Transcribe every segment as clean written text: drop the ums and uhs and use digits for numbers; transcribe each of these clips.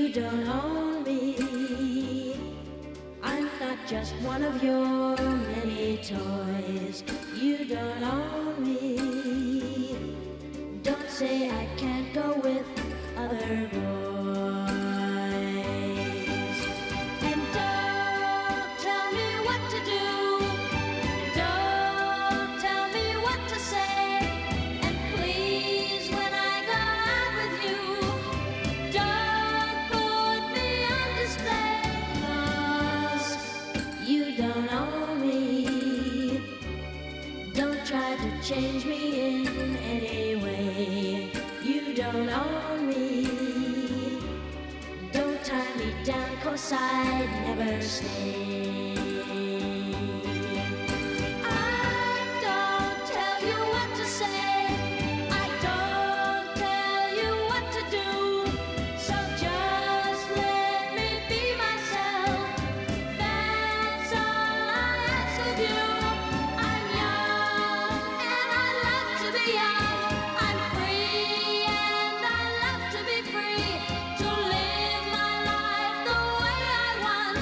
You don't own me. I'm not just one of your many toys. You don't own me. Don't say I can't go with other boys. And don't tell me what to do. Don't tell me what to say. And please, when I go out with you, don't put me on display. 'Cause you don't own me. Don't try to change me in any way. You don't own me. Don't tie me down, 'cause I'd never stay. I don't tell you what to say. I don't tell you what to do. So just let me be myself. That's all I ask of you. I'm young and I love to be young. I'm free and I love to be free. To live my life the way I want.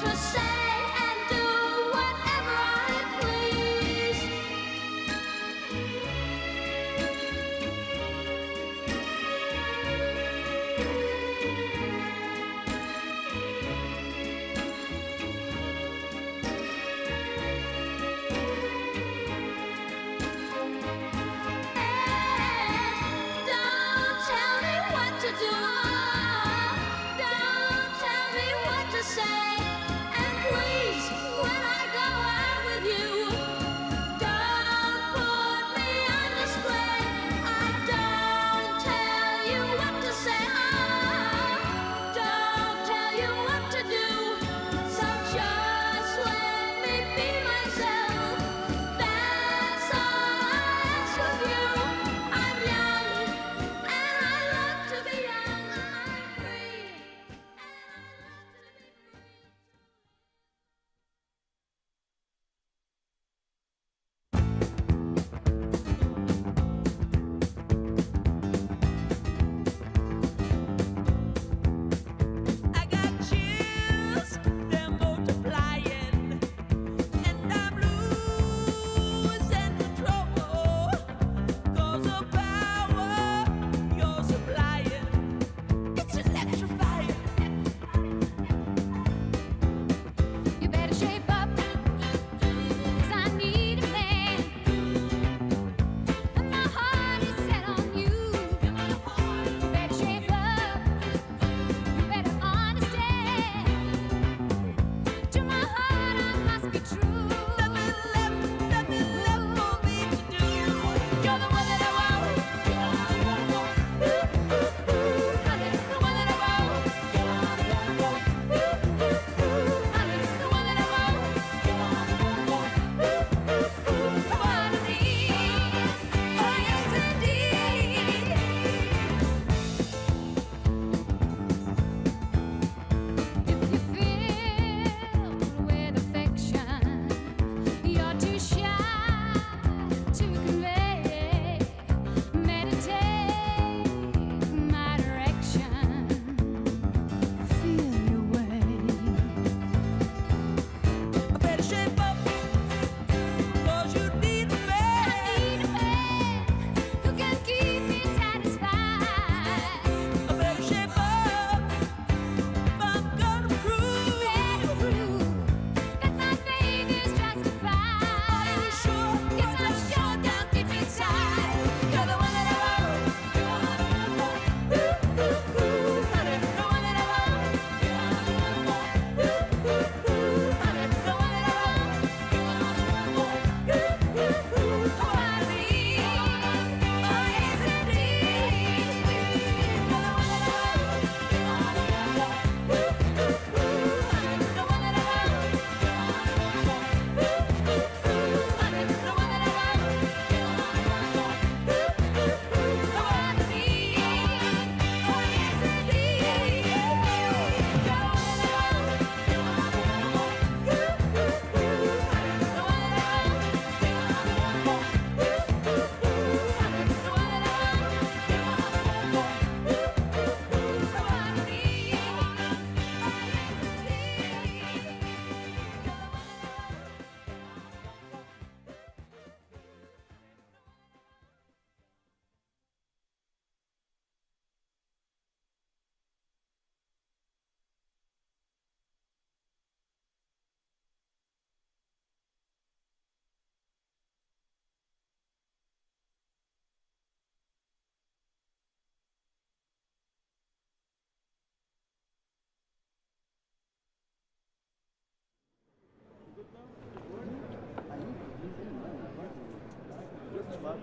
To say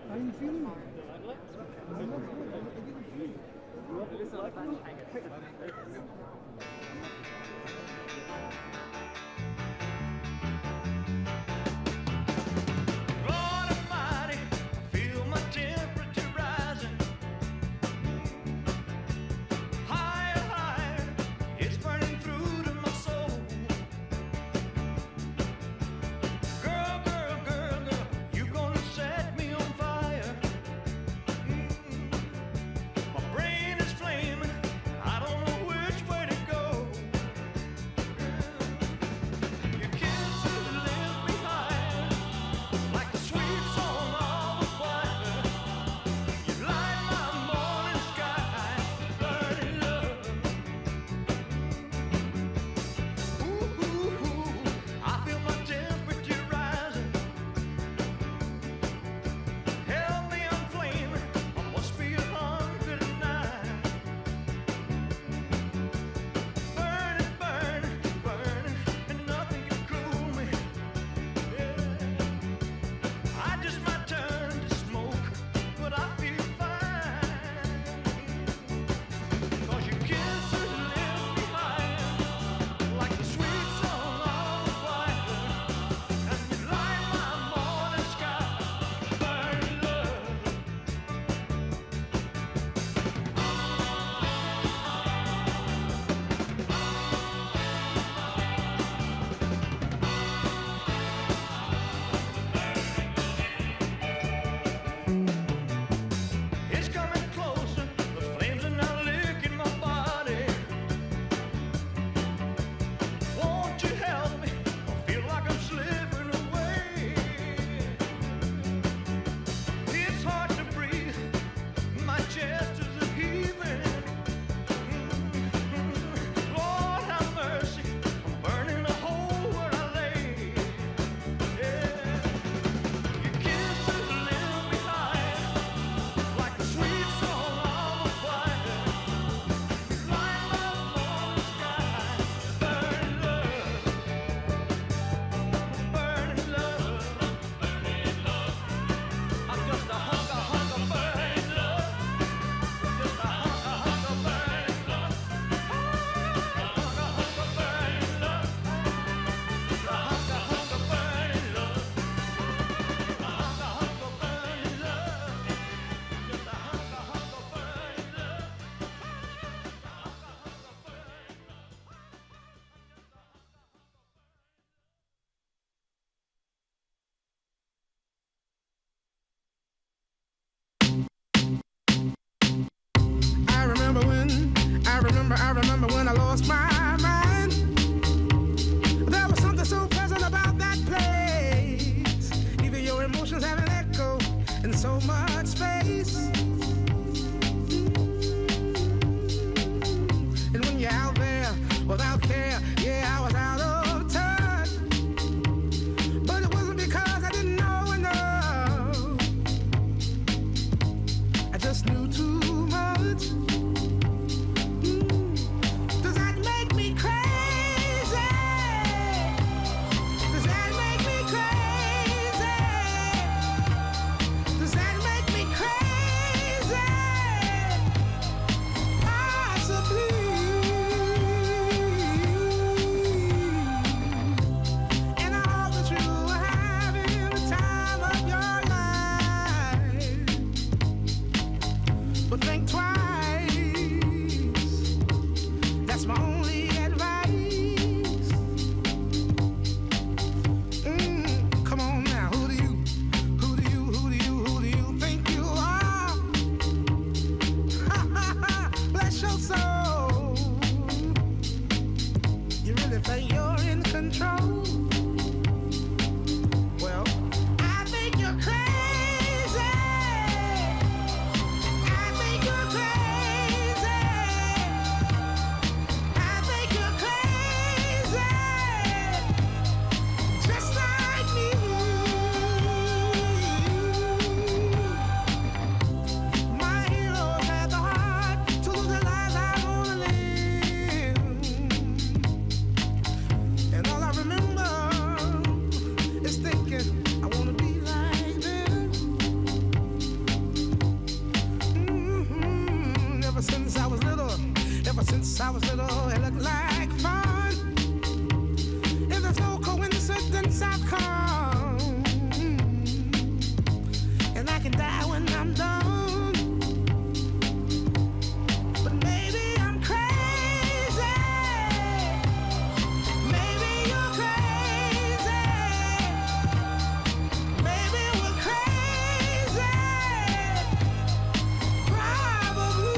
How you feeling? I didn't feel Lord Almighty, I feel my temperature rising. Higher, higher, it's burning through to my soul. Girl, girl, girl, girl, you gonna set me on fire. My brain is flaming, I don't know which way to go. Your kisses lift me higher, like a sweet song of a choir. You light my morning sky, burning love. Ooh, ooh, ooh, I feel my temperature rising. Help me, I'm flaming, I must be 109. Burning, burning, burning, and nothing can cool me. Yeah. I just might turn to smoke, but I feel fine. 'Cause your kisses lift me higher, like the sweet song of a choir. And you light my morning sky, burning love. It's coming closer, the flames are now licking my body. Won't you help me? I feel like I'm slipping away. It's hard to breathe, my chest is heaving. Lord have mercy, I'm burning a hole where I lay. Yeah. Your kisses lift me higher, like a sweet song of a choir. Light my morning sky, burning love, burning love, burning love. I'm just a hunk of burning love, just a hunk of burning love, hunk of burning love, just a hunk of burning love, a hunk of burning love, just a hunk of burning love. I remember when I lost my mind. There was something so pleasant about that place. Even your emotions have an echo in so much space. And when you're out there without care, yeah, I was out of touch. But it wasn't because I didn't know enough. I just knew too much. Does that make me crazy? Does that make me crazy? Does that make me crazy? Possibly. And I hope that you are having the time of your life. But think twice. That's my only advice. Come on now, who do you think you are? Bless your soul. You really think you're in control? Well, I think you're crazy. I think you're crazy. I was little, it looked like fun. If there's no coincidence, I've come. And I can die when I'm done. But maybe I'm crazy. Maybe you're crazy. Maybe we're crazy. Probably.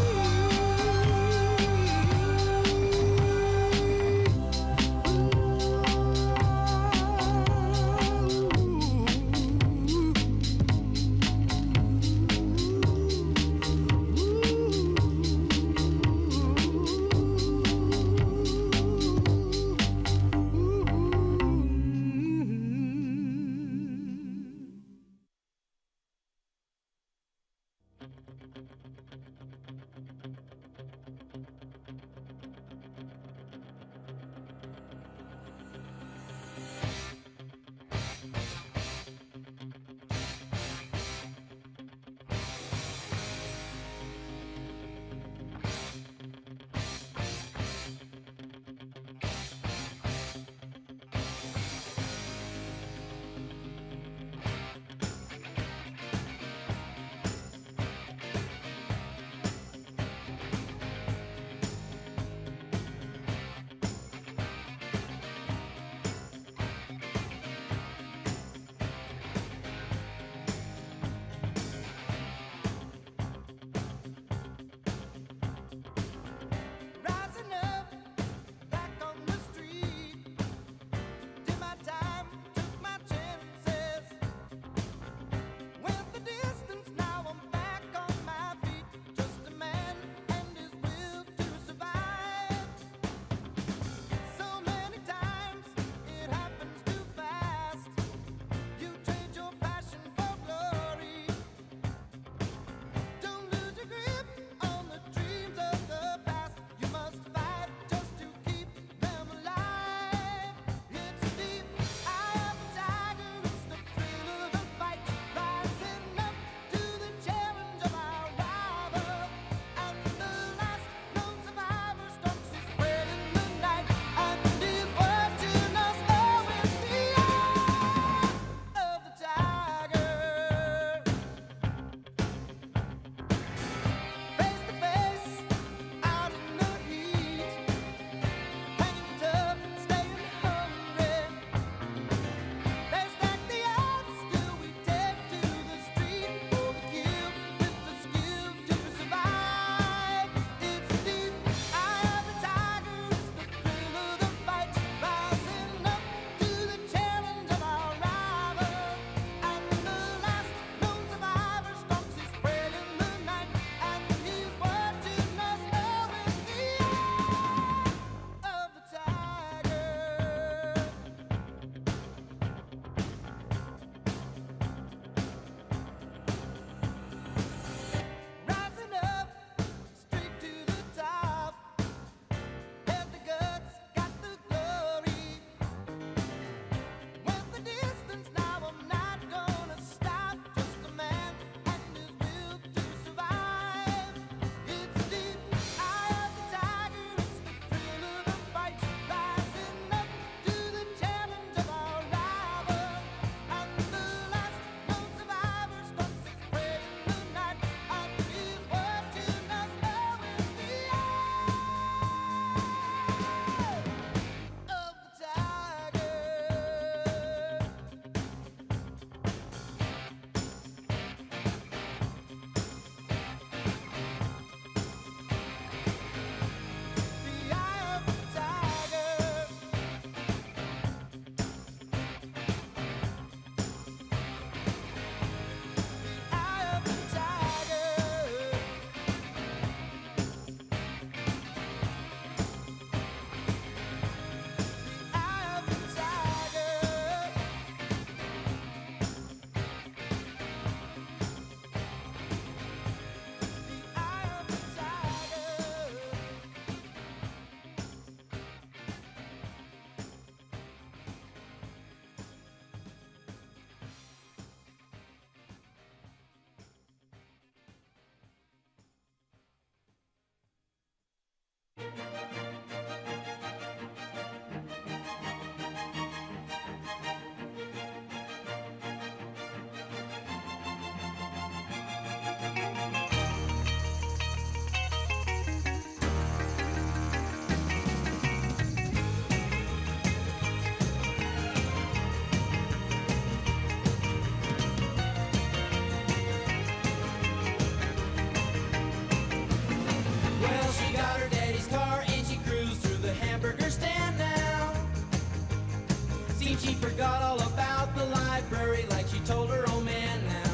library like she told her old man now.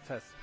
Test.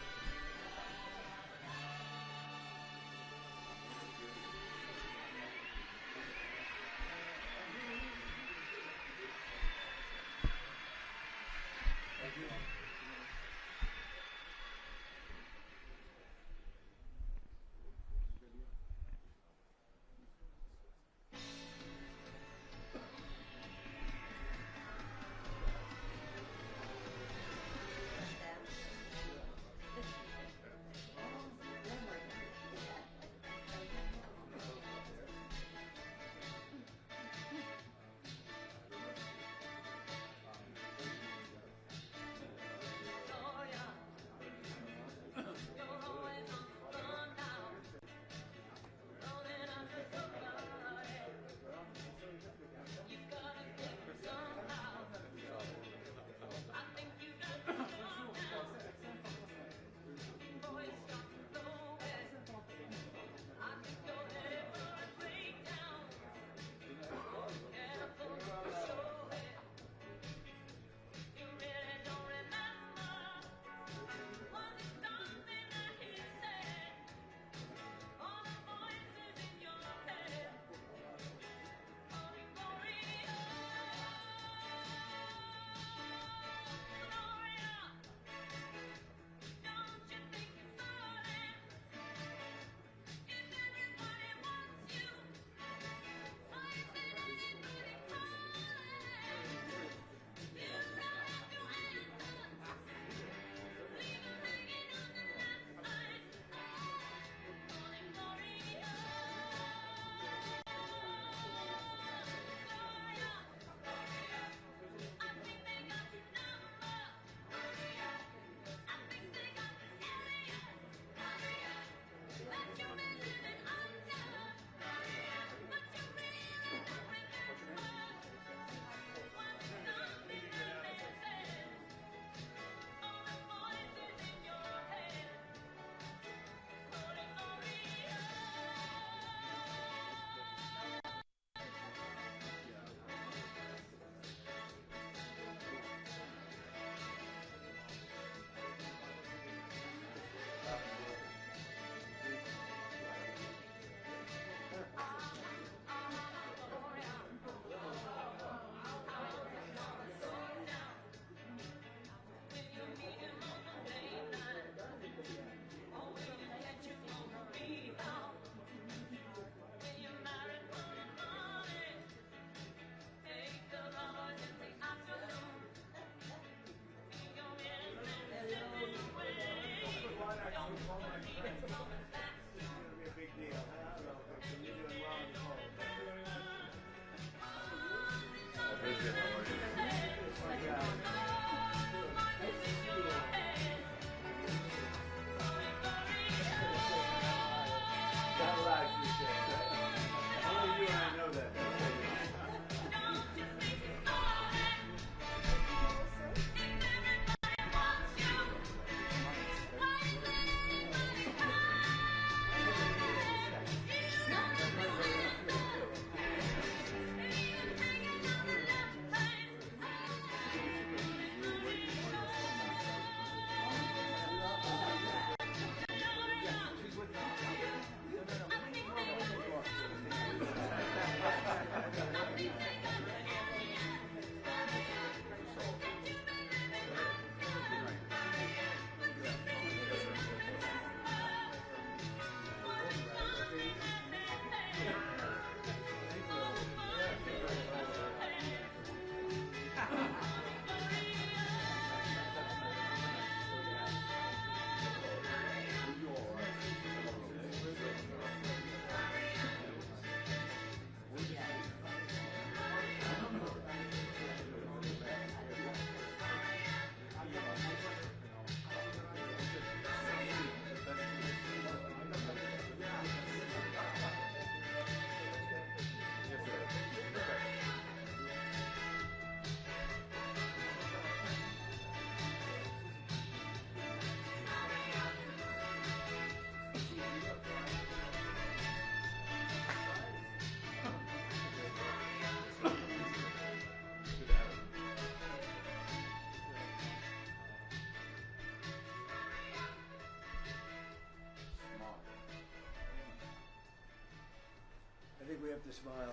I think we have to smile.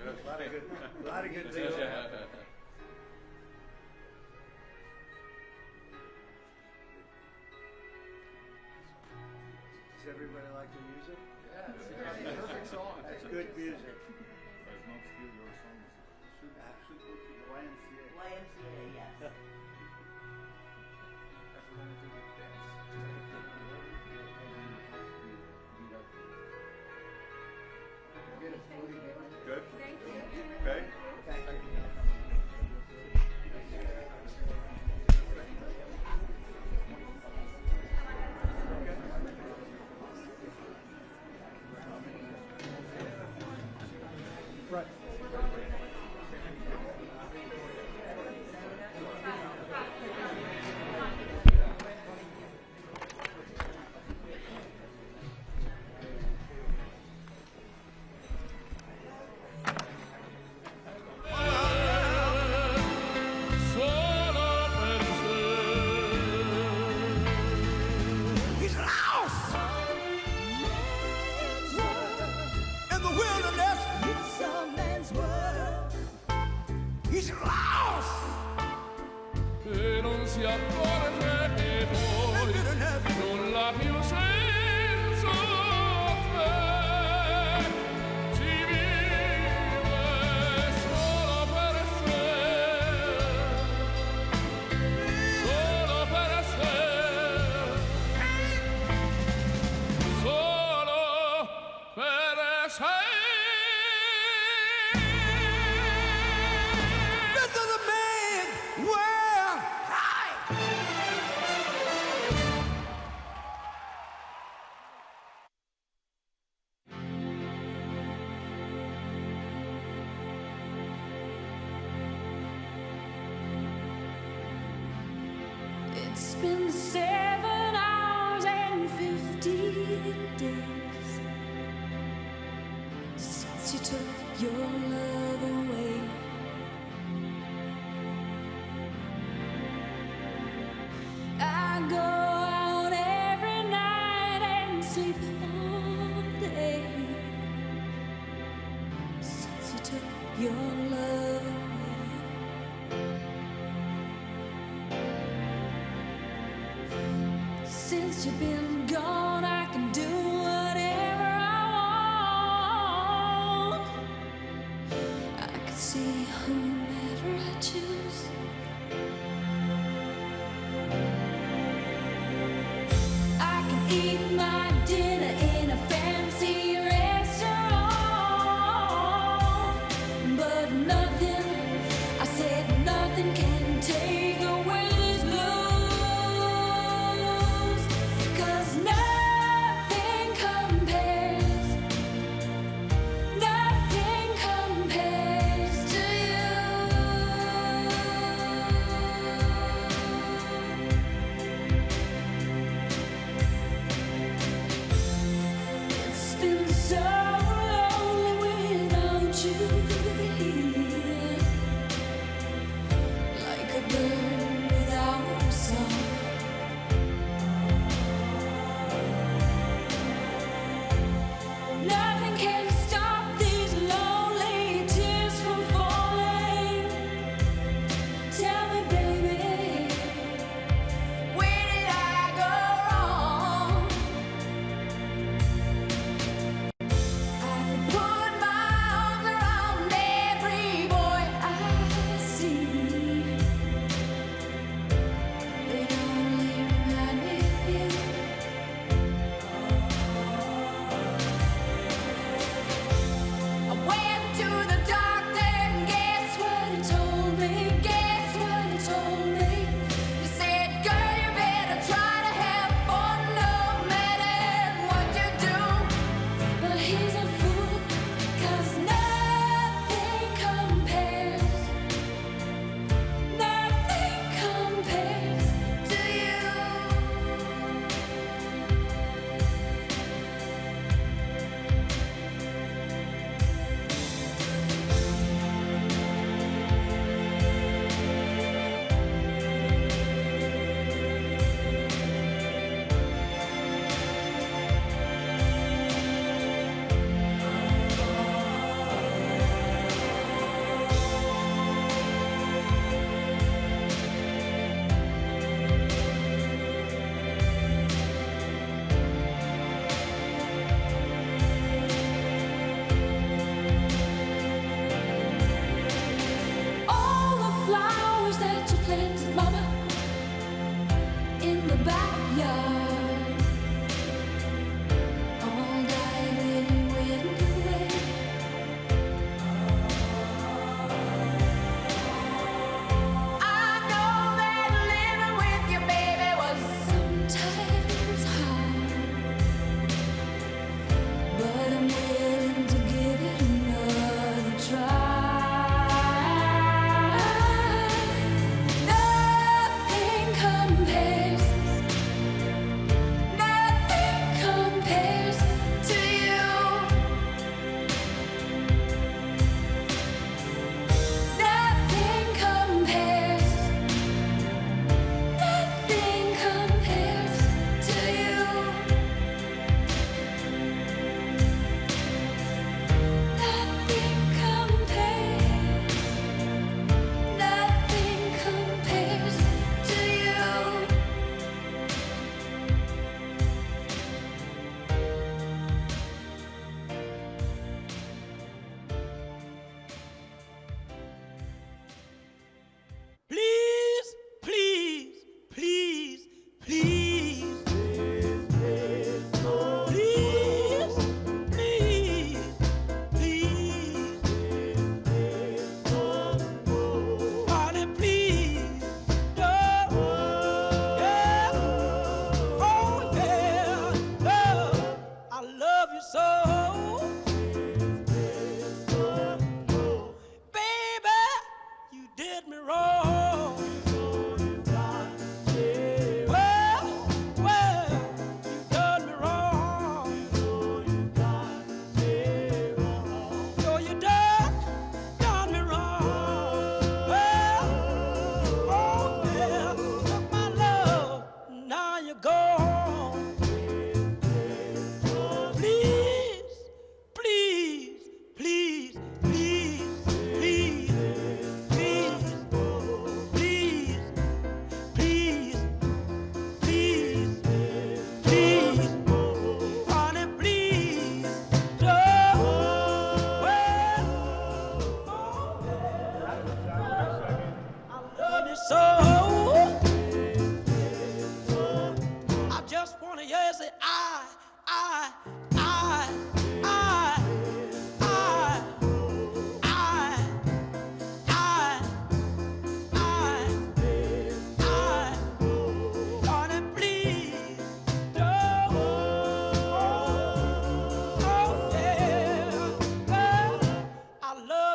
A lot of good things happen. Does everybody like the music? Yeah, it's a perfect song. That's good music. YMCA, yes. Good? Okay. Right. He's lost in the wilderness. It's a man's world. He's lost. E non si accorge che poi non l'ha più senso te. Ci vive solo per sé, solo per sé, solo per sé. This is a man's world. It's been 7 hours and 50 days since you took your love away. I go out every night and sleep all day since you took your love away. Since you've been gone, I can do whatever I want. I can see whomever I choose. I can eat my dinner in a fancy restaurant, but nothing, I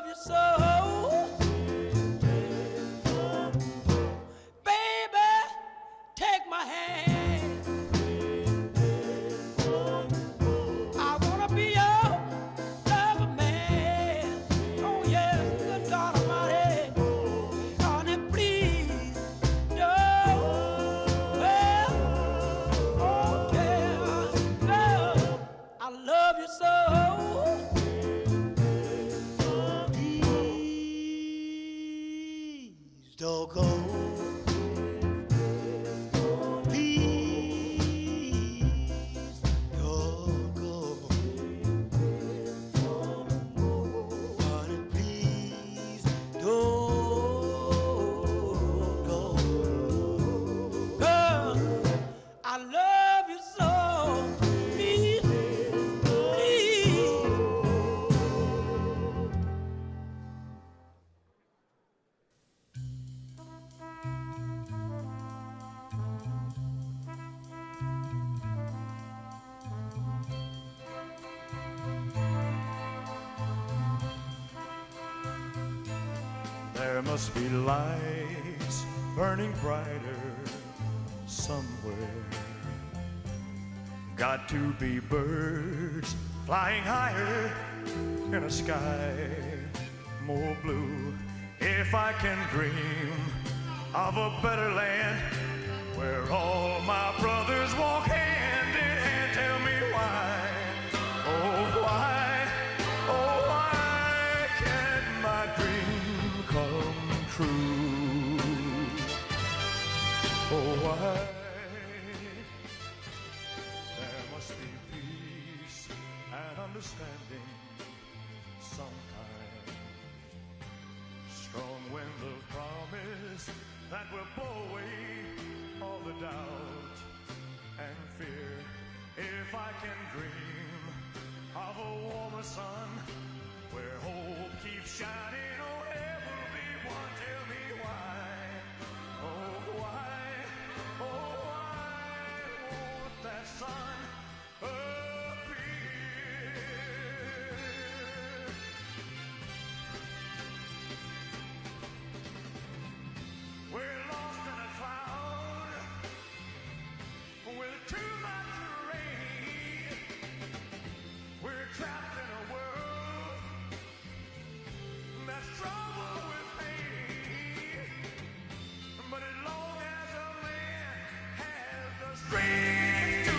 you so. Baby, take my hand. I wanna be your lover man. Oh yes, good God Almighty. Honey, please, no. Well, oh yeah, no. I love you so. Please don't go. Please don't go. Honey, please don't go. Girl, I love you so. Please, please. There must be lights burning brighter somewhere. Got to be birds flying higher in a sky more blue. If I can dream of a better land where all my brothers walk hand in hand, tell me why, oh why, oh why can't my dream come true? Oh why? There must be peace and understanding sometime. Strong wind of promise that will blow away all the doubt and fear. If I can dream of a warmer sun where hope keeps shining, oh everyone, tell me why, oh why, oh why won't that sun appear? We're lost in a cloud with too much rain. We're trapped in a world that's troubled with pain. But as long as a man has the strength to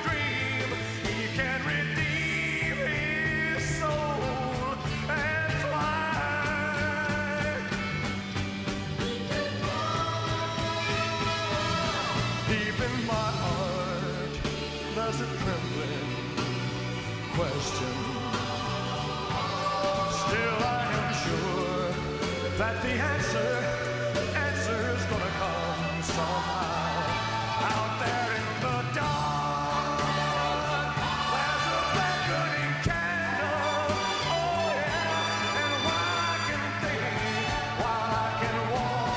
dream, he can redeem his soul and fly. Deep in my heart, there's a trembling question. Still, I am sure that the answer's gonna come somehow. Out there in the dark, there's a beckoning candle. Oh yeah, and while I can think, while I can walk,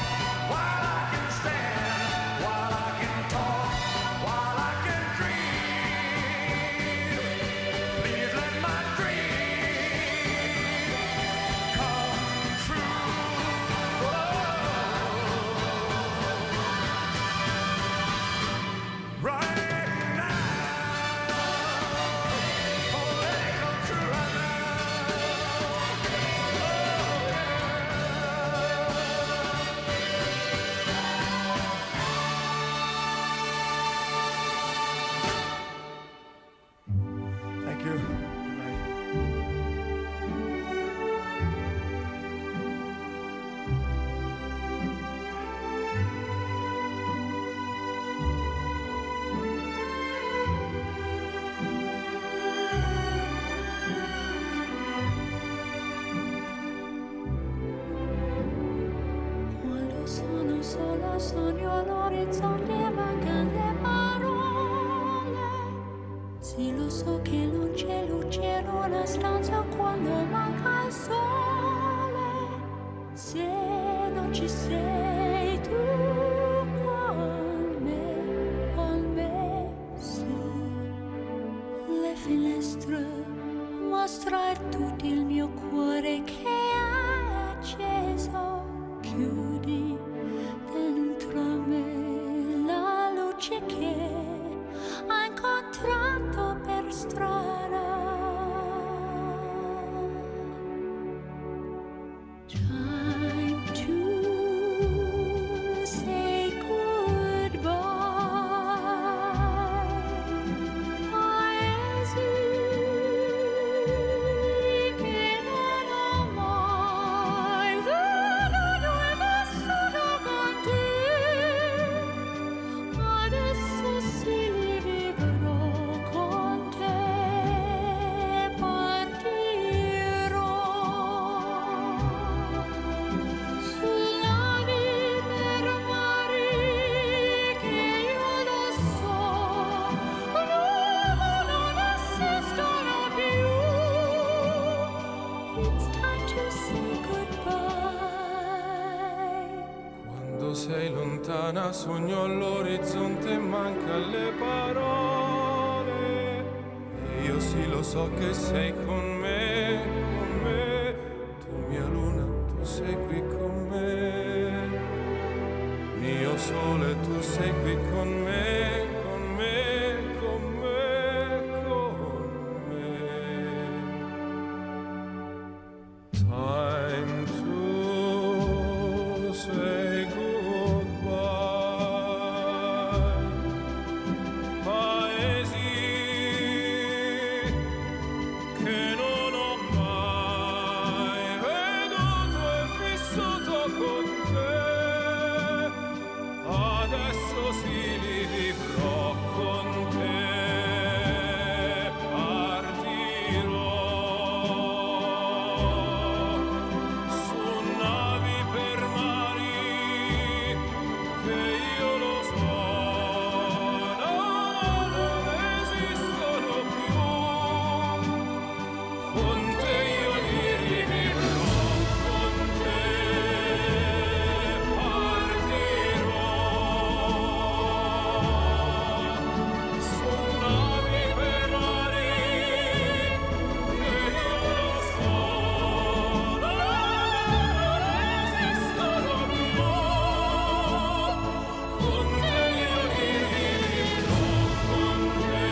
while I can stand, while I can talk, while I can dream, please let my dream come true. Right now, oh, let it come true right now. Thank you. Good night. Quando sono sola sogno all'orizzonte e mancano le parole. Sì, lo so che non c'è luce in una stanza quando manca il sole. Se non ci sei tu con me, sì. Le finestre mostra tutto il mio cuore che sei lontana, sogno all'orizzonte, manca le parole. E io sì lo so che sei con me, tu mia luna, tu sei qui con me. Mio sole, tu sei qui con me, con me, con me, con me. Time to say goodbye. Paesi che non ho mai veduto e vissuto con te. Adesso sì li vivrò con te. Partirò su navi per mari che io lo so non esistono più. Con te io li rivivrò, con te partirò su navi per mari che io lo so non esistono più. Con te io li rivivrò, con te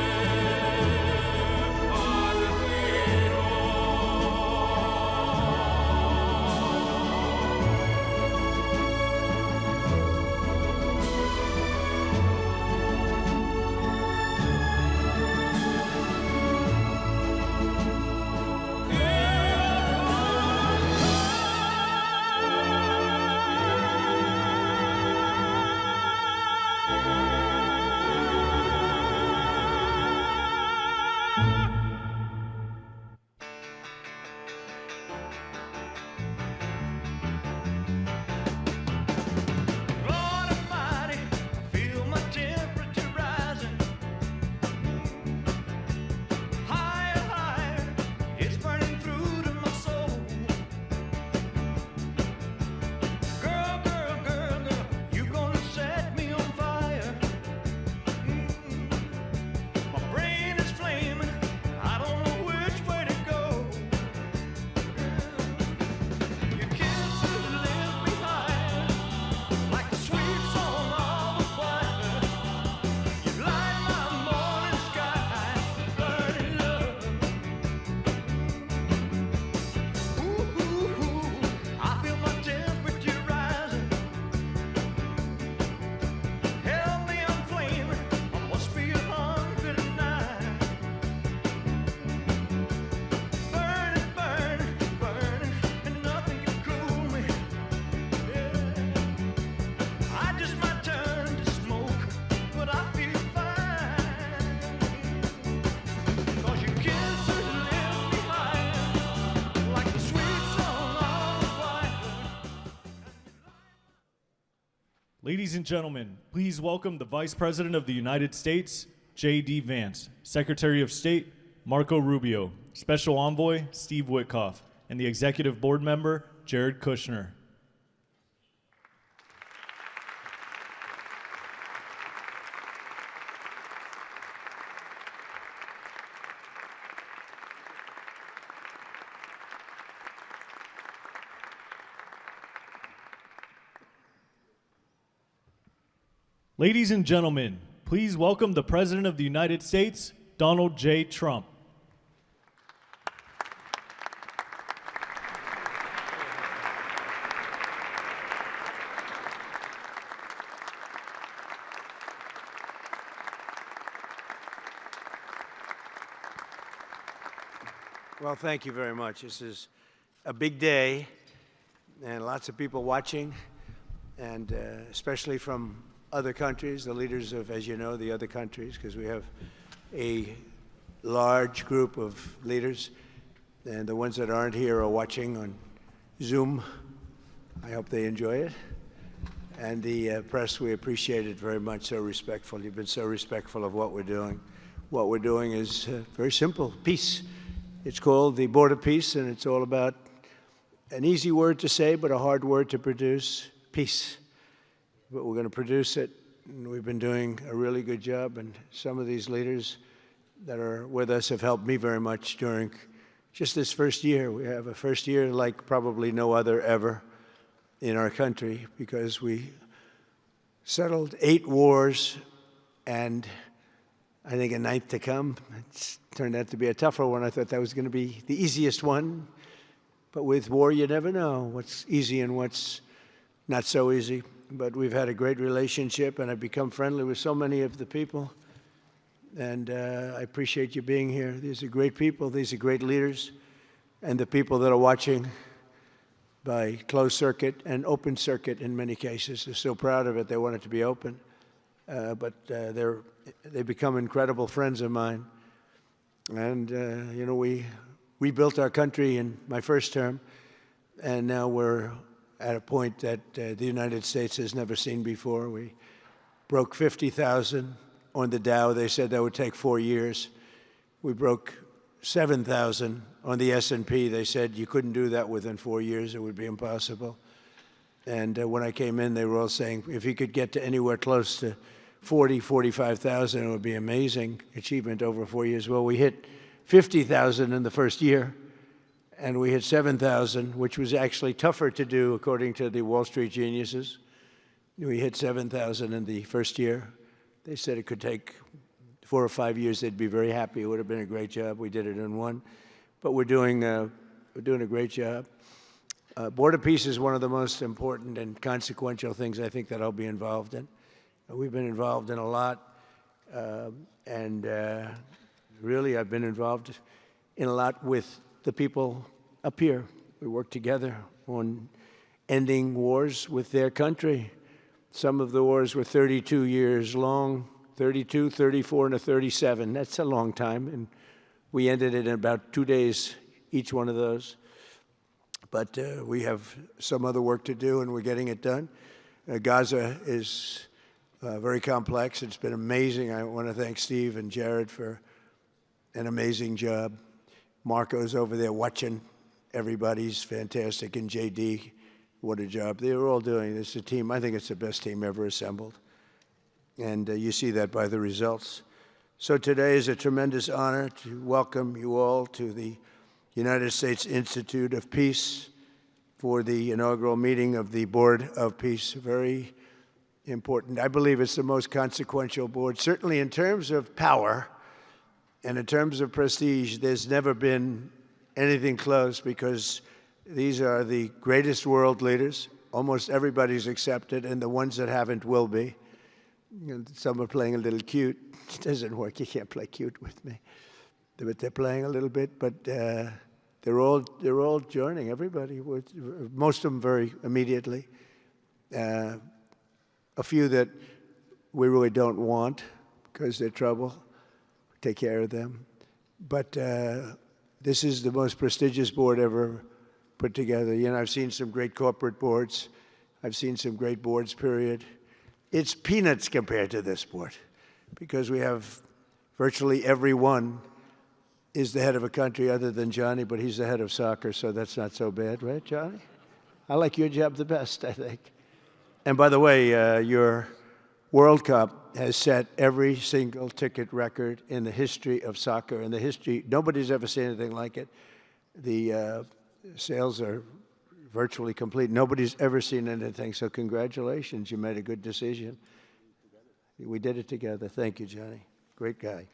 Lord Almighty, feel my temperature rising higher, higher. It's burning through to my soul. Girl, girl, girl, girl, you gonna set me on fire. My brain is flaming. I don't know which way to go. Your kisses lift me higher, like a sweet song of a choir. You light my morning sky, burning love. Ooh, ooh, ooh, I feel my temperature rising. Help me, I'm flaming. I must be 109. Burning, burning, burning, and nothing can cool me. Yeah. I just might turn to smoke, but I feel fine. 'Cause your kisses lift me higher, like the sweet song of a choir. Ladies and gentlemen, please welcome the Vice President of the United States, J.D. Vance, Secretary of State, Marco Rubio, Special Envoy, Steve Witkoff, and the Executive Board Member, Jared Kushner. Ladies and gentlemen, please welcome the President of the United States, Donald J. Trump. Well, thank you very much. This is a big day, and lots of people watching, and especially from other countries, the leaders of, as you know, the other countries, because we have a large group of leaders, and the ones that aren't here are watching on Zoom. I hope they enjoy it. And the press, we appreciate it very much, so respectful. You've been so respectful of what we're doing. What we're doing is very simple, peace. It's called the Board of Peace, and it's all about an easy word to say, but a hard word to produce, peace. but we're going to produce it. And we've been doing a really good job, and some of these leaders that are with us have helped me very much during just this first year. We have a first year like probably no other ever in our country, because we settled 8 wars and I think a 9th to come. It's turned out to be a tougher one. I thought that was going to be the easiest one. But with war, you never know what's easy and what's not so easy. But we've had a great relationship, and I've become friendly with so many of the people. And I appreciate you being here. These are great people. These are great leaders. And the people that are watching by closed circuit and open circuit in many cases, they're so proud of it. They want it to be open. But they become incredible friends of mine. And, you know, we rebuilt our country in my first term, and now we're at a point that the United States has never seen before. We broke 50,000 on the Dow. They said that would take 4 years. We broke 7,000 on the S&P. They said you couldn't do that within 4 years. It would be impossible. And when I came in, they were all saying, if you could get to anywhere close to 40, 45,000, it would be amazing achievement over 4 years. Well, we hit 50,000 in the first year, and we hit 7,000, which was actually tougher to do according to the Wall Street geniuses. We hit 7,000 in the first year. They said it could take 4 or 5 years. They'd be very happy. It would have been a great job. We did it in 1. But we're doing a great job. Board of Peace is one of the most important and consequential things I think that I'll be involved in. We've been involved in a lot, and really I've been involved in a lot with the people up here. We work together on ending wars with their country. Some of the wars were 32 years long, 32, 34, and a 37. That's a long time, and we ended it in about 2 days, each one of those. But we have some other work to do, and we're getting it done. Gaza is very complex. It's been amazing. I want to thank Steve and Jared for an amazing job. Marco's over there watching. Everybody's fantastic. And JD, what a job. They were all doing. It's a team. I think it's the best team ever assembled. And you see that by the results. So today is a tremendous honor to welcome you all to the United States Institute of Peace for the inaugural meeting of the Board of Peace. Very important. I believe it's the most consequential board, certainly in terms of power and in terms of prestige. There's never been anything close, because these are the greatest world leaders. Almost everybody's accepted, and the ones that haven't will be. Some are playing a little cute. It doesn't work. You can't play cute with me. But they're playing a little bit, but they're all joining. Everybody, most of them very immediately. A few that we really don't want because they're trouble. Take care of them. But this is the most prestigious board ever put together. You know, I've seen some great corporate boards. I've seen some great boards, period. It's peanuts compared to this board, because we have virtually everyone is the head of a country other than Johnny, but he's the head of soccer, so that's not so bad, right, Johnny? I like your job the best, I think. And by the way, your World Cup has set every single ticket record in the history of soccer. In the history, nobody's ever seen anything like it. The sales are virtually complete. Nobody's ever seen anything, so congratulations. You made a good decision. We did it together. Thank you, Johnny. Great guy.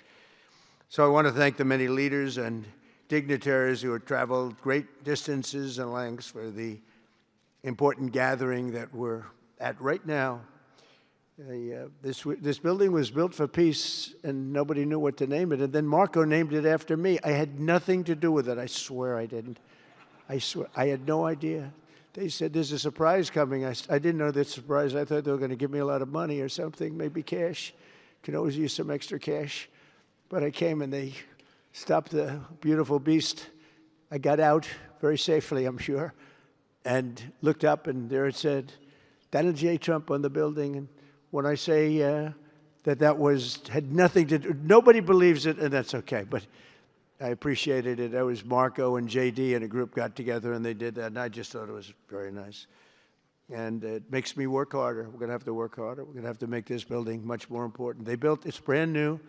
So I want to thank the many leaders and dignitaries who have traveled great distances and lengths for the important gathering that we're at right now. This building was built for peace, and nobody knew what to name it. And then Marco named it after me. I had nothing to do with it. I swear I didn't. I swear. I had no idea. They said, there's a surprise coming. I didn't know that surprise. I thought they were going to give me a lot of money or something, maybe cash. Could always use some extra cash. But I came, and they stopped the beautiful beast. I got out very safely, I'm sure, and looked up, and there it said, Donald J. Trump on the building. And when I say that had nothing to do, nobody believes it, and that's okay. But I appreciated it. That was Marco and JD and a group got together, and they did that, and I just thought it was very nice. And it makes me work harder. We're going to have to work harder. We're going to have to make this building much more important. They built, it's brand new.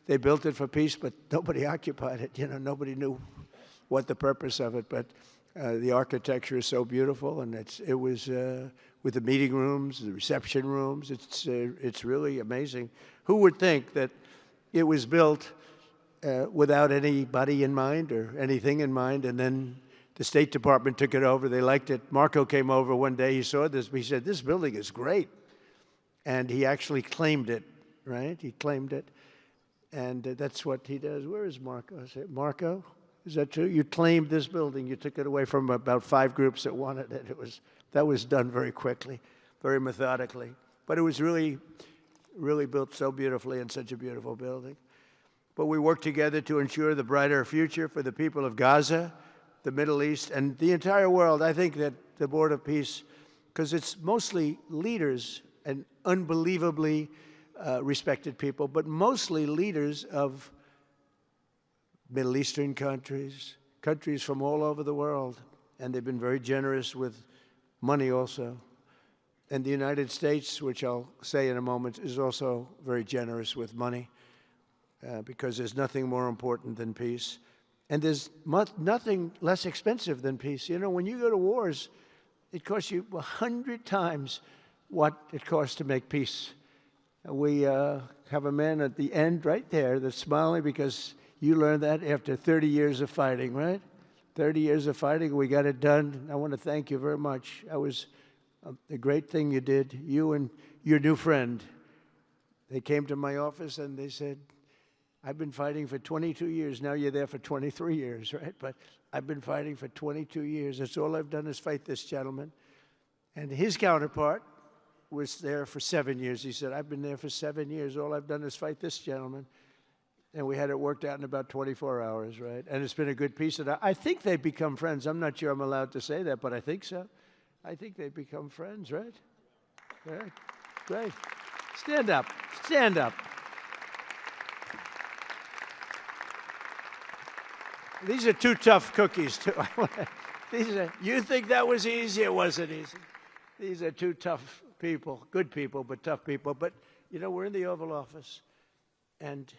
They built it for peace, but nobody occupied it. You know, nobody knew what the purpose of it. But the architecture is so beautiful, and it was with the meeting rooms, the reception rooms. It's really amazing. Who would think that it was built without anybody in mind or anything in mind, and then the State Department took it over. They liked it. Marco came over one day. He saw this. He said, "This building is great." And he actually claimed it, right? He claimed it. And that's what he does. Where is Marco? I said, "Marco, is that true? You claimed this building. You took it away from about 5 groups that wanted it." That was done very quickly, very methodically. But it was really built so beautifully and such a beautiful building. But we worked together to ensure the brighter future for the people of Gaza, the Middle East, and the entire world. I think that the Board of Peace, because it's mostly leaders and unbelievably respected people, but mostly leaders of Middle Eastern countries, countries from all over the world, and they've been very generous with money also. And the United States, which I'll say in a moment, is also very generous with money because there's nothing more important than peace. And there's nothing less expensive than peace. You know, when you go to wars, it costs you 100 times what it costs to make peace. We have a man at the end right there that's smiling because you learned that after 30 years of fighting, right? 30 years of fighting, we got it done. I want to thank you very much. That was a great thing you did. You and your new friend, they came to my office and they said, "I've been fighting for 22 years. Now you're there for 23 years, right? But I've been fighting for 22 years. That's all I've done is fight this gentleman." And his counterpart was there for 7 years. He said, "I've been there for 7 years. All I've done is fight this gentleman." And we had it worked out in about 24 hours, right? And it's been a good peace. And I think they've become friends. I'm not sure I'm allowed to say that, but I think so. I think they've become friends, right? Right. Great. Stand up. Stand up. These are 2 tough cookies, too. You think that was easy? It wasn't easy. These are 2 tough people, good people, but tough people. But, you know, we're in the Oval Office, and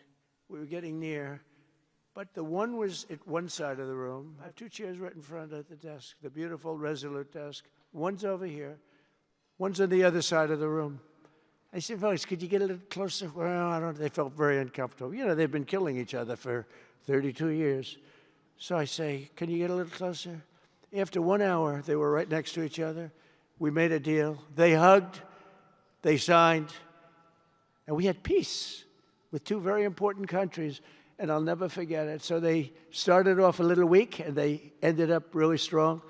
we were getting near. But the one was at one side of the room. I have 2 chairs right in front of the desk, the beautiful, resolute desk. One's over here. One's on the other side of the room. I said, "Folks, could you get a little closer?" Well, I don't. They felt very uncomfortable. You know, they've been killing each other for 32 years. So I say, "Can you get a little closer?" After 1 hour, they were right next to each other. We made a deal. They hugged, they signed, and we had peace with 2 very important countries, and I'll never forget it. So they started off a little weak, and they ended up really strong,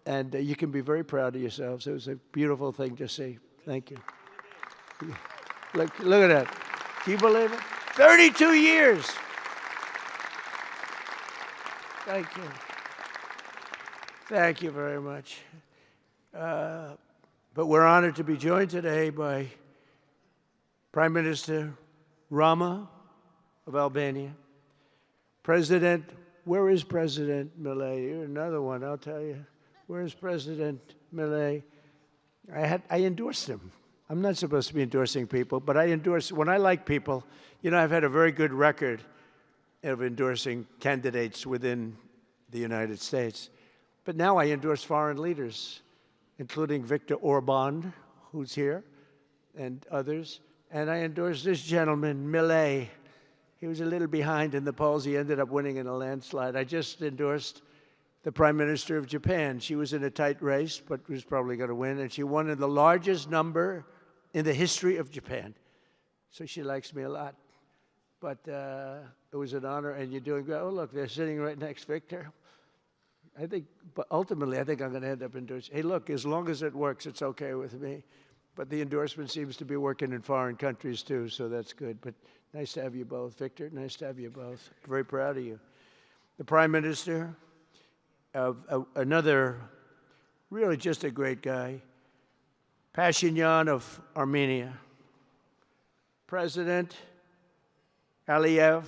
and you can be very proud of yourselves. It was a beautiful thing to see. Thank you. Look at that. Can you believe it? 32 years. Thank you. Thank you very much. But we're honored to be joined today by Prime Minister Rama of Albania. President, where is President Milei? You're another one, I'll tell you. Where is President Milei? I endorsed him. I'm not supposed to be endorsing people, but I endorse, when I like people, you know, I've had a very good record of endorsing candidates within the United States. But now I endorse foreign leaders, including Viktor Orban, who's here, and others. And I endorse this gentleman, Milei. He was a little behind in the polls. He ended up winning in a landslide. I just endorsed the Prime Minister of Japan. She was in a tight race, but was probably going to win. And she won in the largest number in the history of Japan. So she likes me a lot. But it was an honor, and you're doing great. Oh, look, they're sitting right next, Victor. I think, but ultimately, I think I'm going to end up endorsing. Hey, look, as long as it works, it's okay with me. But the endorsement seems to be working in foreign countries, too, so that's good. But nice to have you both, Victor. Nice to have you both. Very proud of you. The Prime Minister of another, really just a great guy, Pashinyan of Armenia. President Aliyev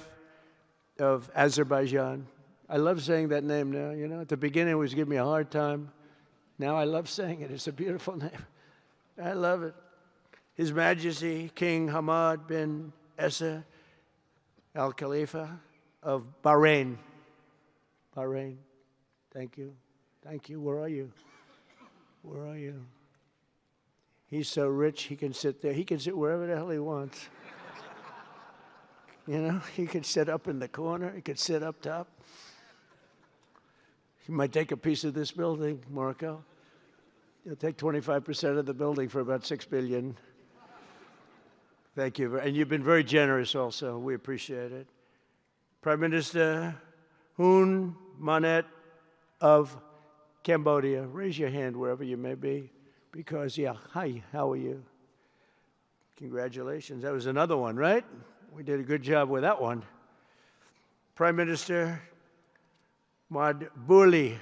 of Azerbaijan. I love saying that name now, you know. At the beginning, it was giving me a hard time. Now I love saying it. It's a beautiful name. I love it. His Majesty King Hamad bin Isa Al Khalifa of Bahrain. Bahrain. Thank you. Thank you. Where are you? Where are you? He's so rich, he can sit there. He can sit wherever the hell he wants. You know, he could sit up in the corner. He could sit up top. He might take a piece of this building, Marco. He'll take 25% of the building for about $6 billion. Thank you. And you've been very generous also. We appreciate it. Prime Minister Hun Manet of Cambodia. Raise your hand wherever you may be. Because, yeah, hi, how are you? Congratulations. That was another one, right? We did a good job with that one. Prime Minister Madbouli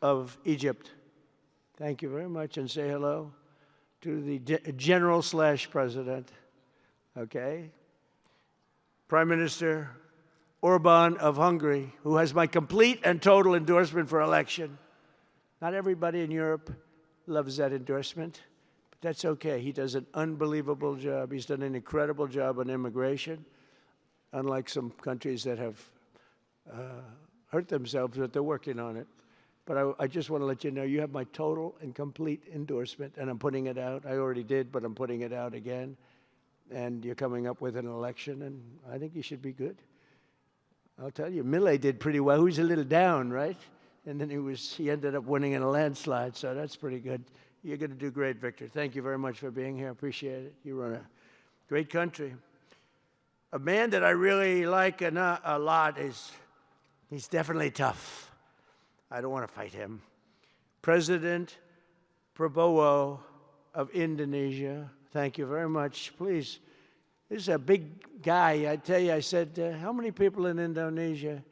of Egypt. Thank you very much, and say hello to the General/President. Okay? Prime Minister Orban of Hungary, who has my complete and total endorsement for election. Not everybody in Europe loves that endorsement, but that's okay. He does an unbelievable job. He's done an incredible job on immigration, unlike some countries that have hurt themselves, but they're working on it. But I just want to let you know, you have my total and complete endorsement, and I'm putting it out. I already did, but I'm putting it out again. And you're coming up with an election, and I think you should be good. I'll tell you, Millet did pretty well. He was a little down, right? And then he ended up winning in a landslide, so that's pretty good. You're going to do great, Victor. Thank you very much for being here. Appreciate it. You run a great country. A man that I really like a lot he's definitely tough. I don't want to fight him. President Prabowo of Indonesia. Thank you very much. Please, this is a big guy. I tell you, I said, how many people in Indonesia?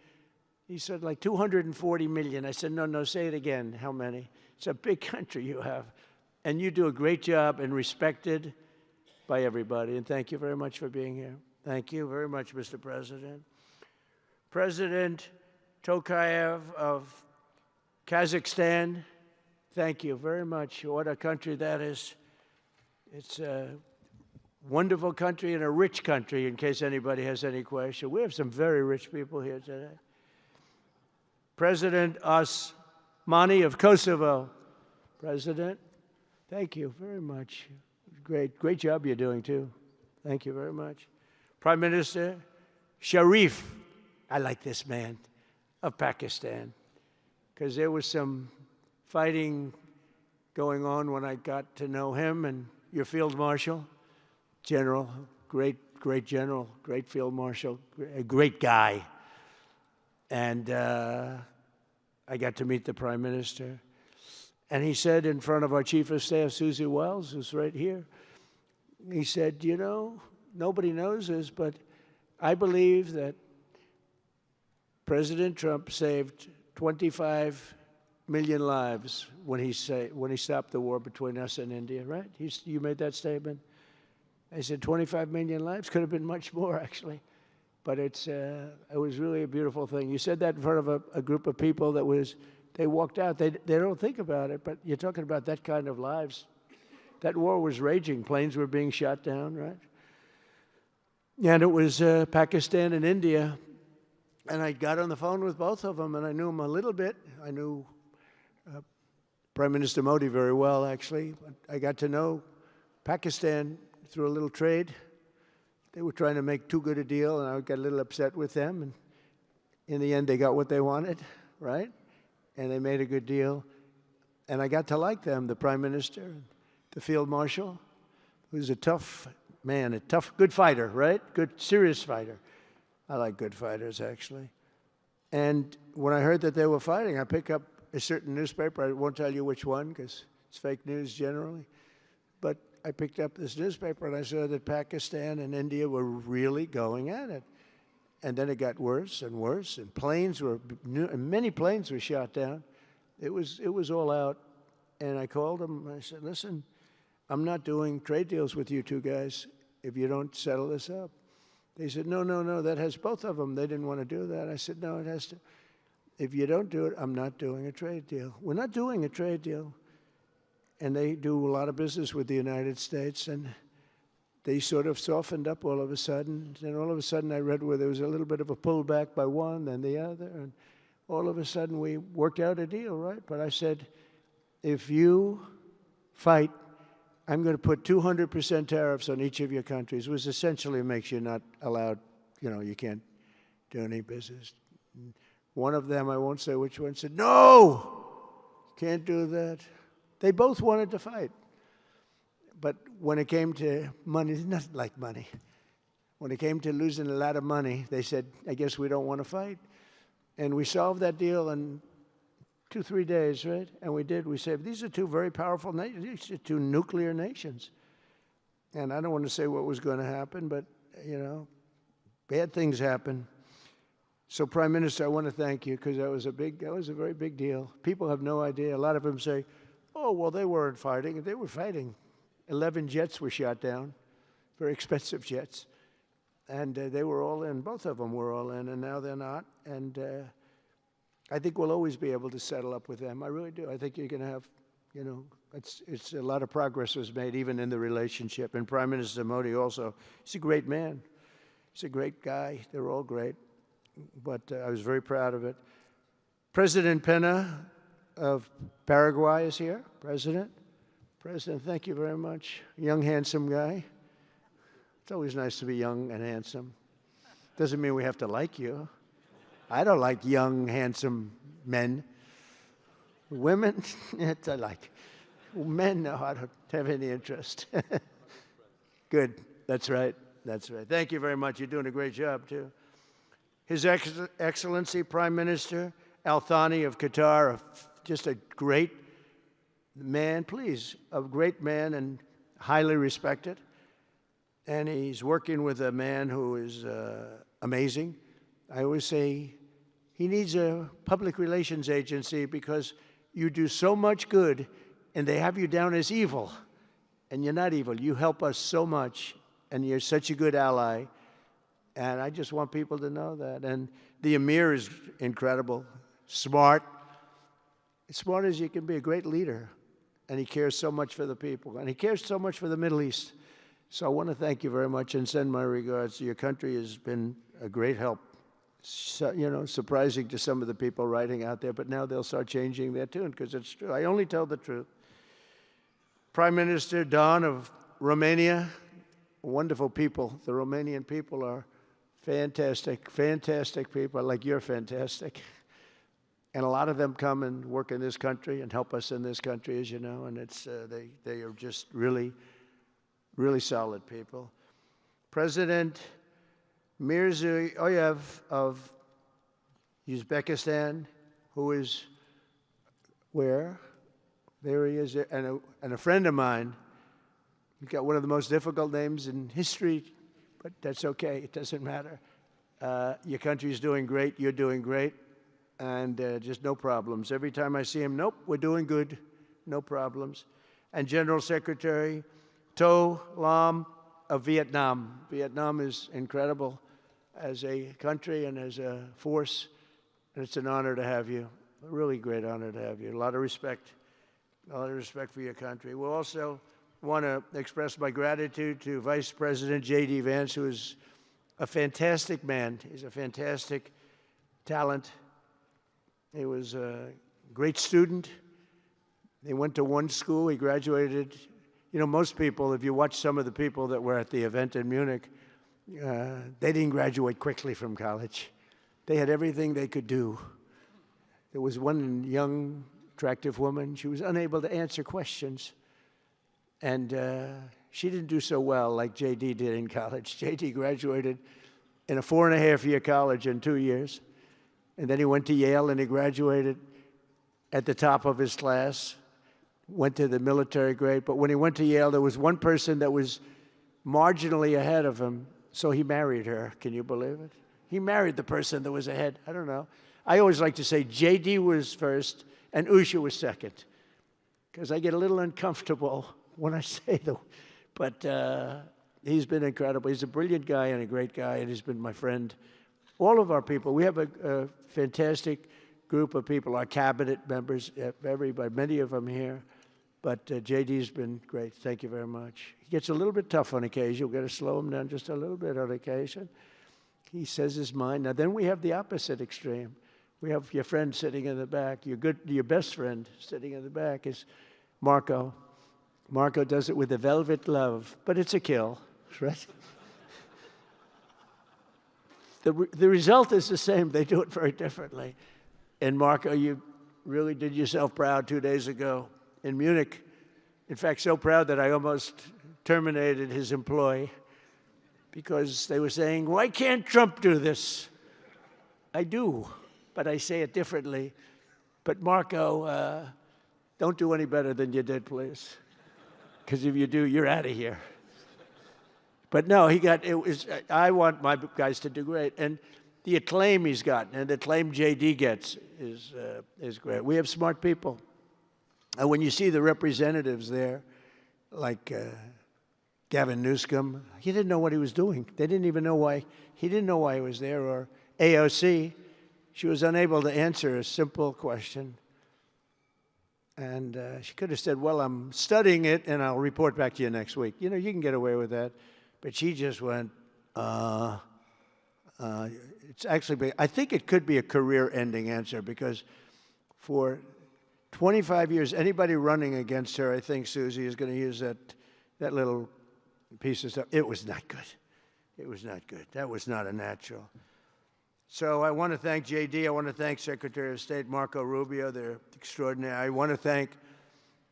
He said, like 240 million. I said, no, say it again. How many? It's a big country you have. And you do a great job and respected by everybody. And thank you very much for being here. Thank you very much, Mr. President. President Tokayev of Kazakhstan, thank you very much. What a country that is. It's a wonderful country and a rich country, in case anybody has any question. We have some very rich people here today. President Osmani of Kosovo. President, thank you very much. Great job you're doing, too. Thank you very much. Prime Minister Sharif, I like this man, of Pakistan, because there was some fighting going on when I got to know him, and your Field Marshal, General, great General, great Field Marshal, a great guy. And I got to meet the Prime Minister. And he said in front of our Chief of Staff, Susie Wells, who's right here, he said, you know, nobody knows this, but I believe that President Trump saved 25 million lives when he stopped the war between us and India, right? You made that statement? I said 25 million lives. Could have been much more, actually. But it was really a beautiful thing. You said that in front of a group of people they walked out. They don't think about it, but you're talking about that kind of lives. That war was raging. Planes were being shot down, right? And it was Pakistan and India. And I got on the phone with both of them, and I knew them a little bit. I knew Prime Minister Modi very well, actually. I got to know Pakistan through a little trade. They were trying to make too good a deal, and I got a little upset with them. And in the end, they got what they wanted, right? And they made a good deal. And I got to like them, the Prime Minister, the Field Marshal, who's a tough man, a tough, good fighter, right? Good, serious fighter. I like good fighters, actually. And when I heard that they were fighting, I picked up a certain newspaper. I won't tell you which one, because it's fake news generally. But I picked up this newspaper, and I saw that Pakistan and India were really going at it. And then it got worse and worse, and many planes were shot down. It was all out. And I called them, and I said, listen, I'm not doing trade deals with you two guys if you don't settle this up. They said, no, that has both of them. They didn't want to do that. I said, no, it has to. If you don't do it, I'm not doing a trade deal. We're not doing a trade deal. and they do a lot of business with the United States, and they sort of softened up all of a sudden. And all of a sudden I read where there was a little bit of a pullback by one, then the other, and all of a sudden we worked out a deal, right? But I said, if you fight, I'm going to put 200% tariffs on each of your countries, which essentially makes you not allowed, you can't do any business. One of them, I won't say which one, said, no, can't do that. They both wanted to fight. But when it came to money, it's nothing like money. When it came to losing a lot of money, they said, I guess we don't want to fight. And we solved that deal in 2-3 days, right? And we did. We said, these are two very powerful nations. These are two nuclear nations. And I don't want to say what was going to happen, but, bad things happen. So, Prime Minister, I want to thank you because that was a very big deal. People have no idea. A lot of them say, oh, well, they weren't fighting. They were fighting. 11 jets were shot down, very expensive jets. And they were all in. Both of them were all in, and now they're not. And I think we'll always be able to settle up with them. I really do. I think you're going to have, it's a lot of progress was made even in the relationship. And Prime Minister Modi also, he's a great man. He's a great guy. They're all great. But I was very proud of it. President Pena of Paraguay is here. President, thank you very much. Young, handsome guy. It's always nice to be young and handsome. Doesn't mean we have to like you. I don't like young, handsome men. Women, I like. Men, no, I don't have any interest. Good. That's right. That's right. Thank you very much. You're doing a great job, too. His Excellency, Prime Minister Al Thani of Qatar, just a great man, please, a great man and highly respected. And he's working with a man who is amazing. I always say he needs a public relations agency because you do so much good and they have you down as evil. And you're not evil. You help us so much and you're such a good ally. And I just want people to know that. And the Emir is incredible, smart, as smart as you can be, a great leader. And he cares so much for the people. And he cares so much for the Middle East. So I want to thank you very much and send my regards. Your country has been a great help. So, surprising to some of the people writing out there, but now they'll start changing their tune because it's true. I only tell the truth. Prime Minister Don of Romania, wonderful people. The Romanian people are fantastic, fantastic people, like you're fantastic. And a lot of them come and work in this country and help us in this country, as you know, and it's they are just really, really solid people. President Mirziyoyev of Uzbekistan, who is where? There he is, and a friend of mine. He's got one of the most difficult names in history, but that's okay. It doesn't matter. Your country's doing great. You're doing great. And just no problems. Every time I see him, nope, we're doing good. No problems. And General Secretary To Lam of Vietnam. Vietnam is incredible as a country and as a force. And it's an honor to have you. A really great honor to have you. A lot of respect. A lot of respect for your country. We'll also want to express my gratitude to Vice President J.D. Vance, who is a fantastic man. He's a fantastic talent. He was a great student. He went to one school. He graduated. Most people, if you watch some of the people that were at the event in Munich, they didn't graduate quickly from college. They had everything they could do. There was one young, attractive woman. She was unable to answer questions. And she didn't do so well like J.D. did in college. J.D. graduated in a 4.5-year college in 2 years. And then he went to Yale and he graduated at the top of his class, went to the military grade. But when he went to Yale, there was one person that was marginally ahead of him, so he married her. Can you believe it? He married the person that was ahead. I don't know. I always like to say J.D. was first and Usha was second, because I get a little uncomfortable when I say that. But he's been incredible. He's a brilliant guy and a great guy, and he's been my friend. All of our people, we have a fantastic group of people, our cabinet members, everybody, many of them here. But JD's been great. Thank you very much. He gets a little bit tough on occasion. We've got to slow him down just a little bit on occasion. He says his mind. Now, then we have the opposite extreme. We have your friend sitting in the back. Your best friend sitting in the back is Marco. Marco does it with a velvet glove, but it's a kill, right? The result is the same. They do it very differently. And Marco, you really did yourself proud 2 days ago in Munich. In fact, so proud that I almost terminated his employ because they were saying, why can't Trump do this? I do, but I say it differently. But Marco, don't do any better than you did, please. Because if you do, you're out of here. But no, I want my guys to do great. And the acclaim he's gotten and the acclaim JD gets is great. We have smart people. And when you see the representatives there, like Gavin Newsom, he didn't know what he was doing. They didn't even know why. He didn't know why he was there. Or AOC, she was unable to answer a simple question. And she could have said, well, I'm studying it, and I'll report back to you next week. You know, you can get away with that. But she just went, it's actually, I think it could be a career-ending answer because for 25 years, anybody running against her, I think Susie is going to use that little piece of stuff. It was not good. It was not good. That was not a natural. So I want to thank JD. I want to thank Secretary of State Marco Rubio. They're extraordinary. I want to thank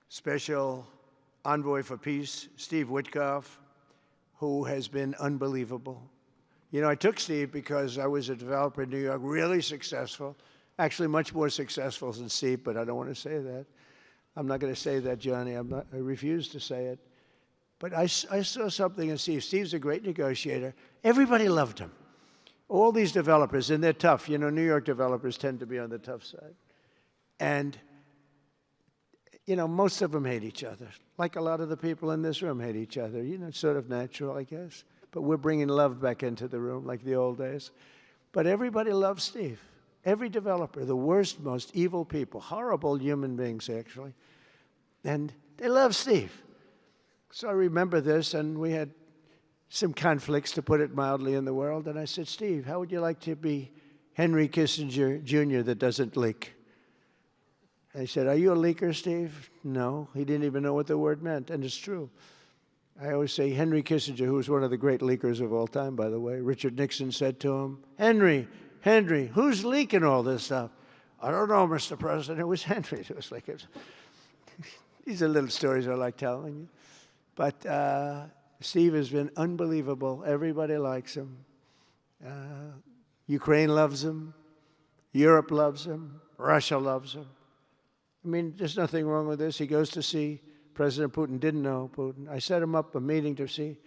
Special Envoy for Peace, Steve Witkoff, who has been unbelievable. You know, I took Steve because I was a developer in New York, really successful, actually much more successful than Steve, but I don't want to say that. I'm not going to say that, Johnny. I refuse to say it. But I saw something in Steve. Steve's a great negotiator. Everybody loved him. All these developers, and they're tough. You know, New York developers tend to be on the tough side. And, you know, most of them hate each other. Like a lot of the people in this room hate each other. You know, it's sort of natural, I guess. But we're bringing love back into the room like the old days. But everybody loves Steve. Every developer, the worst, most evil people, horrible human beings, actually. And they love Steve. So I remember this, and we had some conflicts, to put it mildly, in the world. And I said, Steve, how would you like to be Henry Kissinger Jr. that doesn't leak? And he said, are you a leaker, Steve? No. He didn't even know what the word meant, and it's true. I always say Henry Kissinger, who was one of the great leakers of all time, by the way, Richard Nixon said to him, Henry, who's leaking all this stuff? I don't know, Mr. President. It was Henry. It was like, these are little stories I like telling you. But Steve has been unbelievable. Everybody likes him. Ukraine loves him. Europe loves him. Russia loves him. I mean, there's nothing wrong with this. He goes to see President Putin. Didn't know Putin. I set him up a meeting to see.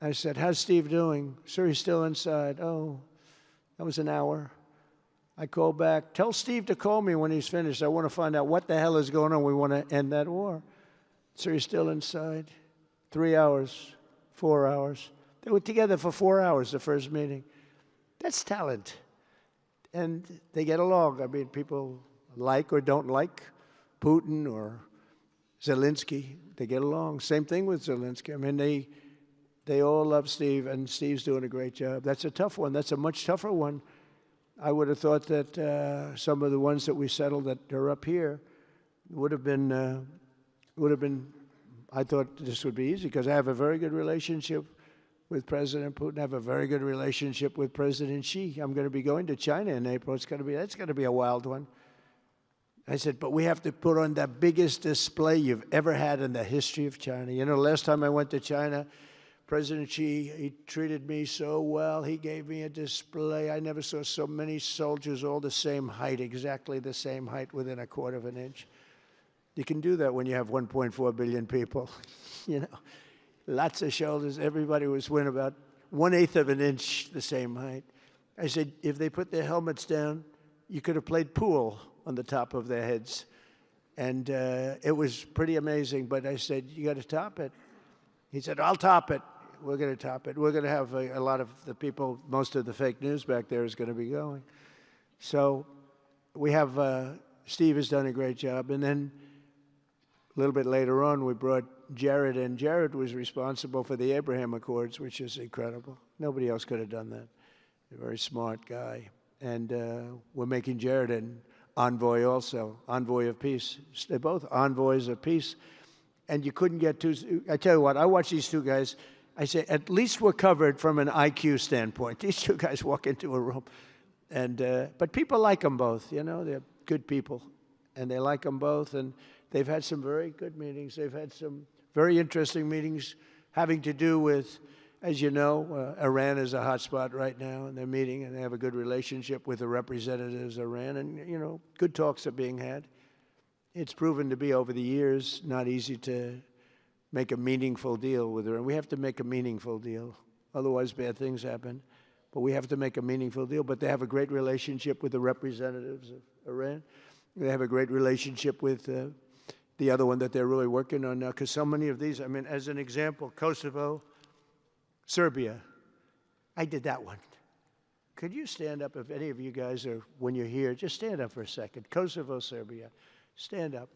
I said, how's Steve doing? Sir, he's still inside. Oh, that was an hour. I called back. Tell Steve to call me when he's finished. I want to find out what the hell is going on. We want to end that war. Sir, he's still inside. 3 hours, 4 hours. They were together for 4 hours, the first meeting. That's talent. And they get along. I mean, people like or don't like Putin or Zelensky. They get along. Same thing with Zelensky. I mean, they all love Steve, and Steve's doing a great job. That's a tough one. That's a much tougher one. I would have thought that some of the ones that we settled that are up here would have been, I thought this would be easy because I have a very good relationship with President Putin. I have a very good relationship with President Xi. I'm going to be going to China in April. That's going to be a wild one. I said, but we have to put on the biggest display you've ever had in the history of China. You know, last time I went to China, President Xi, he treated me so well. He gave me a display. I never saw so many soldiers all the same height, exactly the same height within a quarter of an inch. You can do that when you have 1.4 billion people. You know, lots of shoulders. Everybody was within about 1/8 of an inch the same height. I said, if they put their helmets down, you could have played pool on the top of their heads. And it was pretty amazing. But I said, you got to top it. He said, I'll top it. We're going to top it. We're going to have a lot of the people, most of the fake news back there is going to be going. So we have, Steve has done a great job. And then A little bit later on, we brought Jared in. Jared was responsible for the Abraham Accords, which is incredible. Nobody else could have done that. A very smart guy. And we're making Jared an envoy also, envoy of peace. They're both envoys of peace. And you couldn't get two. I tell you what, I watch these two guys. I say, at least we're covered from an IQ standpoint. These two guys walk into a room. But people like them both, you know. They're good people. And they like them both. And they've had some very good meetings. They've had some very interesting meetings having to do with, as you know, Iran is a hot spot right now, and they're meeting, and they have a good relationship with the representatives of Iran, and, you know, good talks are being had. It's proven to be, over the years, not easy to make a meaningful deal with Iran. We have to make a meaningful deal. Otherwise, bad things happen. But we have to make a meaningful deal. But they have a great relationship with the representatives of Iran. They have a great relationship with the other one that they're really working on now, because so many of these, I mean, as an example, Kosovo, Serbia. I did that one. Could you stand up, if any of you guys are, when you're here, just stand up for a second. Kosovo, Serbia. Stand up.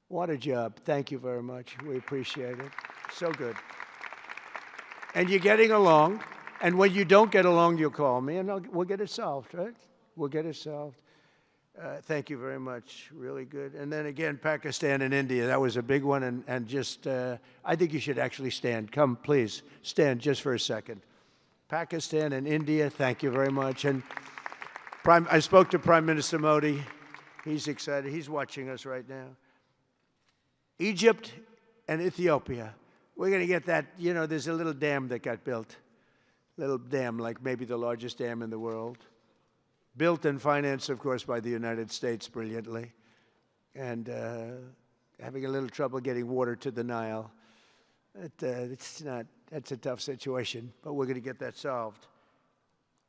What a job. Thank you very much. We appreciate it. So good. And you're getting along. And when you don't get along, you'll call me, and we'll get it solved, right? We'll get it solved. Thank you very much. Really good. And then again, Pakistan and India. That was a big one. And just, I think you should actually stand. Come, please. Stand just for a second. Pakistan and India, thank you very much. And I spoke to Prime Minister Modi. He's excited. He's watching us right now. Egypt and Ethiopia. We're going to get that. You know, there's a little dam that got built. Little dam, like maybe the largest dam in the world. Built and financed, of course, by the United States brilliantly, and having a little trouble getting water to the Nile. That's a tough situation, but we're going to get that solved.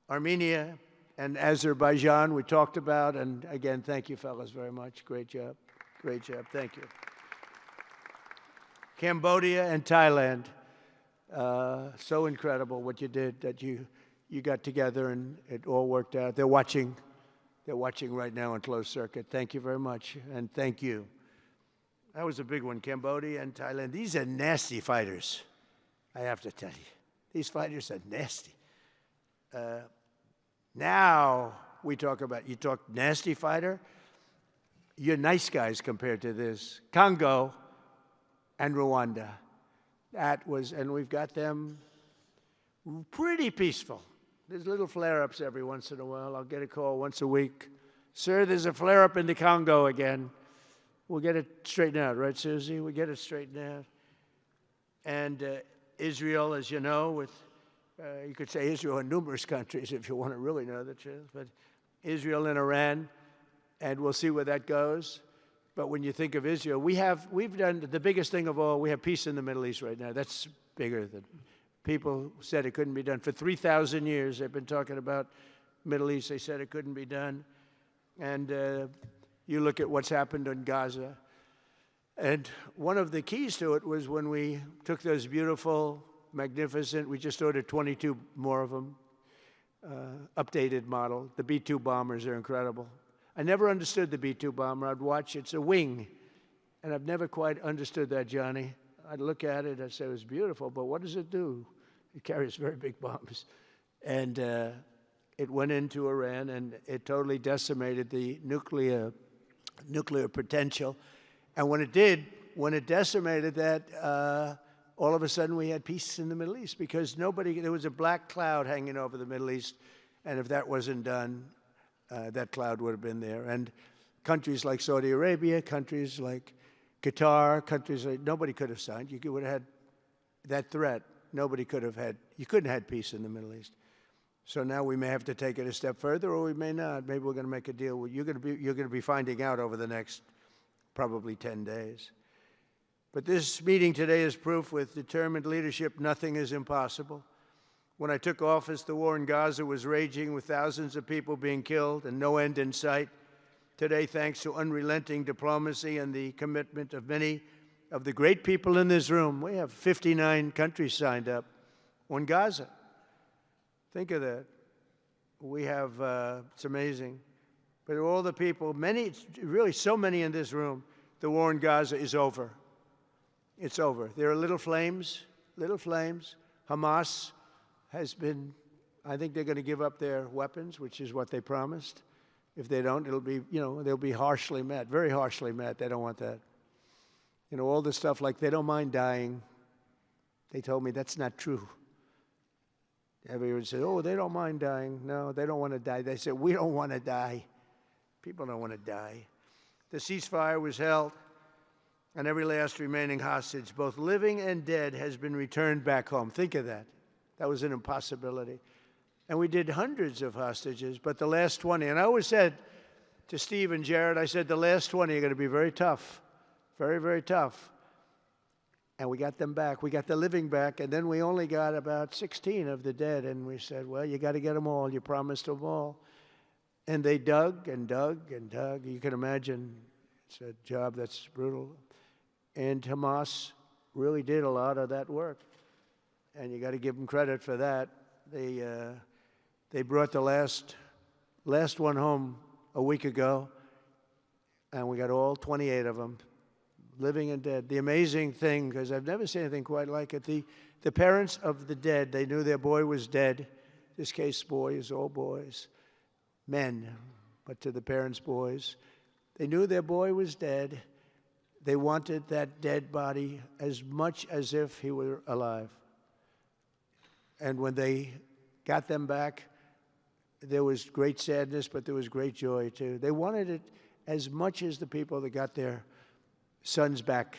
Armenia and Azerbaijan, we talked about, and again, thank you, fellas, very much. Great job. Great job. Thank you. Cambodia and Thailand. So incredible what you did, that you got together and it all worked out. They're watching right now on closed circuit. Thank you very much, and thank you. That was a big one, Cambodia and Thailand. These are nasty fighters, I have to tell you. These fighters are nasty. Now we talk about, you talk nasty fighter, you're nice guys compared to this. Congo and Rwanda. That was, and we've got them pretty peaceful. There's little flare-ups every once in a while. I'll get a call once a week. Sir, there's a flare-up in the Congo again. We'll get it straightened out, right, Susie? We'll get it straightened out. And Israel, as you know, with, you could say Israel in numerous countries if you want to really know the truth, but Israel and Iran, and we'll see where that goes. But when you think of Israel, we've done the biggest thing of all. We have peace in the Middle East right now. That's bigger than, people said it couldn't be done. For 3,000 years, they've been talking about Middle East. They said it couldn't be done. And you look at what's happened in Gaza. And one of the keys to it was when we took those beautiful, magnificent, we just ordered 22 more of them, updated model. The B-2 bombers are incredible. I never understood the B-2 bomber. I'd watch, it's a wing. And I've never quite understood that, Johnny. I'd look at it, I'd say it was beautiful, but what does it do? It carries very big bombs. And it went into Iran, and it totally decimated the nuclear potential. And when it did, when it decimated that, all of a sudden we had peace in the Middle East, because there was a black cloud hanging over the Middle East, and if that wasn't done, that cloud would have been there. And countries like Saudi Arabia, countries like Qatar, countries like, nobody could have signed. You would have had that threat. Nobody could have had, you couldn't have had peace in the Middle East. So now we may have to take it a step further, or we may not. Maybe we're going to make a deal. You're going to be finding out over the next probably 10 days. But this meeting today is proof with determined leadership, nothing is impossible. When I took office, the war in Gaza was raging with thousands of people being killed and no end in sight. Today, thanks to unrelenting diplomacy and the commitment of many of the great people in this room, we have 59 countries signed up on Gaza. Think of that. We have, it's amazing. But all the people, many, really so many in this room, the war in Gaza is over. It's over. There are little flames, little flames. Hamas has been, I think they're going to give up their weapons, which is what they promised. If they don't, it'll be, they'll be harshly met, very harshly met. They don't want that. All the stuff like they don't mind dying. They told me that's not true. Everyone said, oh, they don't mind dying. No, they don't want to die. They said, we don't want to die. People don't want to die. The ceasefire was held, and every last remaining hostage, both living and dead, has been returned back home. Think of that. That was an impossibility. And we did hundreds of hostages, but the last 20, and I always said to Steve and Jared, I said, the last 20 are going to be very tough, very, very tough. And we got them back. We got the living back, and then we only got about 16 of the dead, and we said, well, you got to get them all. You promised them all. And they dug and dug and dug. You can imagine it's a job that's brutal. And Hamas really did a lot of that work. And you got to give them credit for that. They brought the last one home a week ago, and we got all 28 of them, living and dead. The amazing thing, because I've never seen anything quite like it, the parents of the dead, they knew their boy was dead. This case, boys, all boys, men, but to the parents' boys. They knew their boy was dead. They wanted that dead body as much as if he were alive. And when they got them back, there was great sadness, but there was great joy, too. They wanted it as much as the people that got their sons back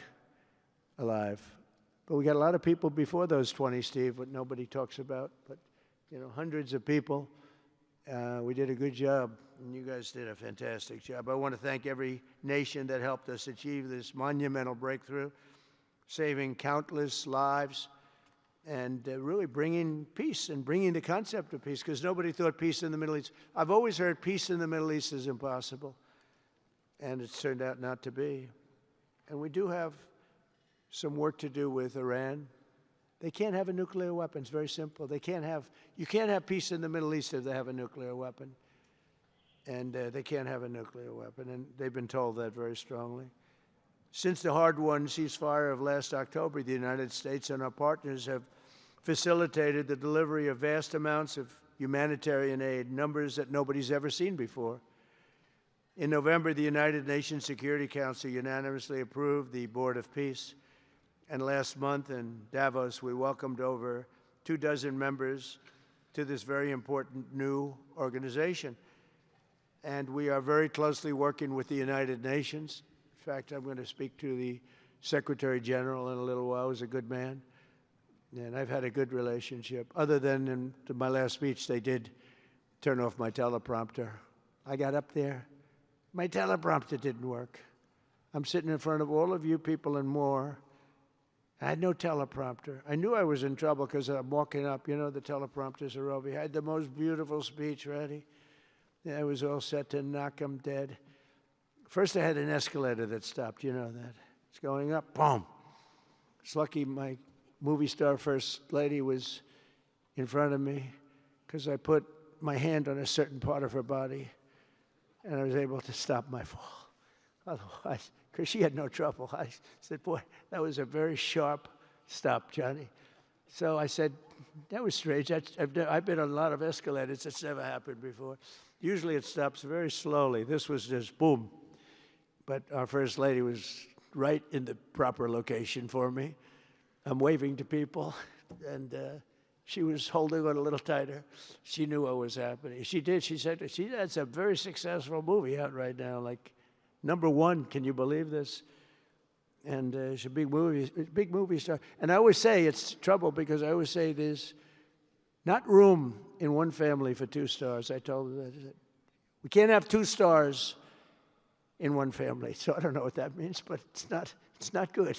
alive. But we got a lot of people before those 20, Steve, what nobody talks about. But, hundreds of people. We did a good job, and you guys did a fantastic job. I want to thank every nation that helped us achieve this monumental breakthrough, saving countless lives, and really bringing peace and bringing the concept of peace, because nobody thought peace in the Middle East. I've always heard peace in the Middle East is impossible, and it's turned out not to be. And we do have some work to do with Iran. They can't have a nuclear weapon. It's very simple. You can't have peace in the Middle East if they have a nuclear weapon. And they can't have a nuclear weapon, and they've been told that very strongly. Since the hard-won ceasefire of last October, the United States and our partners have facilitated the delivery of vast amounts of humanitarian aid, numbers that nobody's ever seen before. In November, the United Nations Security Council unanimously approved the Board of Peace. And last month in Davos, we welcomed over 24 members to this very important new organization. And we are very closely working with the United Nations. In fact, I'm going to speak to the Secretary General in a little while. He's a good man. And I've had a good relationship. Other than in my last speech, they did turn off my teleprompter. I got up there. My teleprompter didn't work. I'm sitting in front of all of you people and more. I had no teleprompter. I knew I was in trouble because I'm walking up. The teleprompters are over here. I had the most beautiful speech ready. I was all set to knock them dead. First, I had an escalator that stopped. You know that. It's going up. Boom. It's lucky my movie star first lady was in front of me because I put my hand on a certain part of her body, and I was able to stop my fall. Otherwise, because she had no trouble. I said, boy, that was a very sharp stop, Johnny. So I said, that was strange. I've been on a lot of escalators. It's never happened before. Usually it stops very slowly. This was just boom. But our First Lady was right in the proper location for me. I'm waving to people, and she was holding on a little tighter. She knew what was happening. She did. She said, that's a very successful movie out right now, like #1. Can you believe this? And she's a big movie star. And I always say it's trouble because I always say there's not room in one family for 2 stars. I told her that. We can't have 2 stars in one family. So I don't know what that means, but it's not good.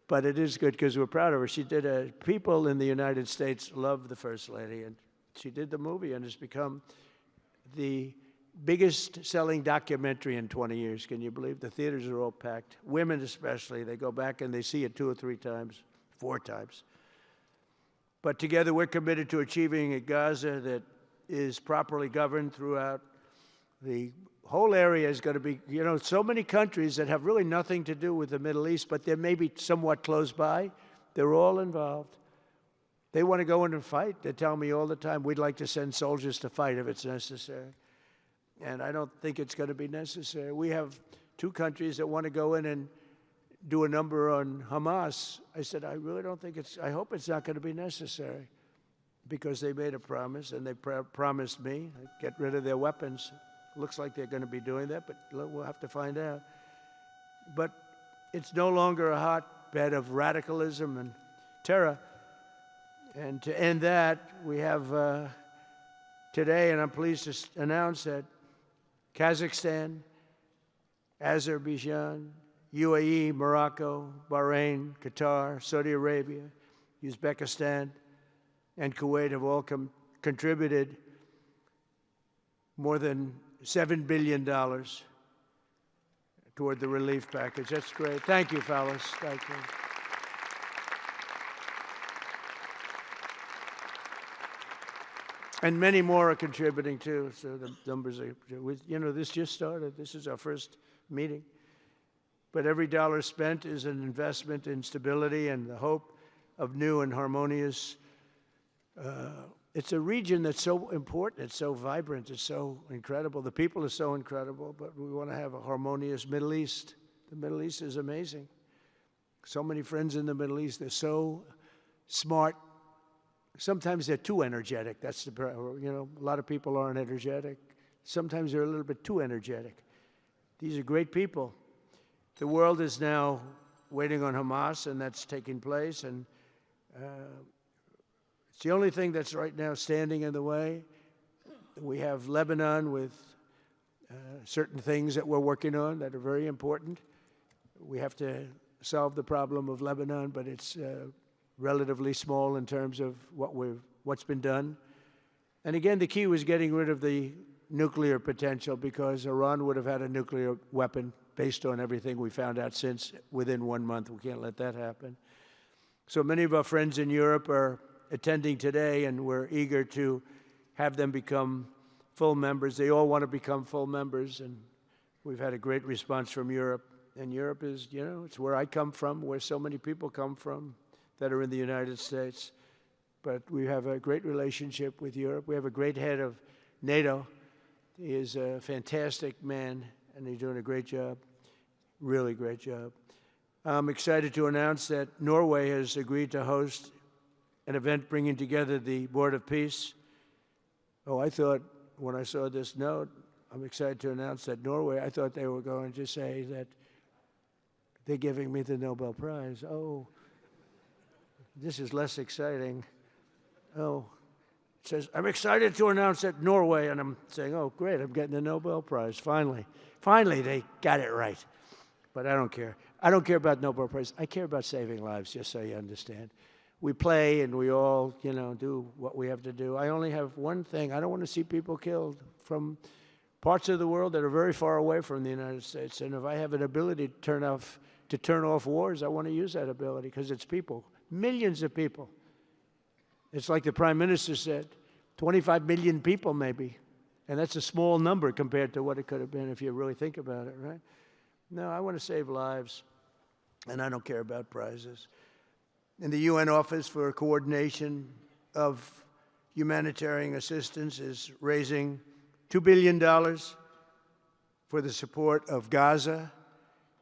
But it is good because we're proud of her. She did people in the United States love the First Lady, and she did the movie, and it's become the biggest selling documentary in 20 years. Can you believe? The theaters are all packed. Women especially, they go back and they see it 2 or 3 times, 4 times. But together we're committed to achieving a Gaza that is properly governed throughout the whole area is going to be, you know, so many countries that have really nothing to do with the Middle East, but they're maybe somewhat close by. They're all involved. They want to go in and fight. They tell me all the time, we'd like to send soldiers to fight if it's necessary. And I don't think it's going to be necessary. We have 2 countries that want to go in and do a number on Hamas. I said, I really don't think I hope it's not going to be necessary, because they made a promise, and they promised me get rid of their weapons. Looks like they're going to be doing that, but we'll have to find out. But it's no longer a hotbed of radicalism and terror. And to end that, we have today, and I'm pleased to announce that Kazakhstan, Azerbaijan, UAE, Morocco, Bahrain, Qatar, Saudi Arabia, Uzbekistan, and Kuwait have all contributed more than $7 billion toward the relief package. That's great. Thank you, fellas. Thank you. And many more are contributing too, so the numbers are, you know, this just started. This is our first meeting. But every dollar spent is an investment in stability and the hope of new and harmonious. It's a region that's so important, it's so vibrant, it's so incredible. The people are so incredible, but we want to have a harmonious Middle East. The Middle East is amazing. So many friends in the Middle East, they're so smart. Sometimes they're too energetic. That's the, you know, a lot of people aren't energetic. Sometimes they're a little bit too energetic. These are great people. The world is now waiting on Hamas, and that's taking place, and it's the only thing that's right now standing in the way. We have Lebanon with certain things that we're working on that are very important. We have to solve the problem of Lebanon, but it's relatively small in terms of what's been done. And again, the key was getting rid of the nuclear potential, because Iran would have had a nuclear weapon based on everything we found out since within 1 month. We can't let that happen. So many of our friends in Europe are attending today, and we're eager to have them become full members. They all want to become full members, and we've had a great response from Europe. And Europe is, you know, it's where I come from, where so many people come from that are in the United States. But we have a great relationship with Europe. We have a great head of NATO. He is a fantastic man, and he's doing a great job, really great job. I'm excited to announce that Norway has agreed to host an event bringing together the Board of Peace. Oh, I thought when I saw this note, I'm excited to announce that Norway, I thought they were going to say that they're giving me the Nobel Prize. Oh, this is less exciting. Oh, it says, I'm excited to announce that Norway, and I'm saying, oh, great, I'm getting the Nobel Prize, finally. Finally, they got it right. But I don't care. I don't care about Nobel Prize. I care about saving lives, just so you understand. We play and we all, you know, do what we have to do. I only have one thing. I don't want to see people killed from parts of the world that are very far away from the United States. And if I have an ability to turn off wars, I want to use that ability, because it's people, millions of people. It's like the Prime Minister said, 25 million people maybe. And that's a small number compared to what it could have been if you really think about it, right? No, I want to save lives, and I don't care about prizes. And the UN Office for Coordination of Humanitarian Assistance is raising $2 billion for the support of Gaza.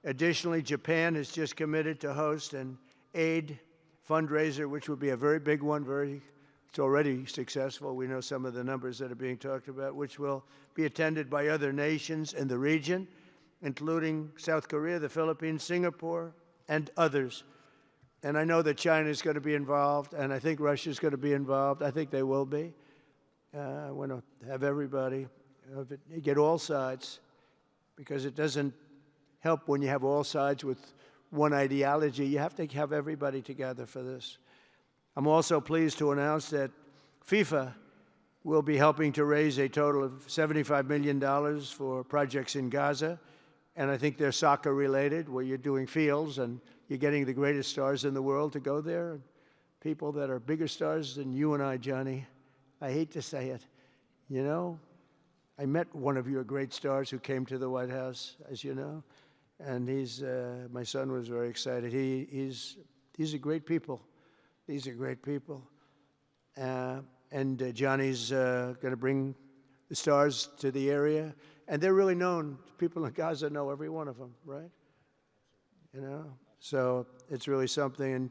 Additionally, Japan has just committed to host an aid fundraiser, which will be a very big one. It's already successful. We know some of the numbers that are being talked about, which will be attended by other nations in the region, including South Korea, the Philippines, Singapore, and others. And I know that China is going to be involved, and I think Russia is going to be involved. I think they will be. I want to have everybody, get all sides, because it doesn't help when you have all sides with one ideology. You have to have everybody together for this. I'm also pleased to announce that FIFA will be helping to raise a total of $75 million for projects in Gaza. And I think they're soccer related, where you're doing fields and you're getting the greatest stars in the world to go there. People that are bigger stars than you and I, Johnny. I hate to say it. You know, I met one of your great stars who came to the White House, as you know, and my son was very excited. These are great people. These are great people. And Johnny's going to bring the stars to the area, and they're really known. People in Gaza know every one of them, right? You know, so it's really something, and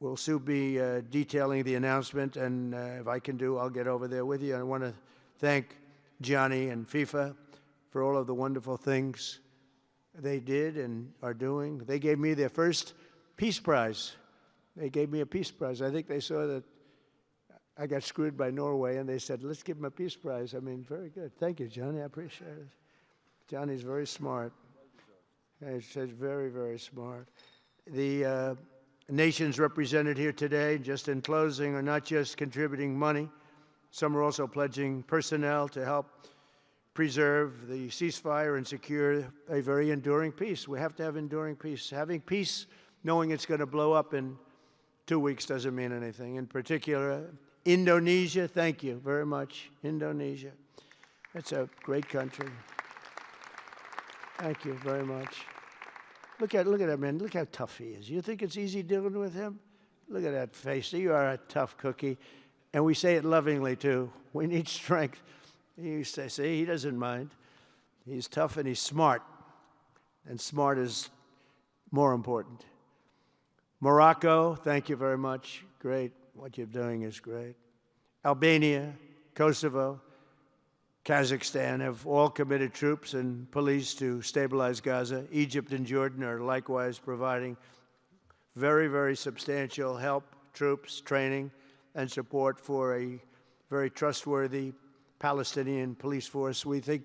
we'll soon be detailing the announcement, and if I can I'll get over there with you. I want to thank Johnny and FIFA for all of the wonderful things they did and are doing. They gave me their first Peace Prize. They gave me a Peace Prize. I think they saw that I got screwed by Norway, and they said, let's give him a Peace Prize. I mean, very good. Thank you, Johnny. I appreciate it. Johnny's very smart. He's very, very smart. The nations represented here today, just in closing, are not just contributing money. Some are also pledging personnel to help preserve the ceasefire and secure a very enduring peace. We have to have enduring peace. Having peace, knowing it's going to blow up in 2 weeks, doesn't mean anything. In particular, Indonesia, thank you very much. Indonesia. It's a great country. Thank you very much. Look at that man. Look how tough he is. You think it's easy dealing with him? Look at that face. You are a tough cookie. And we say it lovingly, too. We need strength. You say, see, he doesn't mind. He's tough and he's smart. And smart is more important. Morocco, thank you very much. Great. What you're doing is great. Albania, Kosovo, Kazakhstan have all committed troops and police to stabilize Gaza. Egypt and Jordan are likewise providing very, very substantial help, troops, training, and support for a very trustworthy Palestinian police force. We think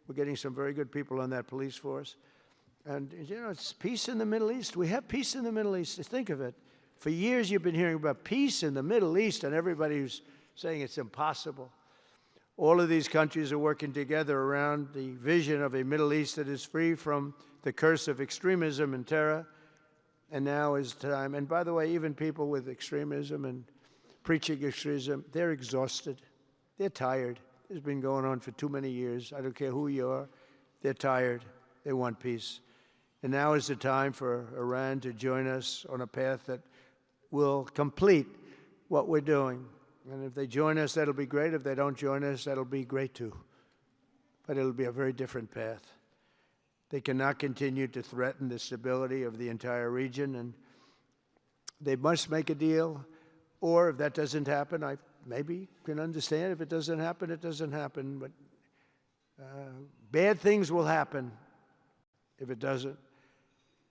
we're getting some very good people on that police force. And, you know, it's peace in the Middle East. We have peace in the Middle East. Think of it. For years you've been hearing about peace in the Middle East, and everybody's saying it's impossible. All of these countries are working together around the vision of a Middle East that is free from the curse of extremism and terror. And now is time. And by the way, even people with extremism and preaching extremism, they're exhausted. They're tired. It's been going on for too many years. I don't care who you are. They're tired. They want peace. And now is the time for Iran to join us on a path that will complete what we're doing. And if they join us, that'll be great. If they don't join us, that'll be great too. But it'll be a very different path. They cannot continue to threaten the stability of the entire region, and they must make a deal. Or if that doesn't happen, I maybe can understand. If it doesn't happen, it doesn't happen. But bad things will happen if it doesn't.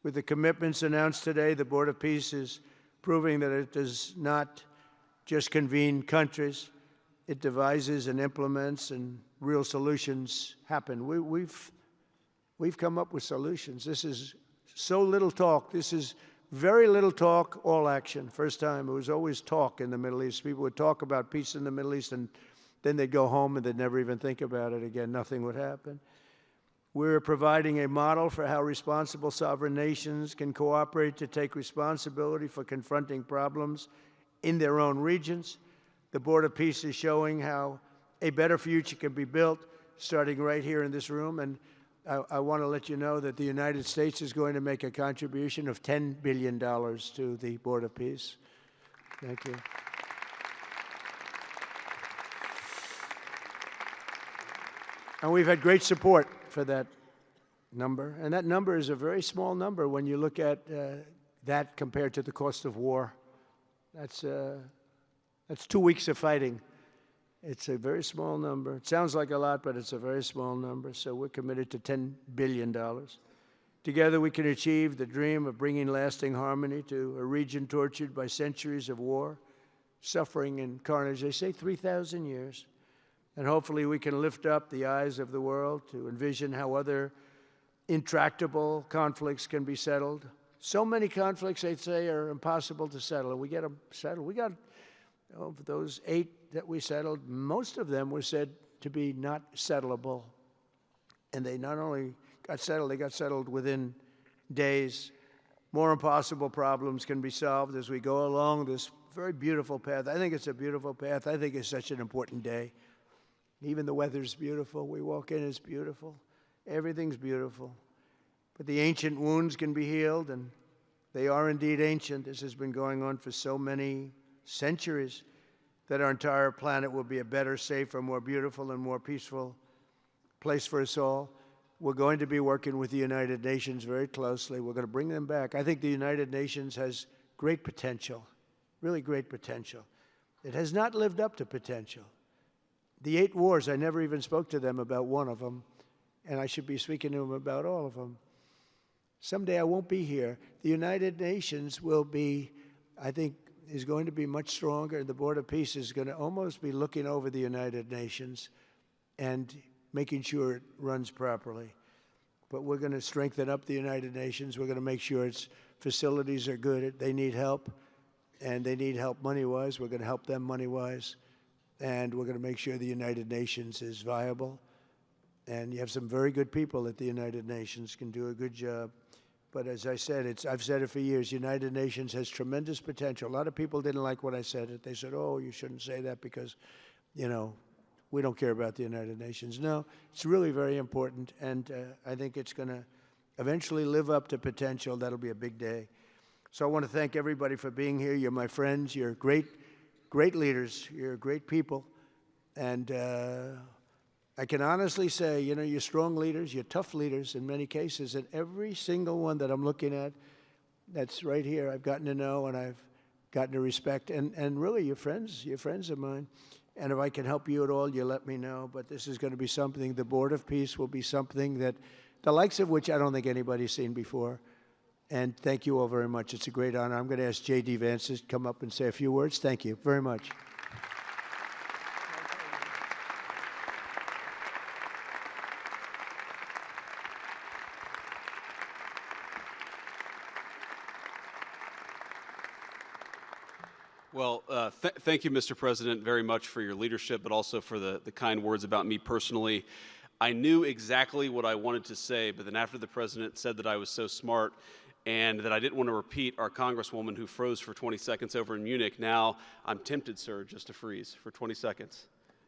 With the commitments announced today, the Board of Peace is proving that it does not just convene countries. It devises and implements, and real solutions happen. We've come up with solutions. This is so little talk. This is very little talk, all action. First time, it was always talk in the Middle East. People would talk about peace in the Middle East, and then they'd go home and they'd never even think about it again. Nothing would happen. We're providing a model for how responsible sovereign nations can cooperate to take responsibility for confronting problems in their own regions. The Board of Peace is showing how a better future can be built, starting right here in this room. And I want to let you know that the United States is going to make a contribution of $10 billion to the Board of Peace. Thank you. And we've had great support for that number. And that number is a very small number when you look at that compared to the cost of war. That's 2 weeks of fighting. It's a very small number. It sounds like a lot, but it's a very small number. So we're committed to $10 billion. Together we can achieve the dream of bringing lasting harmony to a region tortured by centuries of war, suffering, and carnage. They say 3,000 years. And hopefully we can lift up the eyes of the world to envision how other intractable conflicts can be settled. So many conflicts, they'd say, are impossible to settle, and we get them settled. We got, of those 8 that we settled, most of them were said to be not settleable. And they not only got settled, they got settled within days. More impossible problems can be solved as we go along this very beautiful path. I think it's a beautiful path. I think it's such an important day. Even the weather's beautiful. We walk in, it's beautiful. Everything's beautiful. But the ancient wounds can be healed, and they are indeed ancient. This has been going on for so many centuries that our entire planet will be a better, safer, more beautiful, and more peaceful place for us all. We're going to be working with the United Nations very closely. We're going to bring them back. I think the United Nations has great potential, really great potential. It has not lived up to potential. The 8 wars, I never even spoke to them about one of them, and I should be speaking to them about all of them. Someday I won't be here. The United Nations will be, I think, is going to be much stronger. The Board of Peace is going to almost be looking over the United Nations and making sure it runs properly. But we're going to strengthen up the United Nations. We're going to make sure its facilities are good. They need help, and they need help money-wise. We're going to help them money-wise. And we're going to make sure the United Nations is viable. And you have some very good people at the United Nations, can do a good job. But as I said, I've said it for years, United Nations has tremendous potential. A lot of people didn't like what I said. They said, oh, you shouldn't say that because, you know, we don't care about the United Nations. No, it's really very important, and I think it's going to eventually live up to potential. That'll be a big day. So I want to thank everybody for being here. You're my friends. You're great leaders. You're great people. And I can honestly say, you know, you're strong leaders. You're tough leaders in many cases. And every single one that I'm looking at that's right here, I've gotten to know and I've gotten to respect. And really, you're friends of mine. And if I can help you at all, you let me know. But this is going to be something, the Board of Peace will be something that, the likes of which I don't think anybody's seen before. And thank you all very much. It's a great honor. I'm going to ask J.D. Vance to come up and say a few words. Thank you very much. Well, thank you, Mr. President, very much for your leadership, but also for the kind words about me personally. I knew exactly what I wanted to say, but then after the President said that I was so smart and that I didn't want to repeat our Congresswoman who froze for 20 seconds over in Munich, now I'm tempted, sir, just to freeze for 20 seconds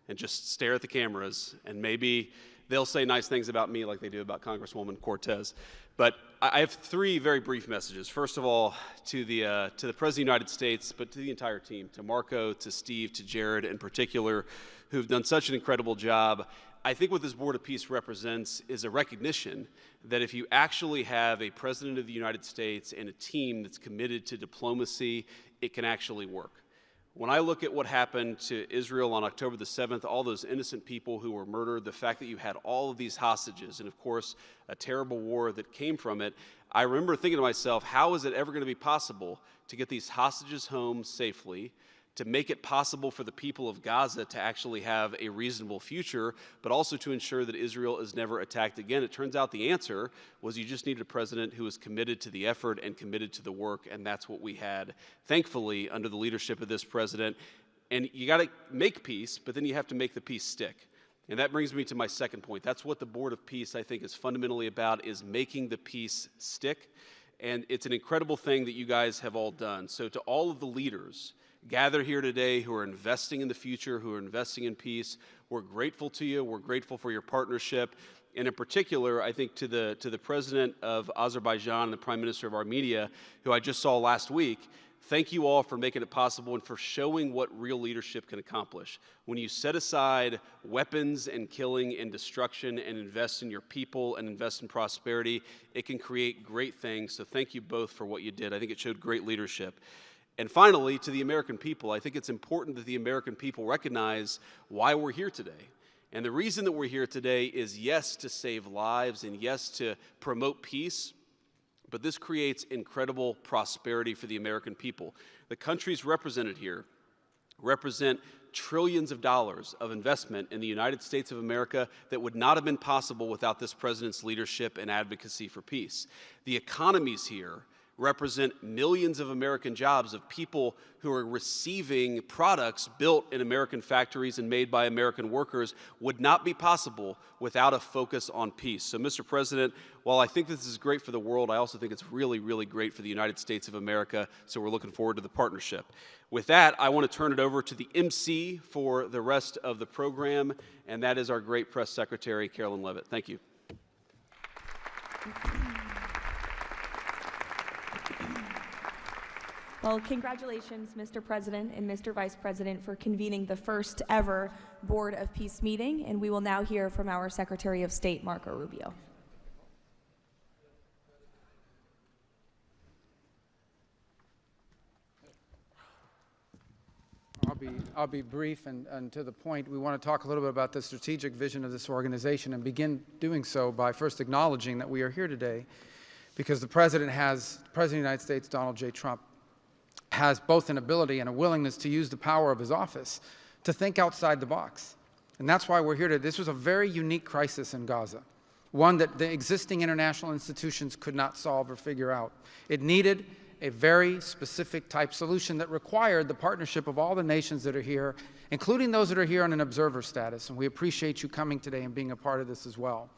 and just stare at the cameras, and maybe they'll say nice things about me like they do about Congresswoman Cortez. But I have 3 very brief messages. First of all, to the President of the United States, but to the entire team, to Marco, to Steve, to Jared in particular, who've done such an incredible job. I think what this Board of Peace represents is a recognition that if you actually have a President of the United States and a team that's committed to diplomacy, it can actually work. When I look at what happened to Israel on October the 7th, all those innocent people who were murdered, the fact that you had all of these hostages, and of course, a terrible war that came from it, I remember thinking to myself, how is it ever going to be possible to get these hostages home safely, to make it possible for the people of Gaza to actually have a reasonable future, but also to ensure that Israel is never attacked again? It turns out the answer was you just needed a president who was committed to the effort and committed to the work, and that's what we had, thankfully, under the leadership of this president. And you got to make peace, but then you have to make the peace stick. And that brings me to my second point. That's what the Board of Peace, I think, is fundamentally about, is making the peace stick. And it's an incredible thing that you guys have all done. So to all of the leaders gathered here today who are investing in the future, who are investing in peace, we're grateful to you. We're grateful for your partnership. And in particular, I think to the President of Azerbaijan and the Prime Minister of Armenia, who I just saw last week, thank you all for making it possible and for showing what real leadership can accomplish. When you set aside weapons and killing and destruction and invest in your people and invest in prosperity, it can create great things. So thank you both for what you did. I think it showed great leadership. And finally, to the American people, I think it's important that the American people recognize why we're here today. And the reason that we're here today is, yes, to save lives and yes, to promote peace, but this creates incredible prosperity for the American people. The countries represented here represent trillions of dollars of investment in the United States of America that would not have been possible without this president's leadership and advocacy for peace. The economies here represent millions of American jobs of people who are receiving products built in American factories and made by American workers would not be possible without a focus on peace. So, Mr. President, while I think this is great for the world, I also think it's really, really great for the United States of America, so we're looking forward to the partnership. With that, I want to turn it over to the MC for the rest of the program, and that is our great press secretary, Carolyn Levitt. Thank you. Well, congratulations, Mr. President and Mr. Vice President, for convening the first ever Board of Peace meeting, and we will now hear from our Secretary of State, Marco Rubio. I'll be brief and to the point. We want to talk a little bit about the strategic vision of this organization and begin doing so by first acknowledging that we are here today because the President of the United States, Donald J. Trump, has both an ability and a willingness to use the power of his office to think outside the box. And that's why we're here today. This was a very unique crisis in Gaza, one that the existing international institutions could not solve or figure out. It needed a very specific type solution that required the partnership of all the nations that are here, including those that are here on an observer status. And we appreciate you coming today and being a part of this as well.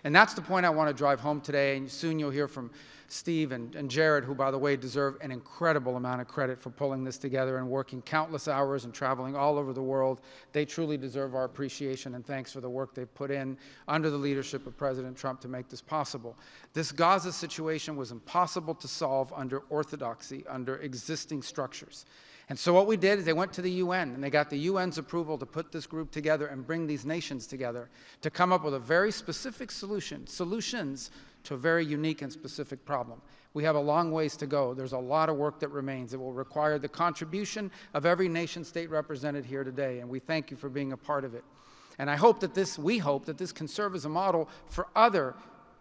And that's the point I want to drive home today. And soon you'll hear from Steve and Jared, who, by the way, deserve an incredible amount of credit for pulling this together and working countless hours and traveling all over the world. They truly deserve our appreciation and thanks for the work they've put in under the leadership of President Trump to make this possible. This Gaza situation was impossible to solve under orthodoxy, under existing structures. And so what we did is they went to the UN, and they got the UN's approval to put this group together and bring these nations together to come up with a very specific solutions to a very unique and specific problem. We have a long ways to go. There's a lot of work that remains. It will require the contribution of every nation state represented here today, and we thank you for being a part of it. And we hope that this can serve as a model for other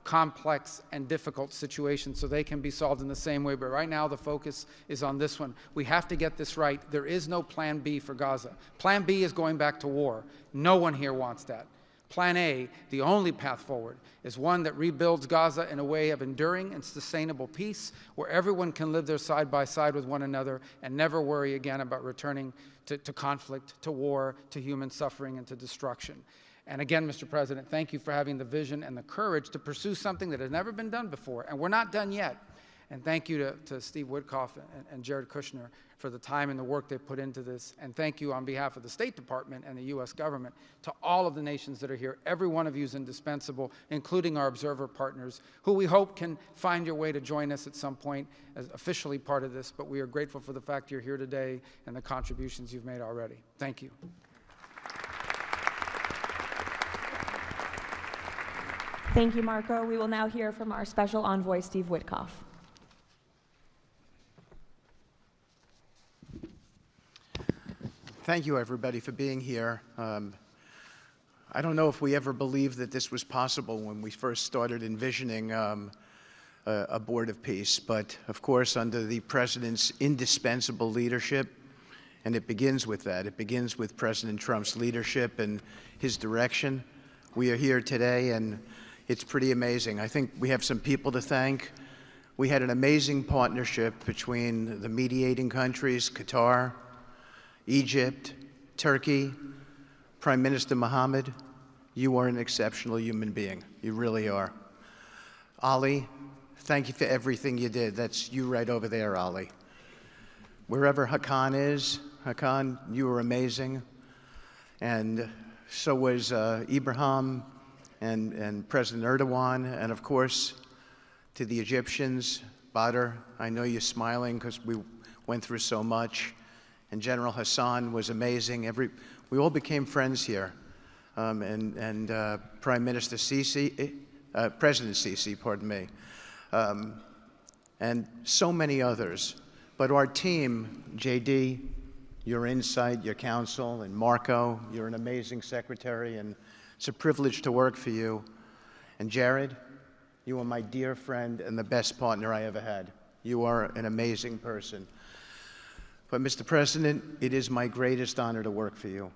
complex and difficult situations so they can be solved in the same way. But right now the focus is on this one. We have to get this right. There is no plan B for Gaza. Plan B is going back to war. No one here wants that. Plan A, the only path forward, is one that rebuilds Gaza in a way of enduring and sustainable peace where everyone can live there side by side with one another and never worry again about returning to conflict, to war, to human suffering, and to destruction. And again, Mr. President, thank you for having the vision and the courage to pursue something that has never been done before, and we're not done yet. And thank you to Steve Witkoff and Jared Kushner for the time and the work they put into this. And thank you on behalf of the State Department and the U.S. government to all of the nations that are here. Every one of you is indispensable, including our observer partners, who we hope can find your way to join us at some point as officially part of this. But we are grateful for the fact you're here today and the contributions you've made already. Thank you. Thank you, Marco. We will now hear from our special envoy, Steve Witkoff. Thank you, everybody, for being here. I don't know if we ever believed that this was possible when we first started envisioning a Board of Peace, but of course, under the President's indispensable leadership, and it begins with that. It begins with President Trump's leadership and his direction. We are here today, and it's pretty amazing. I think we have some people to thank. We had an amazing partnership between the mediating countries, Qatar, Egypt, Turkey, Prime Minister Mohammed. You are an exceptional human being. You really are. Ali, thank you for everything you did. That's you right over there, Ali. Wherever Hakan is, Hakan, you were amazing. And so was Ibrahim and President Erdogan, and of course, to the Egyptians, Badr, I know you're smiling because we went through so much, and General Hassan was amazing. We all became friends here, and Prime Minister Sisi, President Sisi, pardon me, and so many others. But our team, JD, your insight, your counsel, and Marco, you're an amazing secretary, and it's a privilege to work for you. And Jared, you are my dear friend and the best partner I ever had. You are an amazing person. But Mr. President, it is my greatest honor to work for you.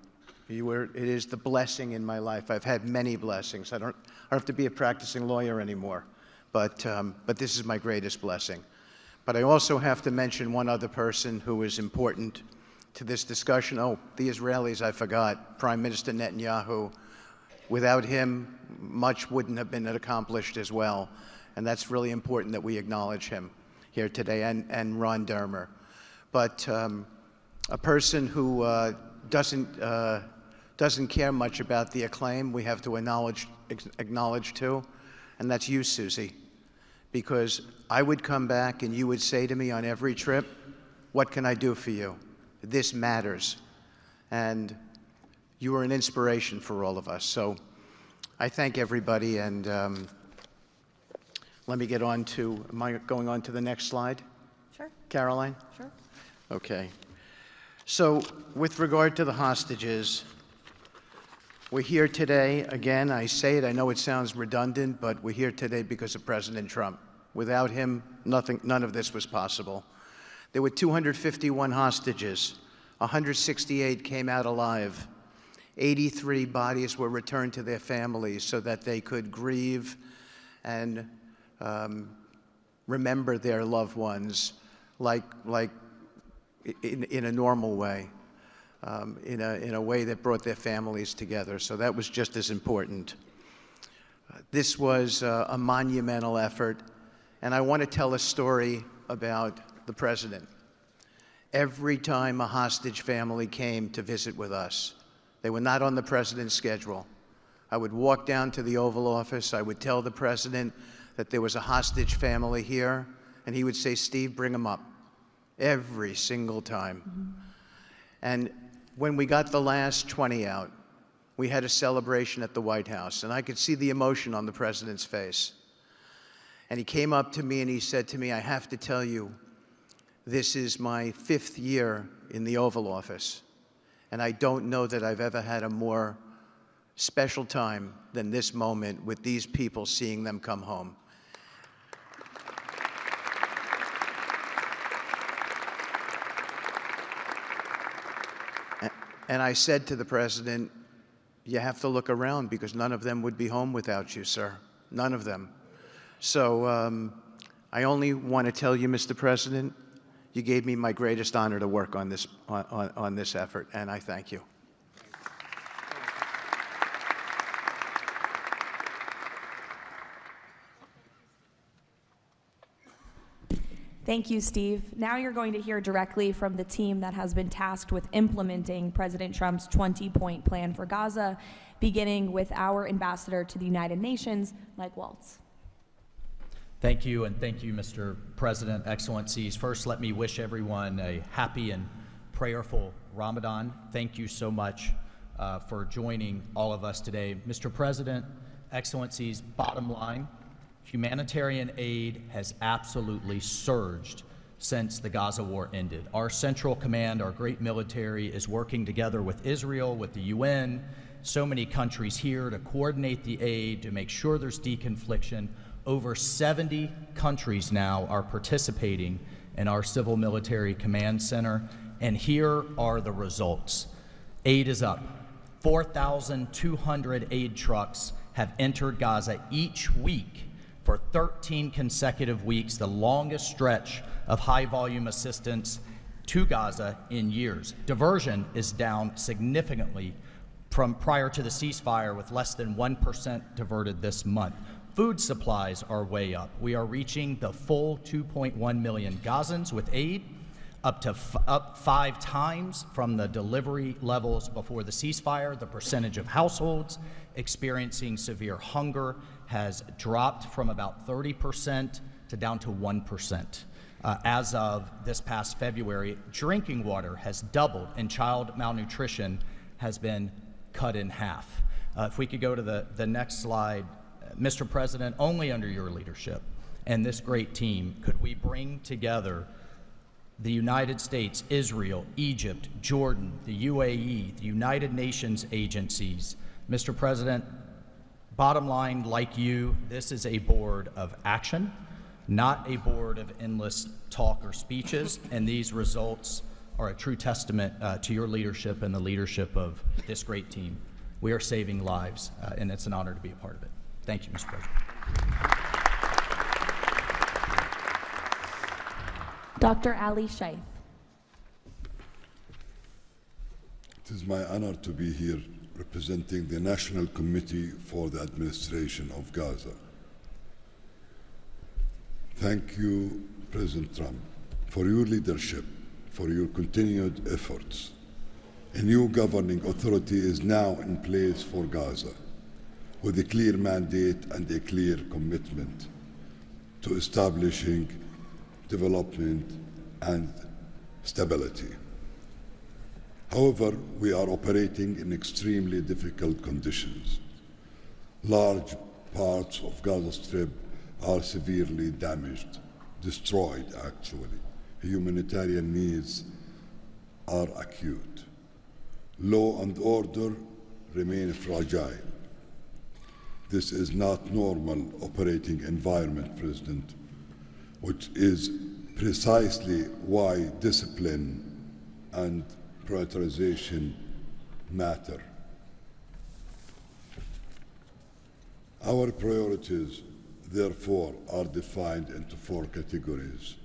It is the blessing in my life. I've had many blessings. I don't have to be a practicing lawyer anymore, but this is my greatest blessing. But I also have to mention one other person who is important to this discussion. Oh, the Israelis, I forgot. Prime Minister Netanyahu. Without him, much wouldn't have been accomplished as well. And that's really important that we acknowledge him here today, and Ron Dermer. But a person who doesn't care much about the acclaim, we have to acknowledge too, and that's you, Susie. Because I would come back and you would say to me on every trip, what can I do for you? This matters. And you were an inspiration for all of us. So I thank everybody, and let me get on to, am I going on to the next slide? Sure. Caroline? Sure. Okay. So with regard to the hostages, we're here today, again, I say it, I know it sounds redundant, but we're here today because of President Trump. Without him, none of this was possible. There were 251 hostages. 168 came out alive. 83 bodies were returned to their families so that they could grieve and remember their loved ones like in a normal way. In a way that brought their families together. So that was just as important. This was a monumental effort, and I want to tell a story about the president. Every time a hostage family came to visit with us, they were not on the president's schedule. I would walk down to the Oval Office, I would tell the president that there was a hostage family here, and he would say, Steve, bring them up. Every single time. Mm-hmm. And when we got the last 20 out, we had a celebration at the White House, and I could see the emotion on the president's face. And he came up to me and he said to me, I have to tell you, this is my 5th year in the Oval Office, and I don't know that I've ever had a more special time than this moment with these people, seeing them come home. And I said to the president, you have to look around because none of them would be home without you, sir. None of them. So I only want to tell you, Mr. President, you gave me my greatest honor to work on this, on this effort, and I thank you. Thank you, Steve. Now you're going to hear directly from the team that has been tasked with implementing President Trump's 20-point plan for Gaza, beginning with our ambassador to the United Nations, Mike Waltz. Thank you, and thank you, Mr. President, Excellencies. First, let me wish everyone a happy and prayerful Ramadan. Thank you so much for joining all of us today. Mr. President, Excellencies, bottom line, humanitarian aid has absolutely surged since the Gaza war ended. Our Central Command, our great military, is working together with Israel, with the UN, so many countries here to coordinate the aid, to make sure there's deconfliction. Over 70 countries now are participating in our Civil Military Command Center, and here are the results. Aid is up. 4,200 aid trucks have entered Gaza each week for 13 consecutive weeks, the longest stretch of high-volume assistance to Gaza in years. Diversion is down significantly from prior to the ceasefire, with less than 1% diverted this month. Food supplies are way up. We are reaching the full 2.1 million Gazans with aid, up 5 times from the delivery levels before the ceasefire. The percentage of households experiencing severe hunger has dropped from about 30% to down to 1%. As of this past February, drinking water has doubled, and child malnutrition has been cut in half. If we could go to the next slide. Mr. President, only under your leadership and this great team could we bring together the United States, Israel, Egypt, Jordan, the UAE, the United Nations agencies. Mr. President, bottom line, like you, this is a board of action, not a board of endless talk or speeches, and these results are a true testament to your leadership and the leadership of this great team. We are saving lives, and it's an honor to be a part of it. Thank you, Mr. President. Dr. Ali Shaith. It is my honor to be here representing the National Committee for the Administration of Gaza. Thank you, President Trump, for your leadership, for your continued efforts. A new governing authority is now in place for Gaza, with a clear mandate and a clear commitment to establishing development and stability. However, we are operating in extremely difficult conditions. Large parts of Gaza Strip are severely damaged, destroyed actually. Humanitarian needs are acute. Law and order remain fragile. This is not normal operating environment, President, which is precisely why discipline and prioritization matter. Our priorities, therefore, are defined into 4 categories.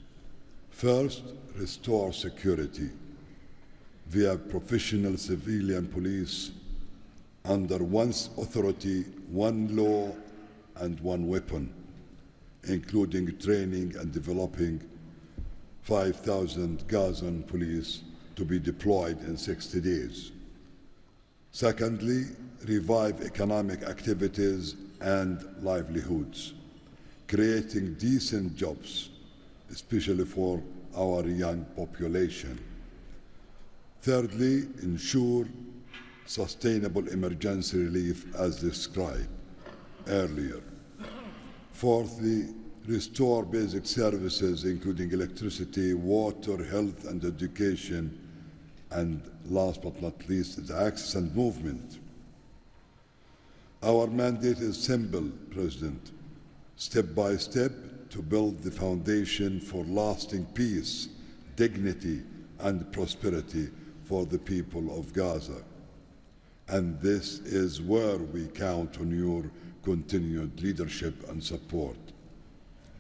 First, restore security via professional civilian police under one authority, one law, and one weapon, including training and developing 5,000 Gazan police to be deployed in 60 days. Secondly, revive economic activities and livelihoods, creating decent jobs, especially for our young population. Thirdly, ensure sustainable emergency relief as described earlier. Fourthly, restore basic services including electricity, water, health and education, and last but not least is access and movement. Our mandate is simple, President, step by step to build the foundation for lasting peace, dignity and prosperity for the people of Gaza. And this is where we count on your continued leadership and support.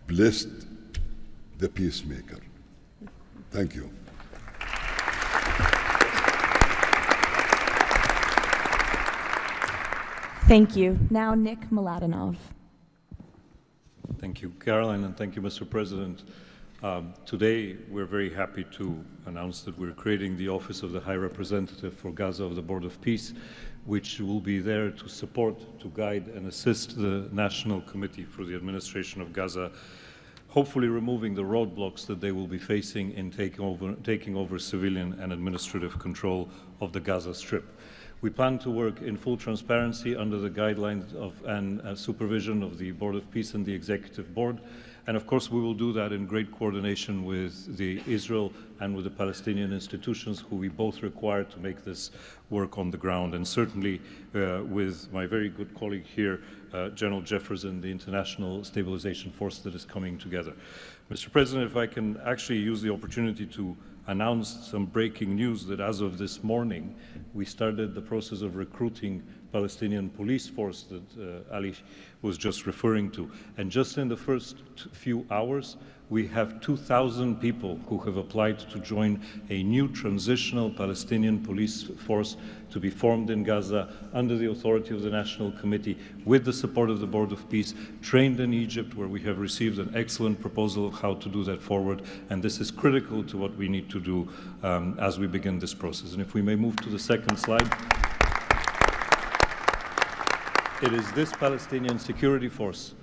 Blessed the peacemaker. Thank you. Thank you. Now Nick Mladenov. Thank you, Caroline, and thank you, Mr. President. Today, we're very happy to announce that we're creating the Office of the High Representative for Gaza of the Board of Peace, which will be there to support, to guide, and assist the National Committee for the Administration of Gaza, hopefully removing the roadblocks that they will be facing in taking over civilian and administrative control of the Gaza Strip. We plan to work in full transparency under the guidelines of and supervision of the Board of Peace and the Executive Board. And of course, we will do that in great coordination with the Israel and with the Palestinian institutions, who we both require to make this work on the ground. And certainly with my very good colleague here, General Jefferson, the International Stabilization Force that is coming together. Mr. President, if I can actually use the opportunity to announce some breaking news that as of this morning, we started the process of recruiting Palestinian police force that Ali was just referring to. And just in the first few hours, we have 2,000 people who have applied to join a new transitional Palestinian police force to be formed in Gaza under the authority of the National Committee with the support of the Board of Peace, trained in Egypt, where we have received an excellent proposal of how to do that forward. And this is critical to what we need to do as we begin this process. And if we may move to the second slide. It is this Palestinian security force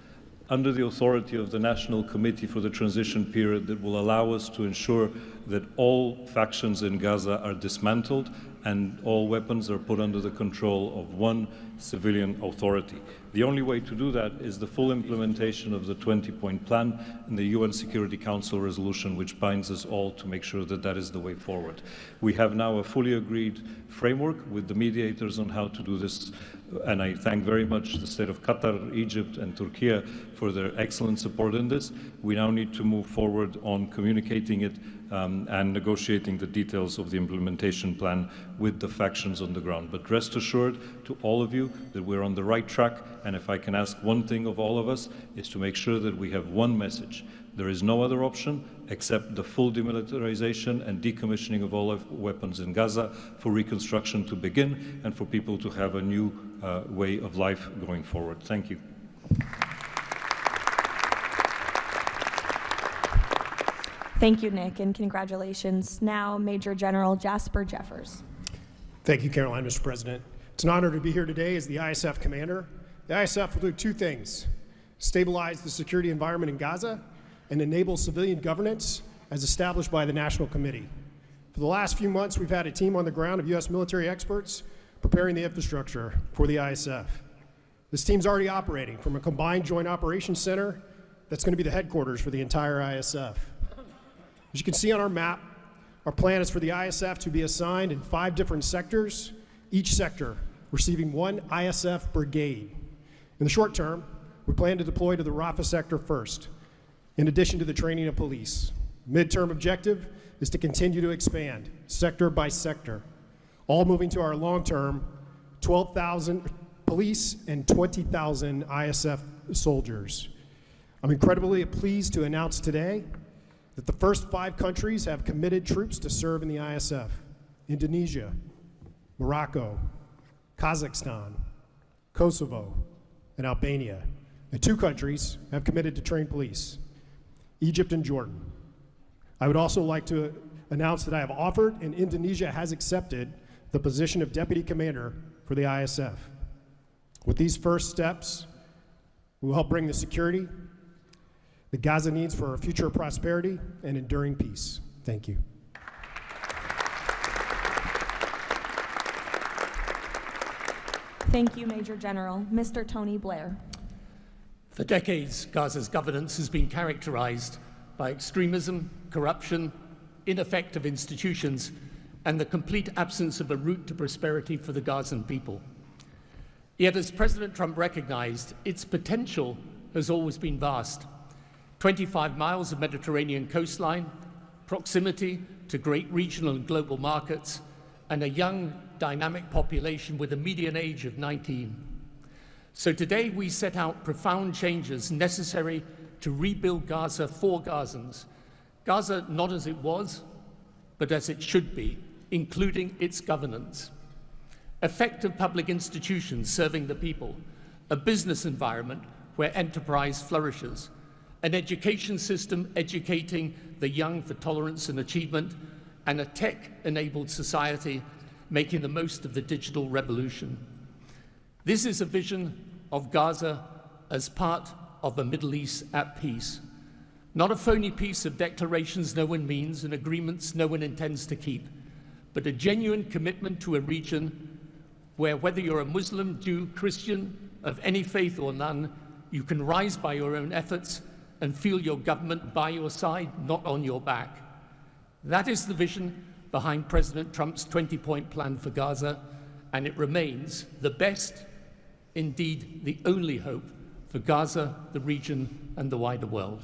under the authority of the National Committee for the Transition Period that will allow us to ensure that all factions in Gaza are dismantled and all weapons are put under the control of one civilian authority. The only way to do that is the full implementation of the 20-point plan and the UN Security Council resolution, which binds us all to make sure that that is the way forward. We have now a fully agreed framework with the mediators on how to do this, and I thank very much the state of Qatar, Egypt, and Turkey for their excellent support in this. We now need to move forward on communicating it and negotiating the details of the implementation plan with the factions on the ground. But rest assured to all of you that we're on the right track, and if I can ask one thing of all of us, is to make sure that we have one message, There is no other option except the full demilitarization and decommissioning of all weapons in Gaza for reconstruction to begin and for people to have a new way of life going forward. Thank you. Thank you, Nick, and congratulations. Now, Major General Jasper Jeffers. Thank you, Caroline, Mr. President. It's an honor to be here today as the ISF commander. The ISF will do two things: stabilize the security environment in Gaza and enable civilian governance as established by the National Committee. For the last few months, we've had a team on the ground of U.S. military experts preparing the infrastructure for the ISF. This team's already operating from a combined joint operations center that's going to be the headquarters for the entire ISF. As you can see on our map, our plan is for the ISF to be assigned in 5 different sectors, each sector receiving 1 ISF brigade. In the short term, we plan to deploy to the Rafah sector first, in addition to the training of police. Midterm objective is to continue to expand, sector by sector, all moving to our long-term 12,000 police and 20,000 ISF soldiers. I'm incredibly pleased to announce today that the first 5 countries have committed troops to serve in the ISF: Indonesia, Morocco, Kazakhstan, Kosovo, and Albania. And 2 countries have committed to train police: Egypt and Jordan. I would also like to announce that I have offered and Indonesia has accepted the position of Deputy Commander for the ISF. With these first steps, we will help bring the security that Gaza needs for our future prosperity and enduring peace. Thank you. Thank you, Major General. Mr. Tony Blair. For decades, Gaza's governance has been characterized by extremism, corruption, ineffective institutions, and the complete absence of a route to prosperity for the Gazan people. Yet, as President Trump recognized, its potential has always been vast. 25 miles of Mediterranean coastline, proximity to great regional and global markets, and a young, dynamic population with a median age of 19. So today we set out profound changes necessary to rebuild Gaza for Gazans. Gaza not as it was, but as it should be, including its governance. Effective public institutions serving the people, a business environment where enterprise flourishes, an education system educating the young for tolerance and achievement, and a tech-enabled society making the most of the digital revolution. This is a vision of Gaza as part of a Middle East at peace, not a phony piece of declarations no one means and agreements no one intends to keep, but a genuine commitment to a region where, whether you're a Muslim, Jew, Christian, of any faith or none, you can rise by your own efforts and feel your government by your side, not on your back. That is the vision behind President Trump's 20-point plan for Gaza, and it remains the best, indeed the only hope for Gaza, the region, and the wider world.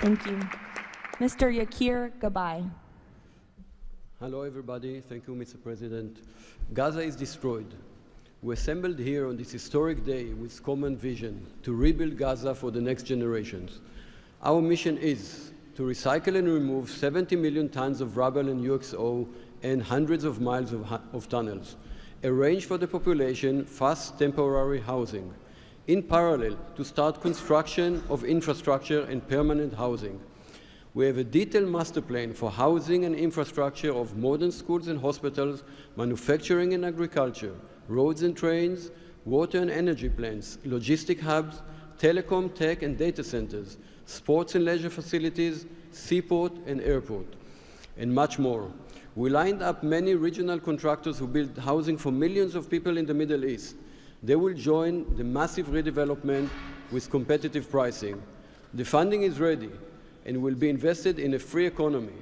Thank you. Mr. Yakir Gabay. Hello, everybody. Thank you, Mr. President. Gaza is destroyed. We assembled here on this historic day with common vision to rebuild Gaza for the next generations. Our mission is to recycle and remove 70 million tons of rubble and UXO and hundreds of miles of tunnels, arrange for the population fast temporary housing, in parallel to start construction of infrastructure and permanent housing. We have a detailed master plan for housing and infrastructure of modern schools and hospitals, manufacturing and agriculture, roads and trains, water and energy plants, logistic hubs, telecom, tech and data centers, sports and leisure facilities, seaport and airport, and much more. We lined up many regional contractors who build housing for millions of people in the Middle East. They will join the massive redevelopment with competitive pricing. The funding is ready and will be invested in a free economy.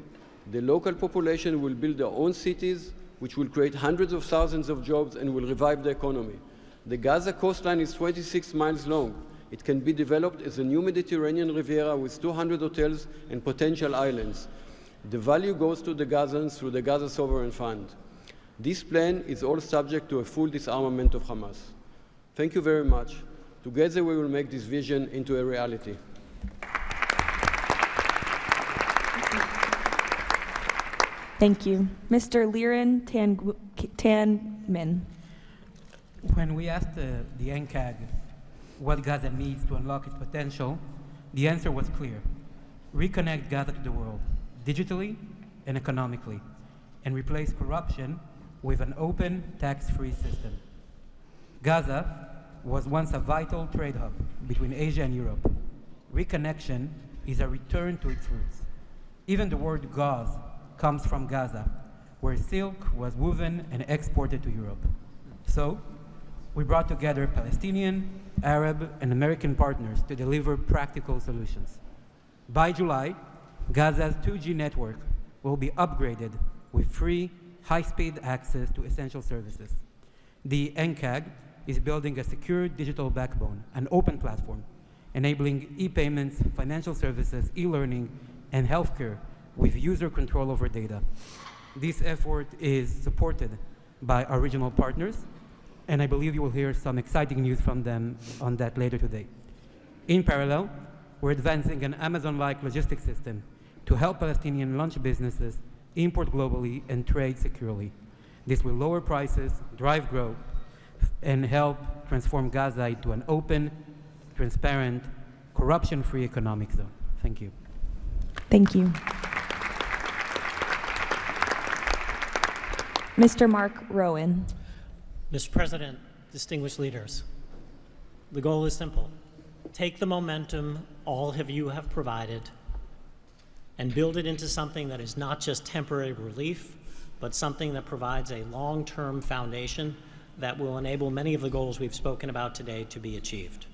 The local population will build their own cities, which will create hundreds of thousands of jobs and will revive the economy. The Gaza coastline is 26 miles long. It can be developed as a new Mediterranean Riviera with 200 hotels and potential islands. The value goes to the Gazans through the Gaza Sovereign Fund. This plan is all subject to a full disarmament of Hamas. Thank you very much. Together we will make this vision into a reality. Thank you. Mr. Liren Tanman. When we asked the NCAG what Gaza needs to unlock its potential, the answer was clear. Reconnect Gaza to the world, digitally and economically, and replace corruption with an open, tax-free system. Gaza was once a vital trade hub between Asia and Europe. Reconnection is a return to its roots. Even the word gauze comes from Gaza, where silk was woven and exported to Europe. So, we brought together Palestinian, Arab, and American partners to deliver practical solutions. By July, Gaza's 2G network will be upgraded with free, high-speed access to essential services. The NCAG is building a secure digital backbone, an open platform, enabling e-payments, financial services, e-learning, and healthcare with user control over data. This effort is supported by our regional partners, and I believe you will hear some exciting news from them on that later today. In parallel, we're advancing an Amazon-like logistics system to help Palestinian launch businesses import globally and trade securely. This will lower prices, drive growth, and help transform Gaza into an open, transparent, corruption-free economic zone. Thank you. Thank you. Mr. Mark Rowan. Mr. President, distinguished leaders, the goal is simple. Take the momentum all of you have provided and build it into something that is not just temporary relief, but something that provides a long-term foundation that will enable many of the goals we've spoken about today to be achieved.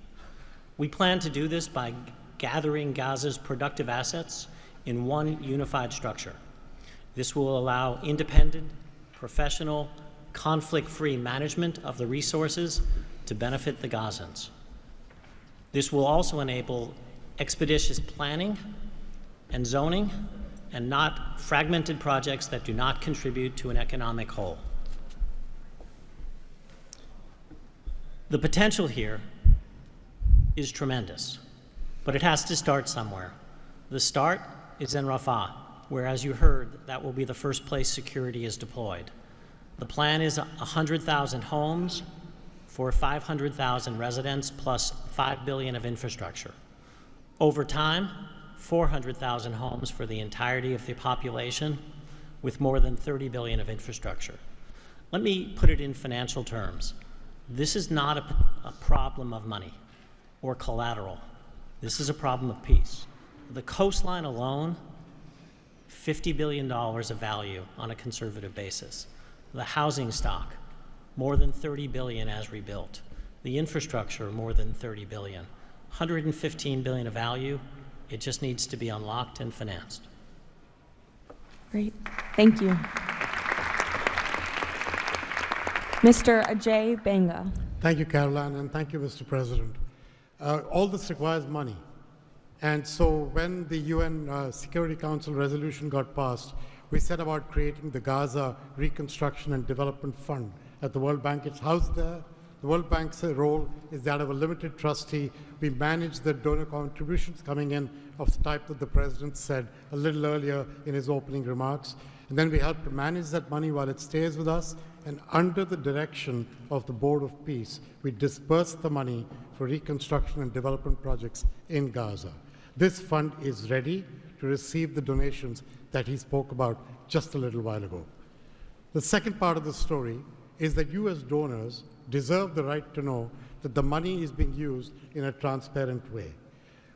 We plan to do this by gathering Gaza's productive assets in one unified structure. This will allow independent, professional, conflict-free management of the resources to benefit the Gazans. This will also enable expeditious planning and zoning and not fragmented projects that do not contribute to an economic whole. The potential here is tremendous, but it has to start somewhere. The start is in Rafah, where, as you heard, that will be the first place security is deployed. The plan is 100,000 homes for 500,000 residents plus $5 billion of infrastructure. Over time, 400,000 homes for the entirety of the population with more than $30 billion of infrastructure. Let me put it in financial terms. This is not a problem of money or collateral. This is a problem of peace. The coastline alone, $50 billion of value on a conservative basis. The housing stock, more than $30 billion as rebuilt. The infrastructure, more than $30 billion. $115 billion of value. It just needs to be unlocked and financed. Great. Thank you. Mr. Ajay Banga. Thank you, Caroline, and thank you, Mr. President. All this requires money. And so when the UN Security Council resolution got passed, we set about creating the Gaza Reconstruction and Development Fund at the World Bank. It's housed there. The World Bank's role is that of a limited trustee. We manage the donor contributions coming in of the type that the President said a little earlier in his opening remarks. And then we help to manage that money while it stays with us. And under the direction of the Board of Peace, we disperse the money for reconstruction and development projects in Gaza. This fund is ready to receive the donations that he spoke about just a little while ago. The second part of the story is that you as donors deserve the right to know that the money is being used in a transparent way.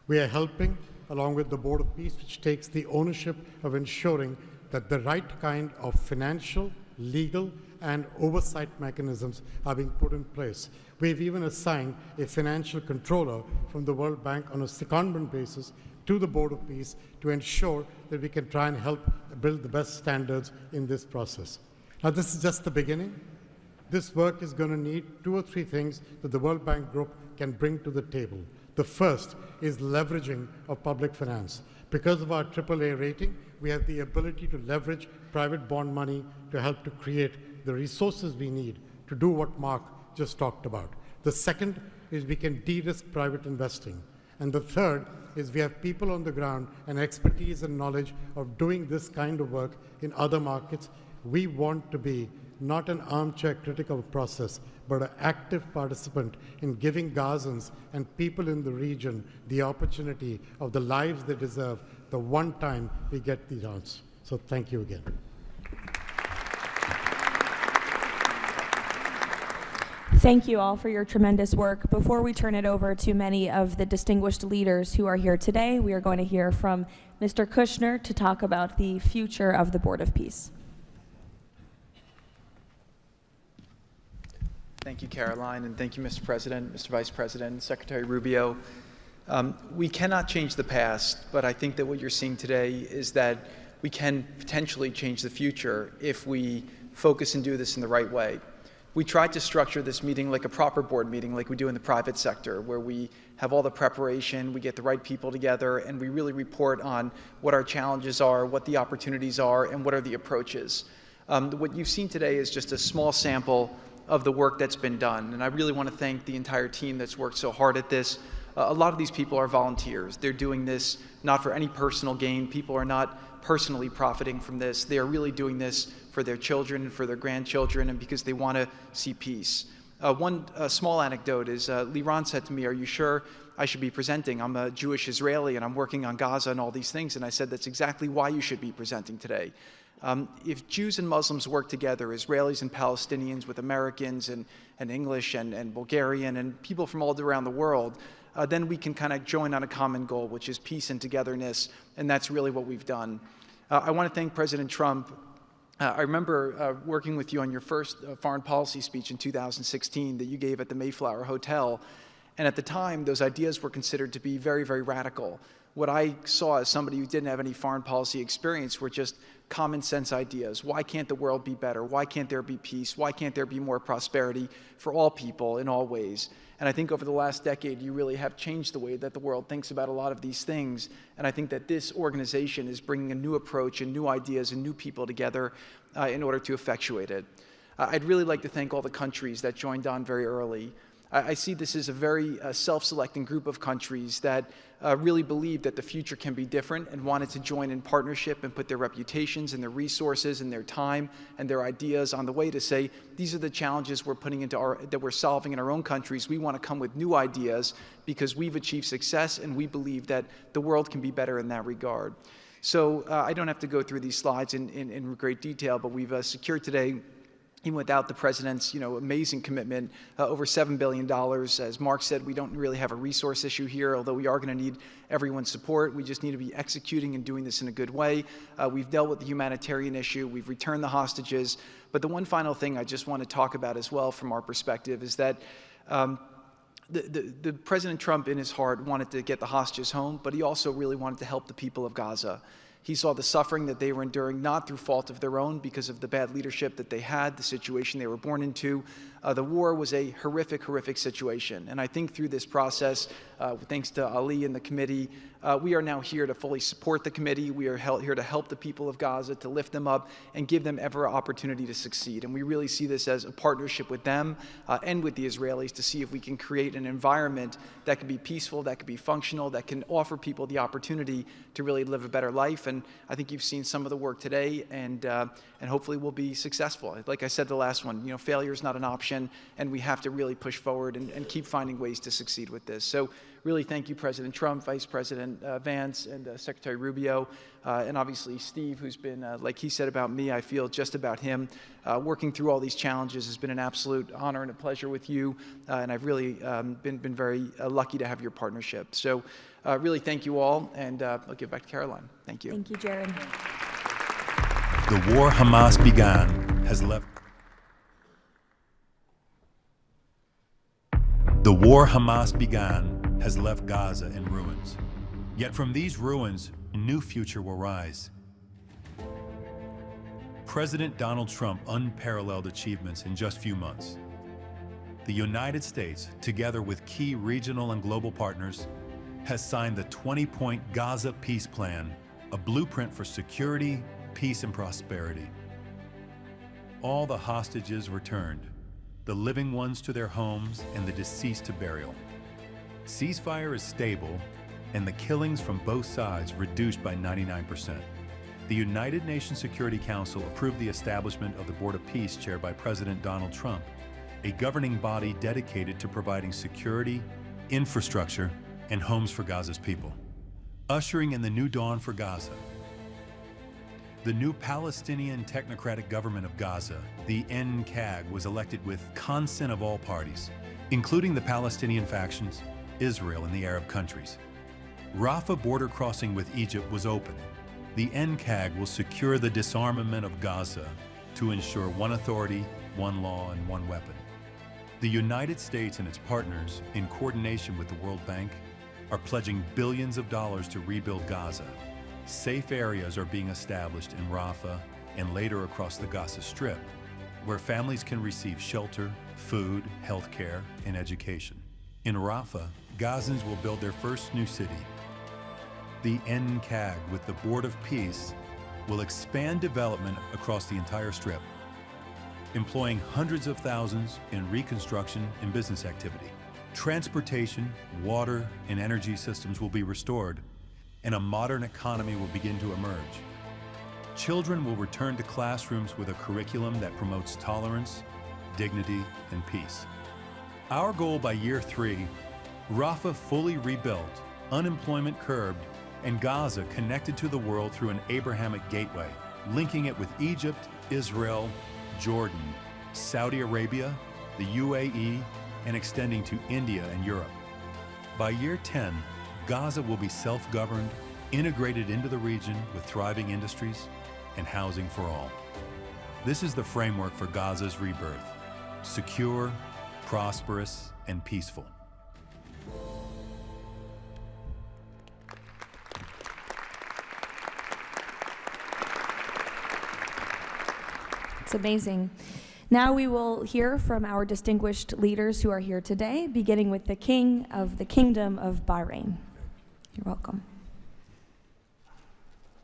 We are helping, along with the Board of Peace, which takes the ownership of ensuring that the right kind of financial, legal, and oversight mechanisms are being put in place. We've even assigned a financial controller from the World Bank on a secondment basis to the Board of Peace to ensure that we can try and help build the best standards in this process. Now, this is just the beginning. This work is going to need 2 or 3 things that the World Bank Group can bring to the table. The first is leveraging of public finance. Because of our AAA rating, we have the ability to leverage private bond money to help to create the resources we need to do what Mark just talked about. The second is we can de-risk private investing. And the third is we have people on the ground and expertise and knowledge of doing this kind of work in other markets. We want to be not an armchair critic of a process, but an active participant in giving Gazans and people in the region the opportunity of the lives they deserve the one time we get the chance. So thank you again. Thank you all for your tremendous work. Before we turn it over to many of the distinguished leaders who are here today, we are going to hear from Mr. Kushner to talk about the future of the Board of Peace. Thank you, Caroline, and thank you, Mr. President, Mr. Vice President, Secretary Rubio. We cannot change the past, but I think that what you're seeing today is that we can potentially change the future if we focus and do this in the right way. We tried to structure this meeting like a proper board meeting, like we do in the private sector, where we have all the preparation, we get the right people together, and we really report on what our challenges are, what the opportunities are, and what are the approaches. What you've seen today is just a small sample of the work that's been done, and I really want to thank the entire team that's worked so hard at this. A lot of these people are volunteers. They're doing this not for any personal gain. People are not personally profiting from this. They are really doing this for their children and for their grandchildren and because they want to see peace. One small anecdote is Liran said to me, "Are you sure I should be presenting? I'm a Jewish Israeli and I'm working on Gaza and all these things." And I said, "That's exactly why you should be presenting today." If Jews and Muslims work together, Israelis and Palestinians with Americans and English and Bulgarian and people from all around the world, then we can kind of join on a common goal, which is peace and togetherness, and that's really what we've done. I want to thank President Trump. I remember working with you on your first foreign policy speech in 2016 that you gave at the Mayflower Hotel, and at the time, those ideas were considered to be very, very radical. What I saw as somebody who didn't have any foreign policy experience were just common sense ideas. Why can't the world be better? Why can't there be peace? Why can't there be more prosperity for all people in all ways? And I think over the last decade, you really have changed the way that the world thinks about a lot of these things. And I think that this organization is bringing a new approach and new ideas and new people together in order to effectuate it. I'd really like to thank all the countries that joined on very early. I see this as a very self-selecting group of countries that really believe that the future can be different and wanted to join in partnership and put their reputations and their resources and their time and their ideas on the way to say, these are the challenges we're putting into that we're solving in our own countries. We want to come with new ideas because we've achieved success and we believe that the world can be better in that regard. So I don't have to go through these slides in great detail, but we've secured today, even without the president's amazing commitment, over $7 billion. As Mark said, we don't really have a resource issue here, although we are going to need everyone's support. We just need to be executing and doing this in a good way. We've dealt with the humanitarian issue. We've returned the hostages. But the one final thing I just want to talk about as well from our perspective is that the President Trump in his heart wanted to get the hostages home, but he also really wanted to help the people of Gaza. He saw the suffering that they were enduring, not through fault of their own, because of the bad leadership that they had, the situation they were born into. The war was a horrific, horrific situation. And I think through this process, thanks to Ali and the committee, we are now here to fully support the committee. We are here to help the people of Gaza, to lift them up and give them every opportunity to succeed. And we really see this as a partnership with them and with the Israelis to see if we can create an environment that can be peaceful, that can be functional, that can offer people the opportunity to really live a better life. And I think you've seen some of the work today, and hopefully we'll be successful. Like I said the last one, failure is not an option, and we have to really push forward and keep finding ways to succeed with this. So really thank you, President Trump, Vice President Vance, and Secretary Rubio, and obviously Steve, who's been, like he said about me, I feel just about him. Working through all these challenges has been an absolute honor and a pleasure with you, and I've really been very lucky to have your partnership. So really thank you all, and I'll give back to Caroline. Thank you. Thank you, Jared. The war Hamas began has left. The war Hamas began has left Gaza in ruins. Yet from these ruins, a new future will rise. President Donald Trump unparalleled achievements in just a few months. The United States, together with key regional and global partners, has signed the 20-point Gaza Peace Plan, a blueprint for security, peace, and prosperity. All the hostages returned. the living ones to their homes, and the deceased to burial. Ceasefire is stable, and the killings from both sides reduced by 99%. The United Nations Security Council approved the establishment of the Board of Peace chaired by President Donald Trump, a governing body dedicated to providing security, infrastructure, and homes for Gaza's people, ushering in the new dawn for Gaza. The new Palestinian Technocratic Government of Gaza, the NCAG, was elected with consent of all parties, including the Palestinian factions, Israel, and the Arab countries. Rafah border crossing with Egypt was open. The NCAG will secure the disarmament of Gaza to ensure one authority, one law, and one weapon. The United States and its partners, in coordination with the World Bank, are pledging billions of dollars to rebuild Gaza. Safe areas are being established in Rafah and later across the Gaza Strip, where families can receive shelter, food, health care, and education. In Rafah, Gazans will build their first new city. The NCAG, with the Board of Peace, will expand development across the entire Strip, employing hundreds of thousands in reconstruction and business activity. Transportation, water, and energy systems will be restored, and a modern economy will begin to emerge. Children will return to classrooms with a curriculum that promotes tolerance, dignity, and peace. Our goal by year 3, Rafah fully rebuilt, unemployment curbed, and Gaza connected to the world through an Abrahamic gateway, linking it with Egypt, Israel, Jordan, Saudi Arabia, the UAE, and extending to India and Europe. By year 10, Gaza will be self-governed, integrated into the region with thriving industries and housing for all. This is the framework for Gaza's rebirth: secure, prosperous, and peaceful. It's amazing. Now we will hear from our distinguished leaders who are here today, beginning with the King of the Kingdom of Bahrain. You're welcome.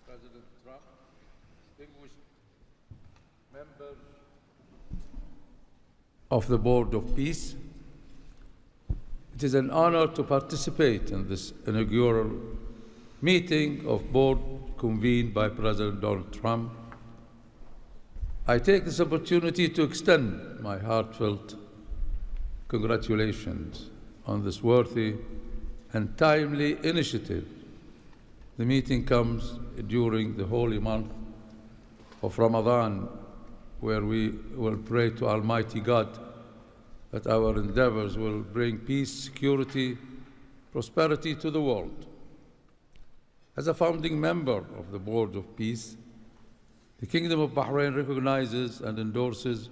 President Trump, distinguished members of the Board of Peace, it is an honor to participate in this inaugural meeting of Board convened by President Donald Trump. I take this opportunity to extend my heartfelt congratulations on this worthy and timely initiative. The meeting comes during the holy month of Ramadan, where we will pray to Almighty God that our endeavors will bring peace, security, prosperity to the world. As a founding member of the Board of Peace, the Kingdom of Bahrain recognizes and endorses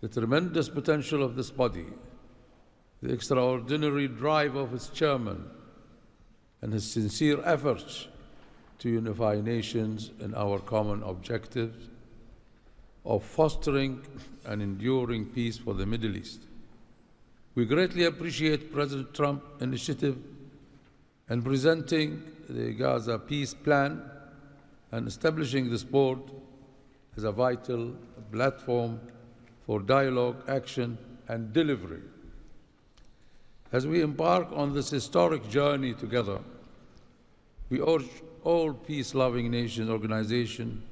the tremendous potential of this body, the extraordinary drive of its chairman, and his sincere efforts to unify nations in our common objectives of fostering and enduring peace for the Middle East. We greatly appreciate President Trump's initiative in presenting the Gaza Peace Plan and establishing this board as a vital platform for dialogue, action, and delivery. As we embark on this historic journey together, we urge all peace-loving nations, organizations,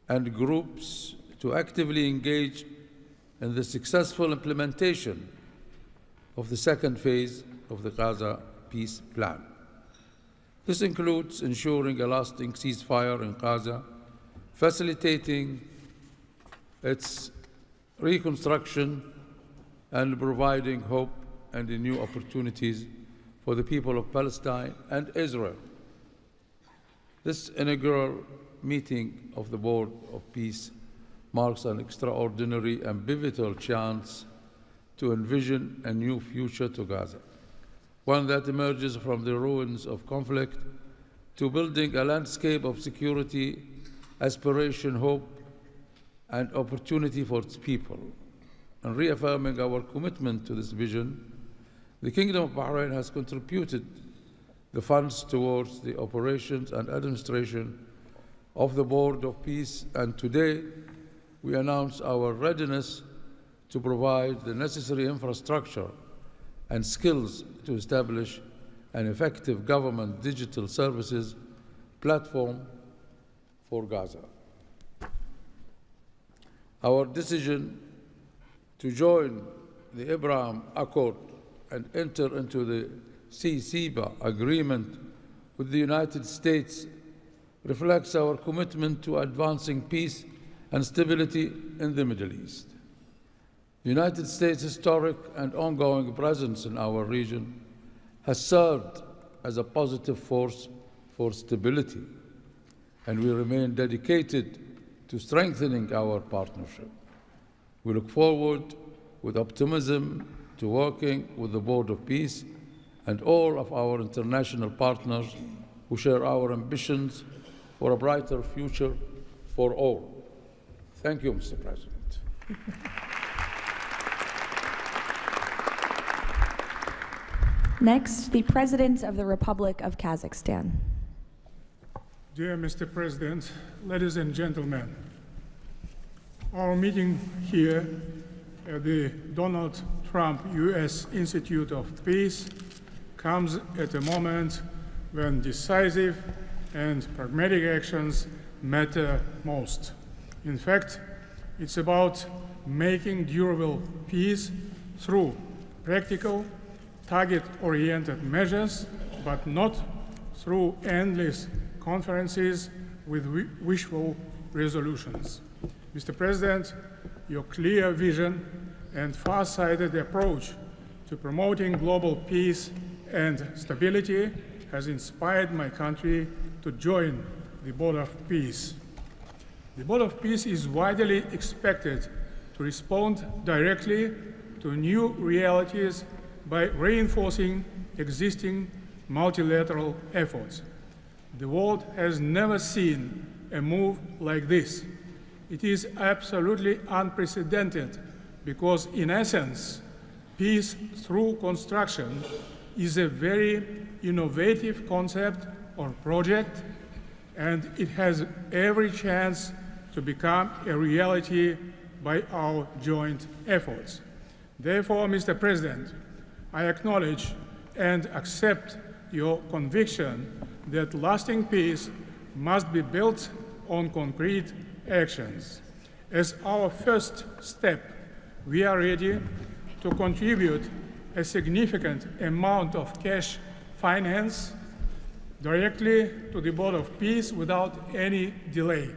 and groups to actively engage in the successful implementation of the second phase of the Gaza Peace Plan. This includes ensuring a lasting ceasefire in Gaza, facilitating its reconstruction, and providing hope and new opportunities for the people of Palestine and Israel. This inaugural meeting of the Board of Peace marks an extraordinary and pivotal chance to envision a new future to Gaza, one that emerges from the ruins of conflict to building a landscape of security, aspiration, hope, and opportunity for its people. And reaffirming our commitment to this vision, the Kingdom of Bahrain has contributed the funds towards the operations and administration of the Board of Peace, and today we announce our readiness to provide the necessary infrastructure and skills to establish an effective government digital services platform for Gaza. Our decision to join the Abraham Accord and enter into the CCBA agreement with the United States reflects our commitment to advancing peace and stability in the Middle East. The United States' historic and ongoing presence in our region has served as a positive force for stability, and we remain dedicated to strengthening our partnership. We look forward with optimism to working with the Board of Peace and all of our international partners who share our ambitions for a brighter future for all. Thank you, Mr. President. Next, the President of the Republic of Kazakhstan. Dear Mr. President, ladies and gentlemen, our meeting here at the Donald Trump U.S. Institute of Peace comes at a moment when decisive and pragmatic actions matter most. In fact, it's about making durable peace through practical, target-oriented measures, but not through endless conferences with wishful resolutions. Mr. President, your clear vision and far-sighted approach to promoting global peace and stability has inspired my country to join the Board of Peace. The Board of Peace is widely expected to respond directly to new realities by reinforcing existing multilateral efforts. The world has never seen a move like this. It is absolutely unprecedented because, in essence, peace through construction is a very innovative concept or project, and it has every chance to become a reality by our joint efforts. Therefore, Mr. President, I acknowledge and accept your conviction that lasting peace must be built on concrete actions. As our first step, we are ready to contribute a significant amount of cash finance directly to the Board of Peace without any delay.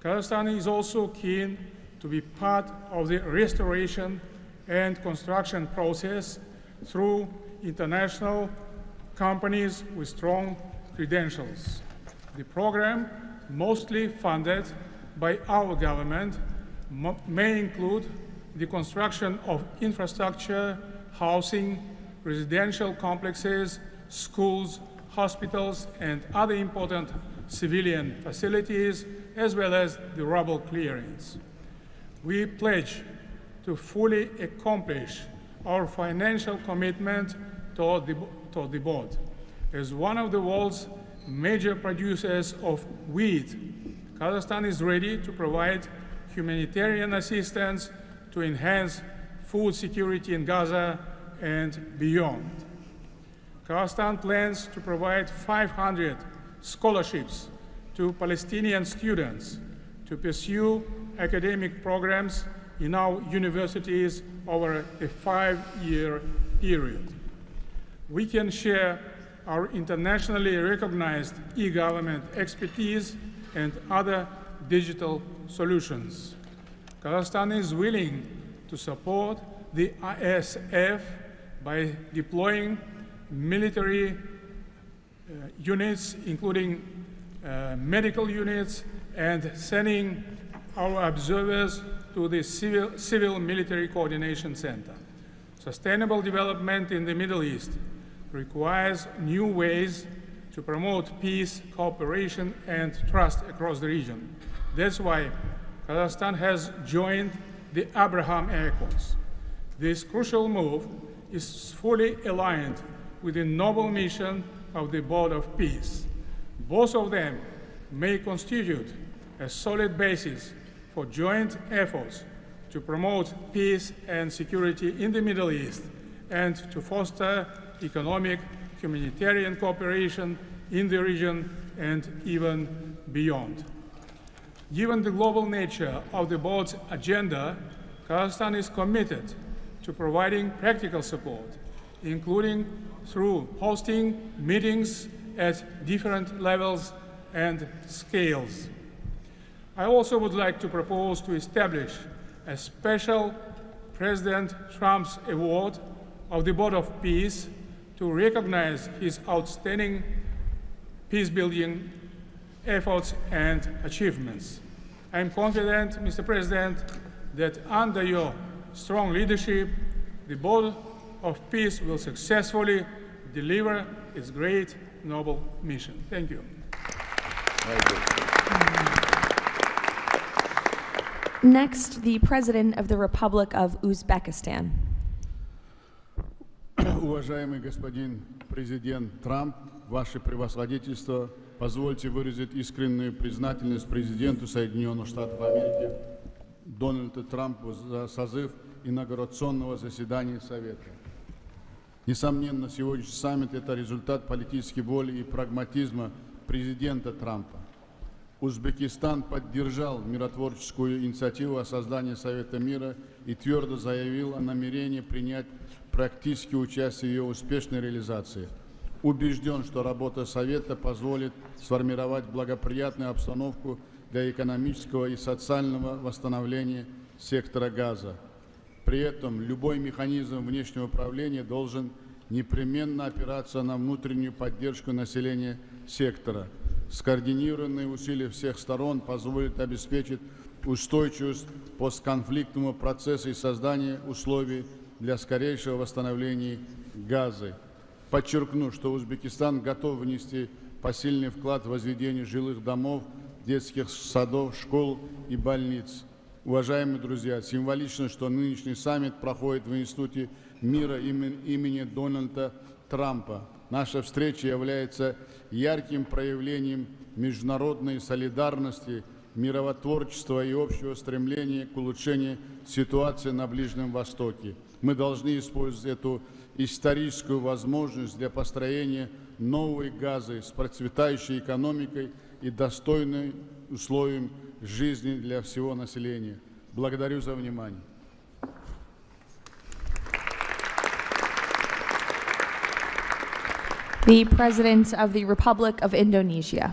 Kazakhstan is also keen to be part of the restoration and construction process through international companies with strong credentials. The program, mostly funded by our government, may include the construction of infrastructure, housing, residential complexes, schools, hospitals, and other important civilian facilities, as well as the rubble clearance. We pledge to fully accomplish our financial commitment toward the board. As one of the world's major producers of wheat, Kazakhstan is ready to provide humanitarian assistance to enhance food security in Gaza and beyond. Kazakhstan plans to provide 500 scholarships to Palestinian students to pursue academic programs in our universities over a 5-year period. We can share our internationally recognized e-government expertise and other digital solutions. Kazakhstan is willing to support the ISF by deploying military units, including medical units, and sending our observers to the Civil-Military Coordination Center. Sustainable development in the Middle East requires new ways to promote peace, cooperation, and trust across the region. That's why Kazakhstan has joined the Abraham Accords. This crucial move is fully aligned with the noble mission of the Board of Peace. Both of them may constitute a solid basis for joint efforts to promote peace and security in the Middle East and to foster economic, humanitarian cooperation in the region and even beyond. Given the global nature of the board's agenda, Kazakhstan is committed to providing practical support, including through hosting meetings at different levels and scales. I also would like to propose to establish a special President Trump's Award of the Board of Peace to recognize his outstanding peace-building efforts and achievements. I am confident, Mr. President, that under your strong leadership, the Board of Peace will successfully deliver its great, noble mission. Thank you. Next, the President of the Republic of Uzbekistan. Уважаемый господин президент Трамп, ваше превосходительство, позвольте выразить искреннюю признательность президенту Соединенных Штатов Америки Дональду Трампу за созыв инаугурационного заседания Совета. Несомненно, сегодняшний саммит – это результат политической воли и прагматизма президента Трампа. Узбекистан поддержал миротворческую инициативу о создании Совета мира и твердо заявил о намерении принять практическое участие в ее успешной реализации. Убежден, что работа Совета позволит сформировать благоприятную обстановку для экономического и социального восстановления сектора Газа. При этом любой механизм внешнего управления должен непременно опираться на внутреннюю поддержку населения сектора. Скоординированные усилия всех сторон позволят обеспечить устойчивость постконфликтного процесса и создание условий для скорейшего восстановления Газы. Подчеркну, что Узбекистан готов внести посильный вклад в возведение жилых домов, детских садов, школ и больниц. Уважаемые друзья, символично, что нынешний саммит проходит в Институте мира имени Дональда Трампа. Наша встреча является ярким проявлением международной солидарности, миротворчества и общего стремления к улучшению ситуации на Ближнем Востоке. Мы должны использовать эту историческую возможность для построения новой Газы с процветающей экономикой и достойным условием жизни для всего населения. Благодарю за внимание. The President of the Republic of Indonesia.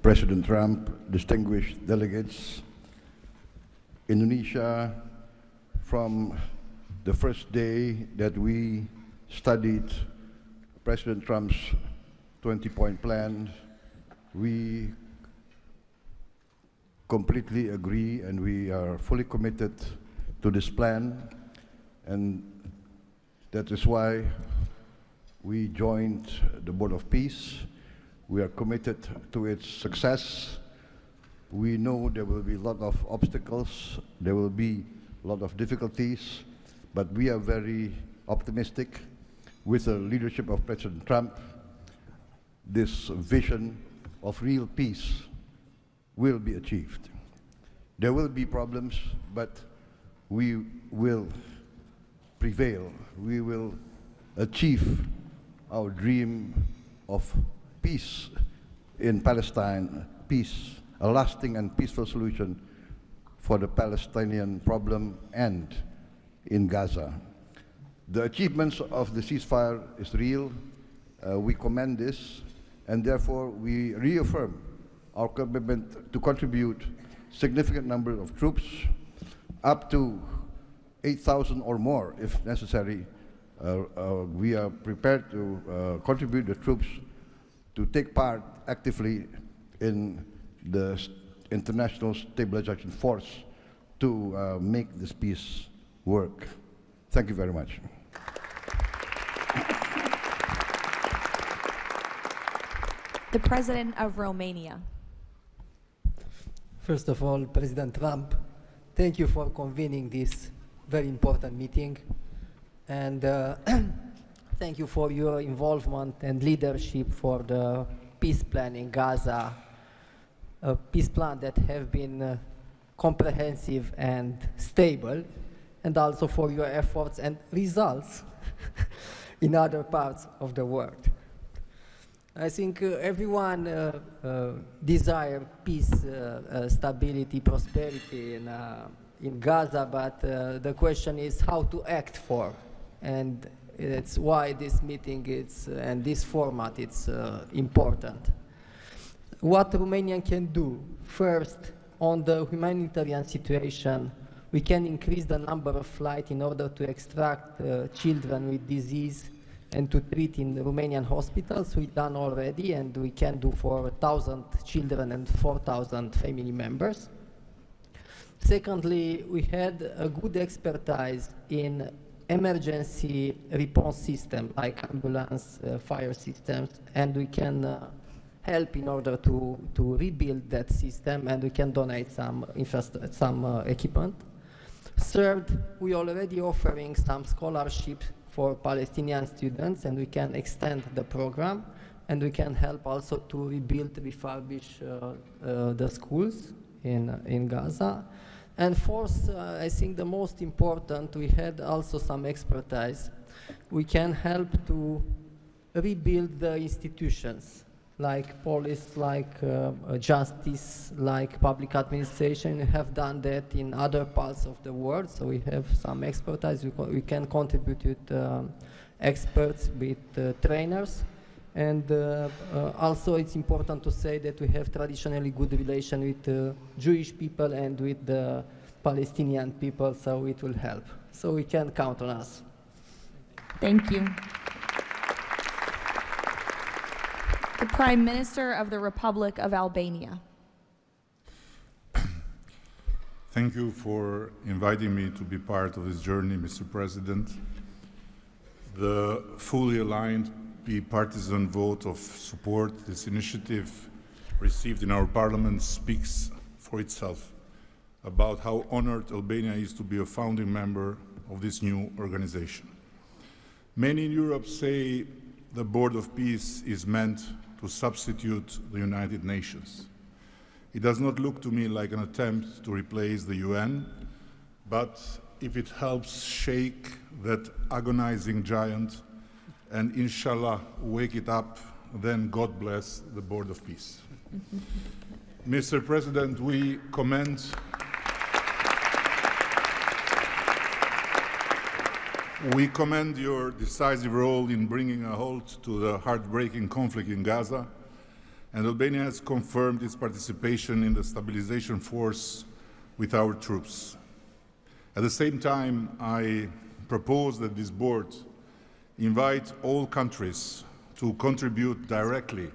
President Trump, distinguished delegates, Indonesia, from the first day that we studied President Trump's 20-point plan, we completely agree and we are fully committed to this plan, and that is why we joined the Board of Peace. We are committed to its success. We know there will be a lot of obstacles, there will be a lot of difficulties, but we are very optimistic with the leadership of President Trump. This vision of real peace will be achieved. There will be problems, but we will prevail. We will achieve our dream of peace in Palestine, peace, a lasting and peaceful solution for the Palestinian problem and in Gaza. The achievements of the ceasefire is real. We commend this, and therefore we reaffirm our commitment to contribute significant number of troops, up to 8,000 or more if necessary. We are prepared to contribute the troops to take part actively in the international stabilization force to make this peace work. Thank you very much. The President of Romania. First of all, President Trump, thank you for convening this very important meeting, and thank you for your involvement and leadership for the peace plan in Gaza. a peace plan that have been comprehensive and stable, and also for your efforts and results in other parts of the world. I think everyone desires peace, stability, prosperity in Gaza, but the question is how to act for, and it's why this meeting and this format is important. What Romania can do, first, on the humanitarian situation, we can increase the number of flights in order to extract children with disease and to treat in Romanian hospitals. We've done already, and we can do for 1,000 children and 4,000 family members. Secondly, we had a good expertise in emergency response system like ambulance, fire systems, and we can help in order to rebuild that system, and we can donate some equipment. Third, we are already offering some scholarships for Palestinian students, and we can extend the program, and we can help also to rebuild, refurbish the schools in Gaza. And fourth, I think the most important, we had also some expertise. We can help to rebuild the institutions, like police, like justice, like public administration. We have done that in other parts of the world, so we have some expertise. We can contribute with experts, with trainers, and also it's important to say that we have traditionally good relation with Jewish people and with the Palestinian people, so it will help. So we can count on us. Thank you. The Prime Minister of the Republic of Albania. Thank you for inviting me to be part of this journey, Mr. President. The fully aligned bipartisan vote of support this initiative received in our parliament speaks for itself about how honored Albania is to be a founding member of this new organization. Many in Europe say the Board of Peace is meant to substitute the United Nations. It does not look to me like an attempt to replace the UN, but if it helps shake that agonizing giant and inshallah wake it up, then God bless the Board of Peace. Mr. President, we commend your decisive role in bringing a halt to the heartbreaking conflict in Gaza, and Albania has confirmed its participation in the stabilization force with our troops. At the same time, I propose that this board invite all countries to contribute directly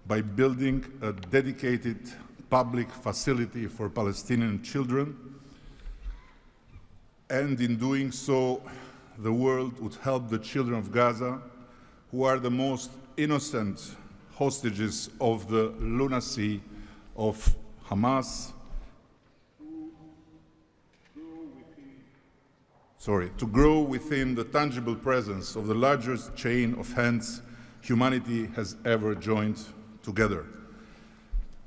by building a dedicated public facility for Palestinian children, and in doing so, the world would help the children of Gaza, who are the most innocent hostages of the lunacy of Hamas, to grow within the tangible presence of the largest chain of hands humanity has ever joined together,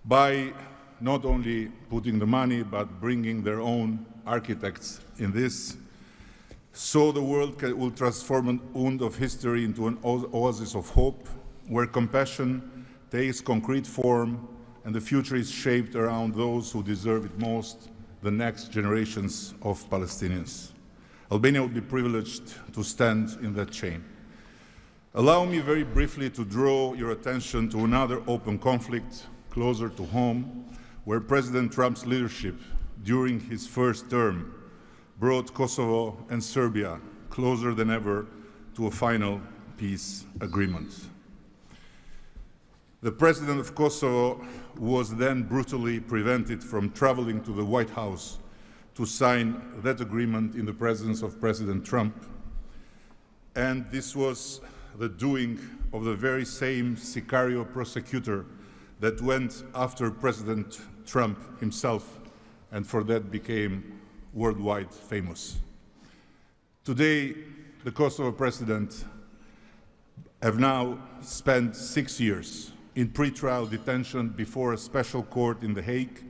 by not only putting the money, but bringing their own architects in this, so the world will transform an wound of history into an oasis of hope, where compassion takes concrete form and the future is shaped around those who deserve it most, the next generations of Palestinians. Albania would be privileged to stand in that chain. Allow me very briefly to draw your attention to another open conflict closer to home, where President Trump's leadership during his first term brought Kosovo and Serbia closer than ever to a final peace agreement. The president of Kosovo was then brutally prevented from traveling to the White House to sign that agreement in the presence of President Trump. And this was the doing of the very same Sicario prosecutor that went after President Trump himself, and for that became worldwide famous. Today, the Kosovo president have now spent 6 years in pretrial detention before a special court in The Hague,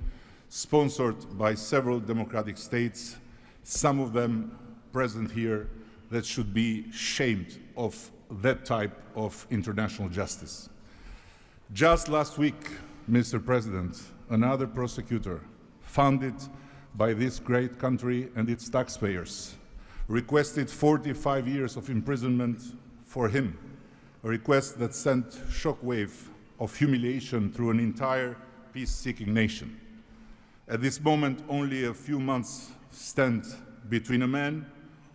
sponsored by several democratic states, some of them present here, that should be shamed of that type of international justice. Just last week, Mr. President, another prosecutor funded by this great country and its taxpayers requested 45 years of imprisonment for him, a request that sent shockwave of humiliation through an entire peace-seeking nation. At this moment, only a few months stand between a man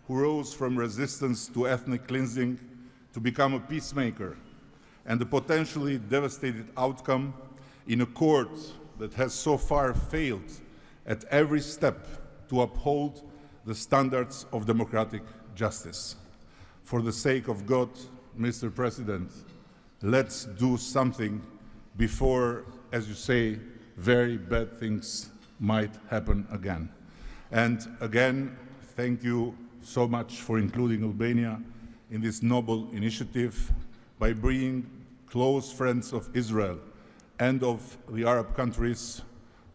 who rose from resistance to ethnic cleansing to become a peacemaker and the potentially devastating outcome in a court that has so far failed at every step to uphold the standards of democratic justice. For the sake of God, Mr. President, let's do something before, as you say, very bad things might happen again. And again, thank you so much for including Albania in this noble initiative by bringing close friends of Israel and of the Arab countries.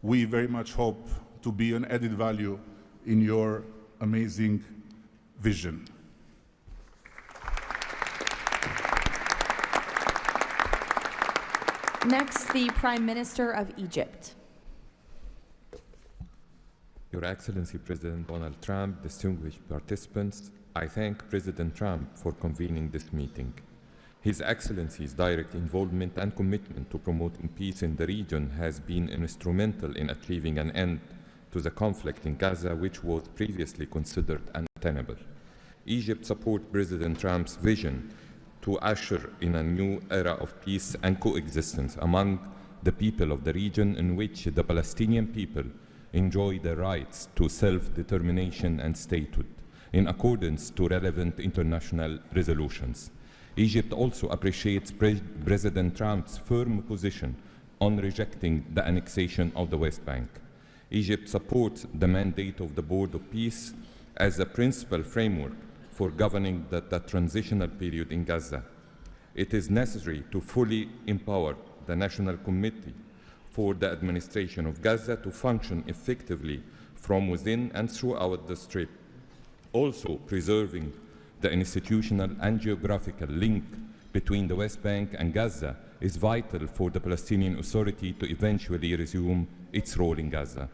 We very much hope to be an added value in your amazing vision. Next, the Prime Minister of Egypt. Your Excellency President Donald Trump, distinguished participants, I thank President Trump for convening this meeting. His Excellency's direct involvement and commitment to promoting peace in the region has been instrumental in achieving an end to the conflict in Gaza, which was previously considered untenable. Egypt supports President Trump's vision to usher in a new era of peace and coexistence among the people of the region, in which the Palestinian people enjoy the rights to self-determination and statehood in accordance to relevant international resolutions. Egypt also appreciates President Trump's firm position on rejecting the annexation of the West Bank. Egypt supports the mandate of the Board of Peace as a principal framework for governing the transitional period in Gaza. It is necessary to fully empower the National Committee for the Administration of Gaza to function effectively from within and throughout the Strip. Also, preserving the institutional and geographical link between the West Bank and Gaza is vital for the Palestinian Authority to eventually resume its role in Gaza.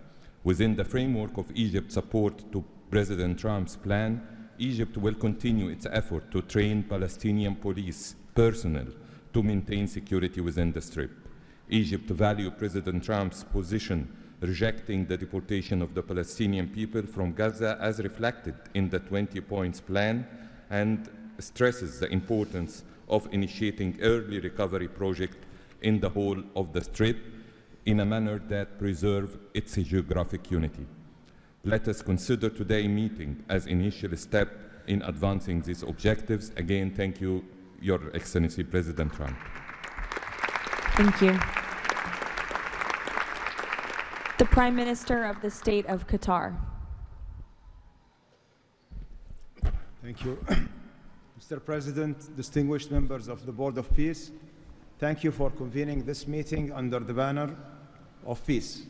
Within the framework of Egypt's support to President Trump's plan, Egypt will continue its effort to train Palestinian police personnel to maintain security within the Strip. Egypt values President Trump's position rejecting the deportation of the Palestinian people from Gaza as reflected in the 20 points plan, and stresses the importance of initiating early recovery projects in the whole of the Strip in a manner that preserves its geographic unity. Let us consider today's meeting as an initial step in advancing these objectives. Again, thank you, Your Excellency President Trump. Thank you. The Prime Minister of the State of Qatar. Thank you. Mr. President, distinguished members of the Board of Peace, thank you for convening this meeting under the banner of peace.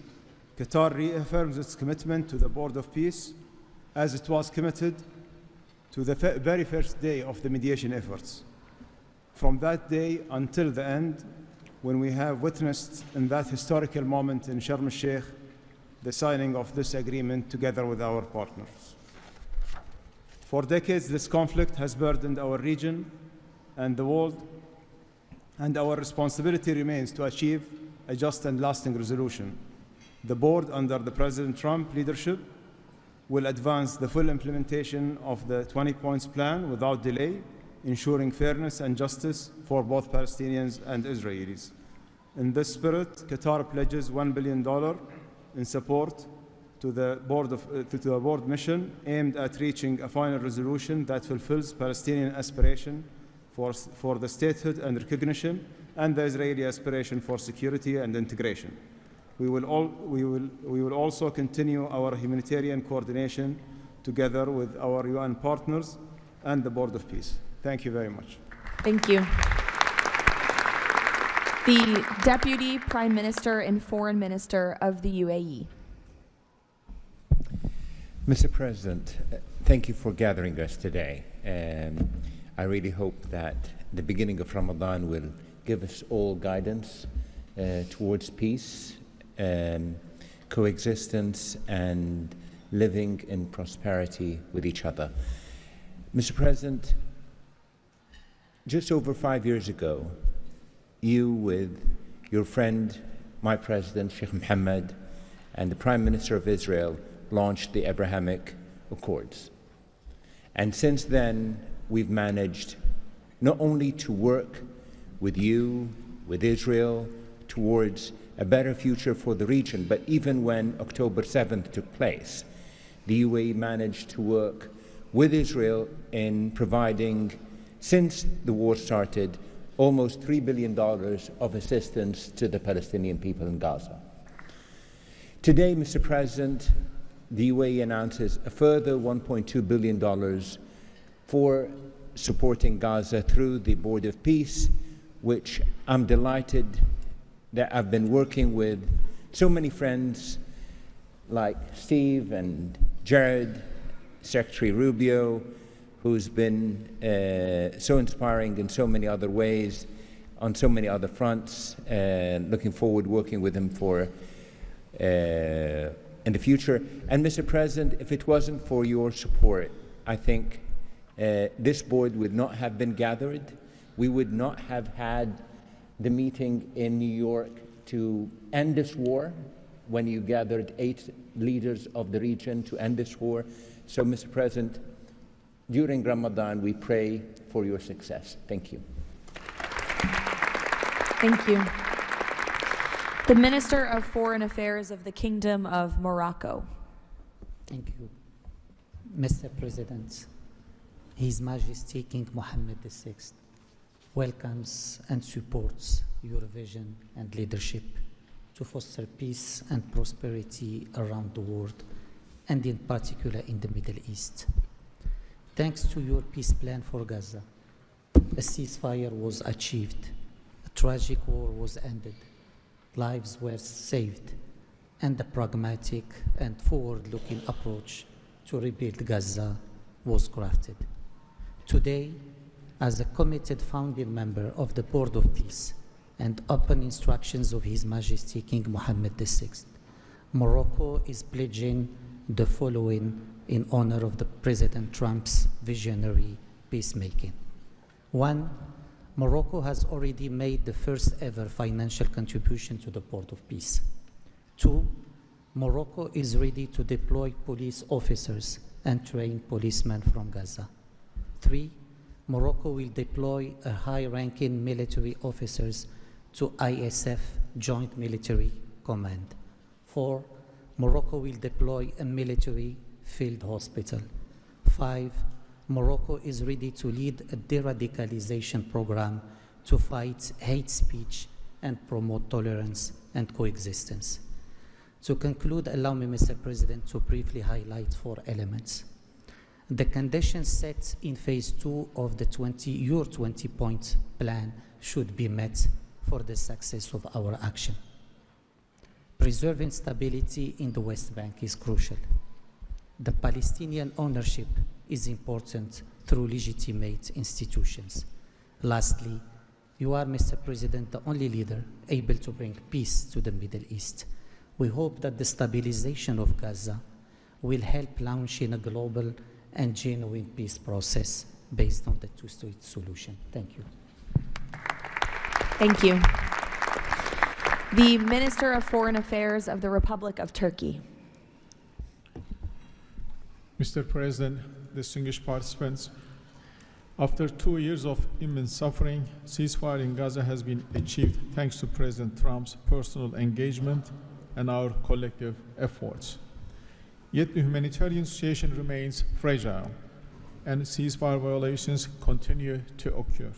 Qatar reaffirms its commitment to the Board of Peace as it was committed to the very first day of the mediation efforts. From that day until the end, when we have witnessed in that historical moment in Sharm el-Sheikh the signing of this agreement together with our partners. For decades, this conflict has burdened our region and the world, and our responsibility remains to achieve a just and lasting resolution. The board, under the President Trump leadership, will advance the full implementation of the 20 points plan without delay, ensuring fairness and justice for both Palestinians and Israelis. In this spirit, Qatar pledges $1 billion in support to the board mission aimed at reaching a final resolution that fulfills Palestinian aspiration for the statehood and recognition, and the Israeli aspiration for security and integration. We will also continue our humanitarian coordination together with our UN partners and the Board of Peace. Thank you very much. Thank you. The Deputy Prime Minister and Foreign Minister of the UAE. Mr. President, thank you for gathering us today. I really hope that the beginning of Ramadan will give us all guidance towards peace, coexistence, and living in prosperity with each other. Mr. President, just over 5 years ago, you with your friend, my president, Sheikh Mohammed, and the Prime Minister of Israel launched the Abrahamic Accords. And since then, we've managed not only to work with you, with Israel, towards a better future for the region, but even when October 7th took place, the UAE managed to work with Israel in providing, since the war started, almost $3 billion of assistance to the Palestinian people in Gaza. Today, Mr. President, the UAE announces a further $1.2 billion for supporting Gaza through the Board of Peace, which I'm delighted that I've been working with so many friends like Steve and Jared, Secretary Rubio, who's been so inspiring in so many other ways, on so many other fronts, and looking forward working with him for in the future. And Mr. President, if it wasn't for your support, I think this board would not have been gathered. We would not have had the meeting in New York to end this war, when you gathered 8 leaders of the region to end this war. So, Mr. President, during Ramadan, we pray for your success. Thank you. Thank you. The Minister of Foreign Affairs of the Kingdom of Morocco. Thank you. Mr. President, His Majesty King Mohammed VI welcomes and supports your vision and leadership to foster peace and prosperity around the world, and in particular in the Middle East. Thanks to your peace plan for Gaza, a ceasefire was achieved, a tragic war was ended, lives were saved, and a pragmatic and forward-looking approach to rebuild Gaza was crafted. Today, as a committed founding member of the Board of Peace and upon instructions of His Majesty King Mohammed VI, Morocco is pledging the following in honor of the President Trump's visionary peacemaking. 1, Morocco has already made the first ever financial contribution to the Board of Peace. 2, Morocco is ready to deploy police officers and train policemen from Gaza. 3, Morocco will deploy a high-ranking military officers to ISF Joint Military Command. 4, Morocco will deploy a military field hospital. 5, Morocco is ready to lead a de-radicalization program to fight hate speech and promote tolerance and coexistence. To conclude, allow me, Mr. President, to briefly highlight 4 elements. The conditions set in phase 2 of the your 20-point plan should be met for the success of our action. Preserving stability in the West Bank is crucial. The Palestinian ownership is important through legitimate institutions. Lastly, you are, Mr. President, the only leader able to bring peace to the Middle East. We hope that the stabilization of Gaza will help launching a global and genuine peace process based on the two-state solution. Thank you. Thank you. The Minister of Foreign Affairs of the Republic of Turkey. Mr. President, distinguished participants, after 2 years of immense suffering, ceasefire in Gaza has been achieved thanks to President Trump's personal engagement and our collective efforts. Yet the humanitarian situation remains fragile, and ceasefire violations continue to occur.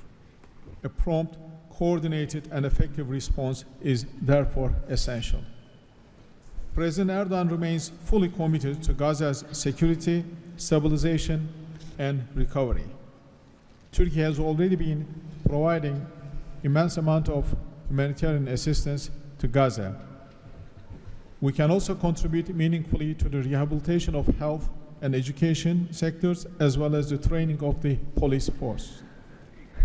A prompt, coordinated, and effective response is therefore essential. President Erdogan remains fully committed to Gaza's security, stabilization, and recovery. Turkey has already been providing immense amount of humanitarian assistance to Gaza. We can also contribute meaningfully to the rehabilitation of health and education sectors, as well as the training of the police force.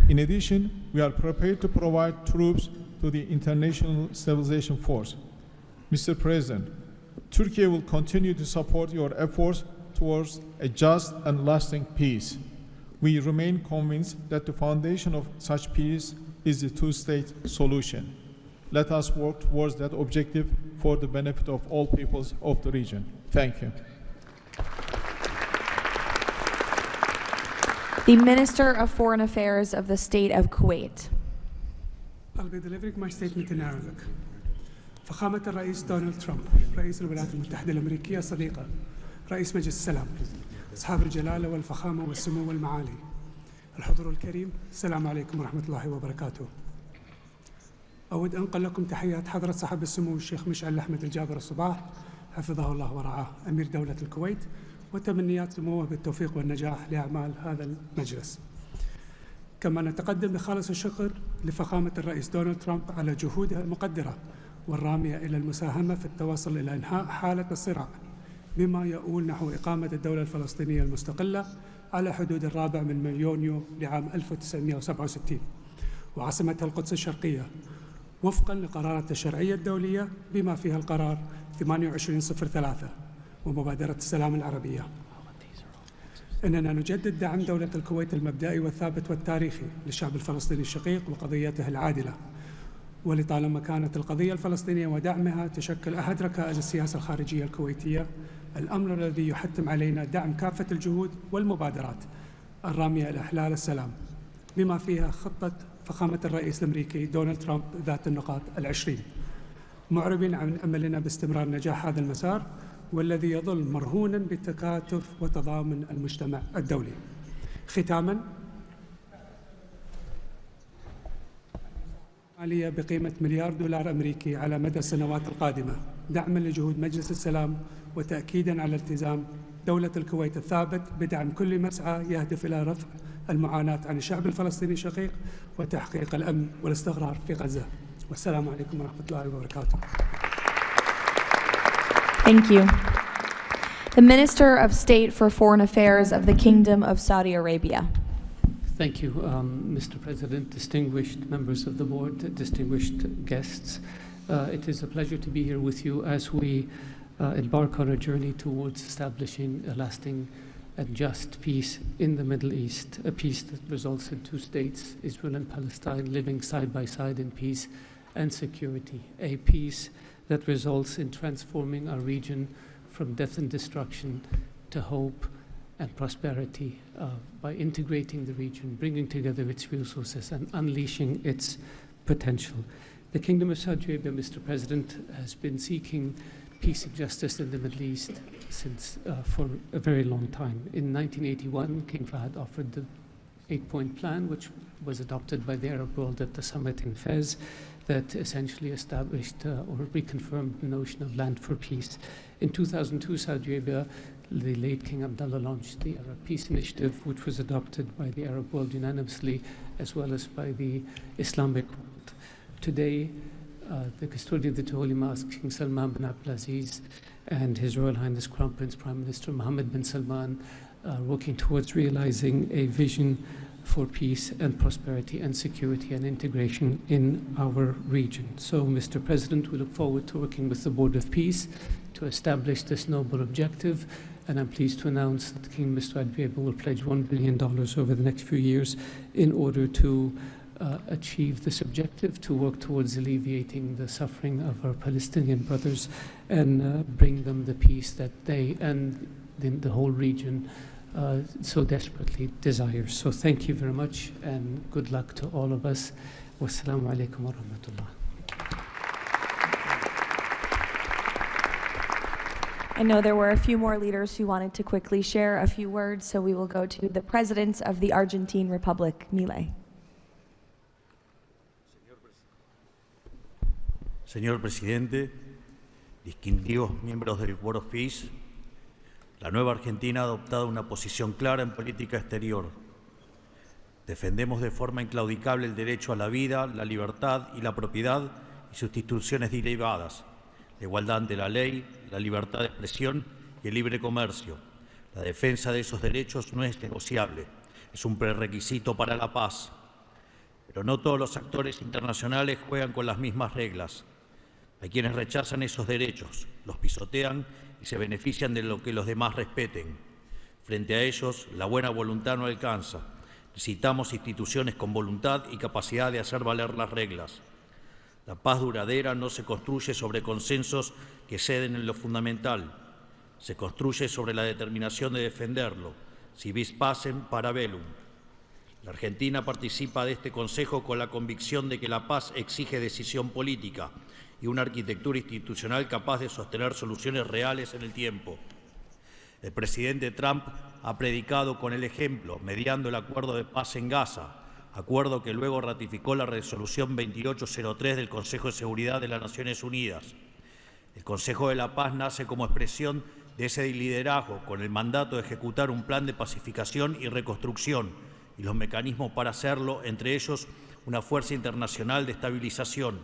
In addition, we are prepared to provide troops to the International Stabilization Force. Mr. President, Turkey will continue to support your efforts towards a just and lasting peace. We remain convinced that the foundation of such peace is the two-state solution. Let us work towards that objective for the benefit of all peoples of the region. Thank you. The Minister of Foreign Affairs of the State of Kuwait. I'll be delivering my statement in Arabic. فخامة الرئيس دونالد ترامب، رئيس الولايات المتحدة الأمريكية الصديقة، رئيس مجلس السلام، أصحاب الجلالة والفخامة والسمو والمعالي، الحضور الكريم، السلام عليكم ورحمة الله وبركاته. أود أن أنقل لكم تحيات حضرة صاحب السمو الشيخ مشعل أحمد الجابر الصباح حفظه الله ورعاه أمير دولة الكويت، وتمنيات سموه بالتوفيق والنجاح لأعمال هذا المجلس. كما نتقدم بخالص الشكر لفخامة الرئيس دونالد ترامب على جهودها المقدرة والرامية إلى المساهمة في التوصل إلى إنهاء حالة الصراع، بما يؤول نحو إقامة الدولة الفلسطينية المستقلة على حدود 4 من يونيو لعام 1967 وعاصمتها القدس الشرقية، وفقا لقرارات الشرعية الدولية بما فيها القرار 2803 ومبادرة السلام العربية. إننا نجدد دعم دولة الكويت المبدئي والثابت والتاريخي للشعب الفلسطيني الشقيق وقضيته العادلة، ولطالما كانت القضية الفلسطينية ودعمها تشكل أحد ركائز السياسة الخارجية الكويتية، الأمر الذي يحتم علينا دعم كافة الجهود والمبادرات الرامية إلى إحلال السلام، بما فيها خطة فخامة الرئيس الأمريكي دونالد ترامب ذات النقاط 20، معربين عن أملنا باستمرار نجاح هذا المسار، والذي يظل مرهونا بتكاتف وتضامن المجتمع الدولي. ختاما، مالية بقيمة $1 مليار أمريكي على مدى السنوات القادمة، دعما لجهود مجلس السلام وتأكيدا على التزام دولة الكويت الثابت بدعم كل مسعى يهدف إلى رفع المعاناة عن الشعب الفلسطيني الشقيق وتحقيق الأمن والاستقرار في غزة. والسلام عليكم ورحمة الله وبركاته. Thank you. The Minister of State for Foreign Affairs of the Kingdom of Saudi Arabia. Thank you, Mr. President, distinguished members of the board, distinguished guests. It is a pleasure to be here with you as we embark on a journey towards establishing a lasting and just peace in the Middle East, a peace that results in two states, Israel and Palestine, living side by side in peace and security, a peace that results in transforming our region from death and destruction to hope and prosperity by integrating the region, bringing together its resources and unleashing its potential. The Kingdom of Saudi Arabia, Mr. President, has been seeking peace and justice in the Middle East since for a very long time. In 1981, King Fahd offered the 8-point plan, which was adopted by the Arab world at the summit in Fez, that essentially established or reconfirmed the notion of land for peace. In 2002, Saudi Arabia, the late King Abdullah, launched the Arab Peace Initiative, which was adopted by the Arab world unanimously, as well as by the Islamic world. Today, the custodian of the Holy Mosque, King Salman bin Abdulaziz, and His Royal Highness Crown Prince Prime Minister Mohammed bin Salman are working towards realizing a vision for peace and prosperity and security and integration in our region. So, Mr. President, we look forward to working with the Board of Peace to establish this noble objective, and I'm pleased to announce that King Mr. Adbieba will pledge $1 billion over the next few years in order to achieve this objective, to work towards alleviating the suffering of our Palestinian brothers and bring them the peace that they and the whole region so desperately desires. So thank you very much and good luck to all of us. Wassalamu alaikum wa rahmatullah. I know there were a few more leaders who wanted to quickly share a few words, so we will go to the President of the Argentine Republic, Milei. Señor Presidente, distinguidos miembros del Board of Peace, la nueva Argentina ha adoptado una posición clara en política exterior. Defendemos de forma inclaudicable el derecho a la vida, la libertad y la propiedad y sus instituciones derivadas, la igualdad ante la ley, la libertad de expresión y el libre comercio. La defensa de esos derechos no es negociable, es un prerequisito para la paz. Pero no todos los actores internacionales juegan con las mismas reglas. Hay quienes rechazan esos derechos, los pisotean y se benefician de lo que los demás respeten. Frente a ellos, la buena voluntad no alcanza. Necesitamos instituciones con voluntad y capacidad de hacer valer las reglas. La paz duradera no se construye sobre consensos que ceden en lo fundamental. Se construye sobre la determinación de defenderlo. Si vis pacem, para bellum. La Argentina participa de este Consejo con la convicción de que la paz exige decisión política y una arquitectura institucional capaz de sostener soluciones reales en el tiempo. El presidente Trump ha predicado con el ejemplo, mediando el acuerdo de paz en Gaza, acuerdo que luego ratificó la resolución 2803 del Consejo de Seguridad de las Naciones Unidas. El Consejo de la Paz nace como expresión de ese liderazgo, con el mandato de ejecutar un plan de pacificación y reconstrucción y los mecanismos para hacerlo, entre ellos una fuerza internacional de estabilización.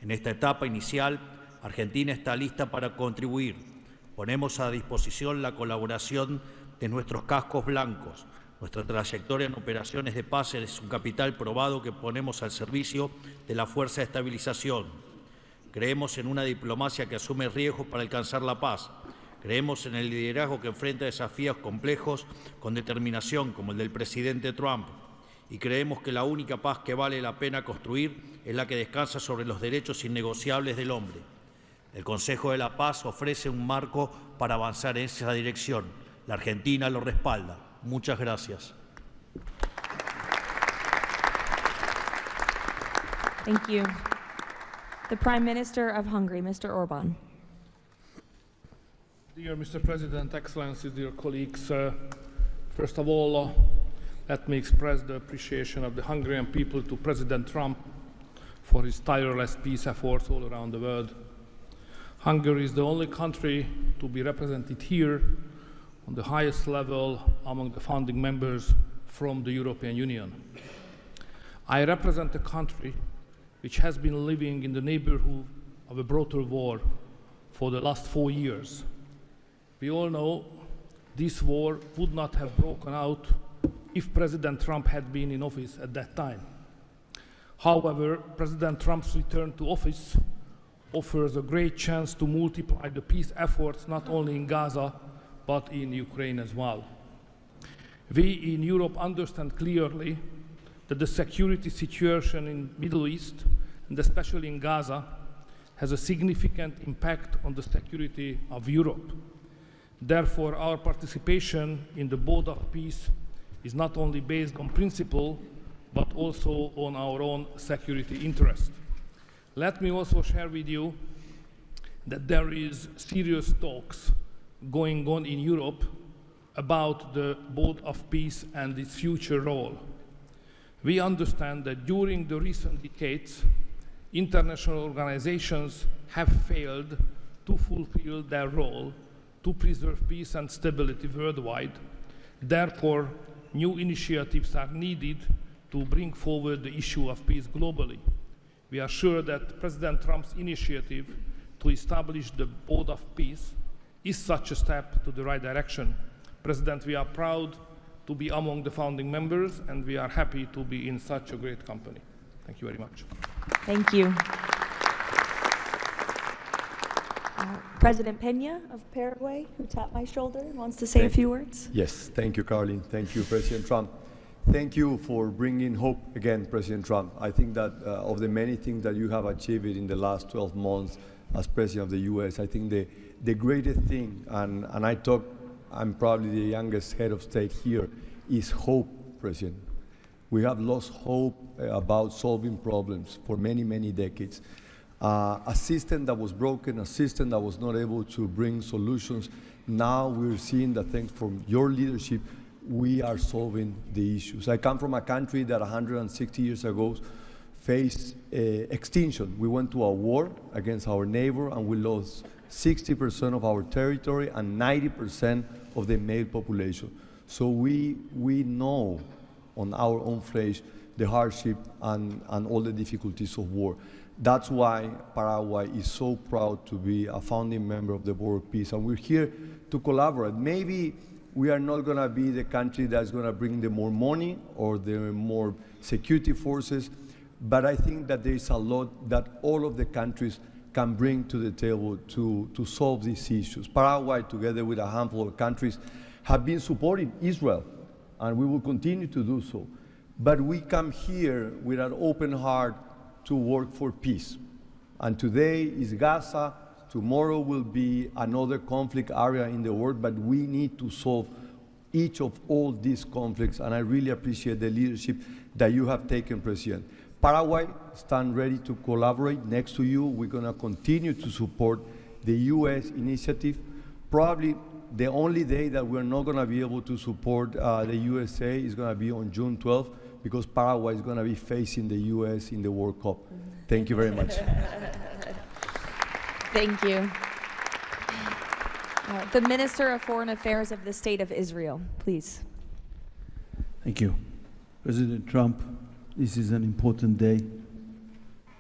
En esta etapa inicial, Argentina está lista para contribuir. Ponemos a disposición la colaboración de nuestros cascos blancos. Nuestra trayectoria en operaciones de paz es un capital probado que ponemos al servicio de la fuerza de estabilización. Creemos en una diplomacia que asume riesgos para alcanzar la paz. Creemos en el liderazgo que enfrenta desafíos complejos con determinación, como el del presidente Trump. Y creemos que la única paz que vale la pena construir es la que descansa sobre los derechos innegociables del hombre. El Consejo de la Paz ofrece un marco para avanzar en esa dirección. La Argentina lo respalda. Muchas gracias. Thank you. The Prime Minister of Hungary, Mr. Orbán. Dear Mr. President, Excellencies, dear colleagues, first of all, let me express the appreciation of the Hungarian people to President Trump for his tireless peace efforts all around the world. Hungary is the only country to be represented here on the highest level among the founding members from the European Union. I represent a country which has been living in the neighborhood of a brutal war for the last 4 years. We all know this war would not have broken out if President Trump had been in office at that time. However, President Trump's return to office offers a great chance to multiply the peace efforts not only in Gaza, but in Ukraine as well. We in Europe understand clearly that the security situation in the Middle East, and especially in Gaza, has a significant impact on the security of Europe. Therefore, our participation in the Board of Peace is not only based on principle, but also on our own security interest. Let me also share with you that there is serious talks going on in Europe about the Board of Peace and its future role. We understand that during the recent decades, international organizations have failed to fulfill their role to preserve peace and stability worldwide. Therefore, new initiatives are needed to bring forward the issue of peace globally. We are sure that President Trump's initiative to establish the Board of Peace is such a step to the right direction. President, we are proud to be among the founding members, and we are happy to be in such a great company. Thank you very much. Thank you. President Peña of Paraguay, who tapped my shoulder and wants to say a few words. Yes, thank you, Caroline. Thank you, President Trump. Thank you for bringing hope again, President Trump. I think that of the many things that you have achieved in the last 12 months as President of the U.S., I think the greatest thing, and I'm probably the youngest head of state here, is hope, President. We have lost hope about solving problems for many, many decades. A system that was broken, a system that was not able to bring solutions. Now we're seeing that thanks from your leadership, we are solving the issues. I come from a country that 160 years ago faced extinction. We went to a war against our neighbor and we lost 60% of our territory and 90% of the male population. So we know on our own flesh the hardship and all the difficulties of war. That's why Paraguay is so proud to be a founding member of the Board of Peace, and we're here to collaborate. Maybe we are not going to be the country that's going to bring the more money or the more security forces, but I think that there is a lot that all of the countries can bring to the table to solve these issues. Paraguay, together with a handful of countries, have been supporting Israel, and we will continue to do so. But we come here with an open heart to work for peace. And today is Gaza, tomorrow will be another conflict area in the world, but we need to solve each of all these conflicts, and I really appreciate the leadership that you have taken, President. Paraguay stands ready to collaborate next to you. We're going to continue to support the U.S. initiative. Probably the only day that we're not going to be able to support the USA is going to be on June 12th, because Paraguay is going to be facing the U.S. in the World Cup. Thank you very much. Thank you. The Minister of Foreign Affairs of the State of Israel, please. Thank you. President Trump, this is an important day.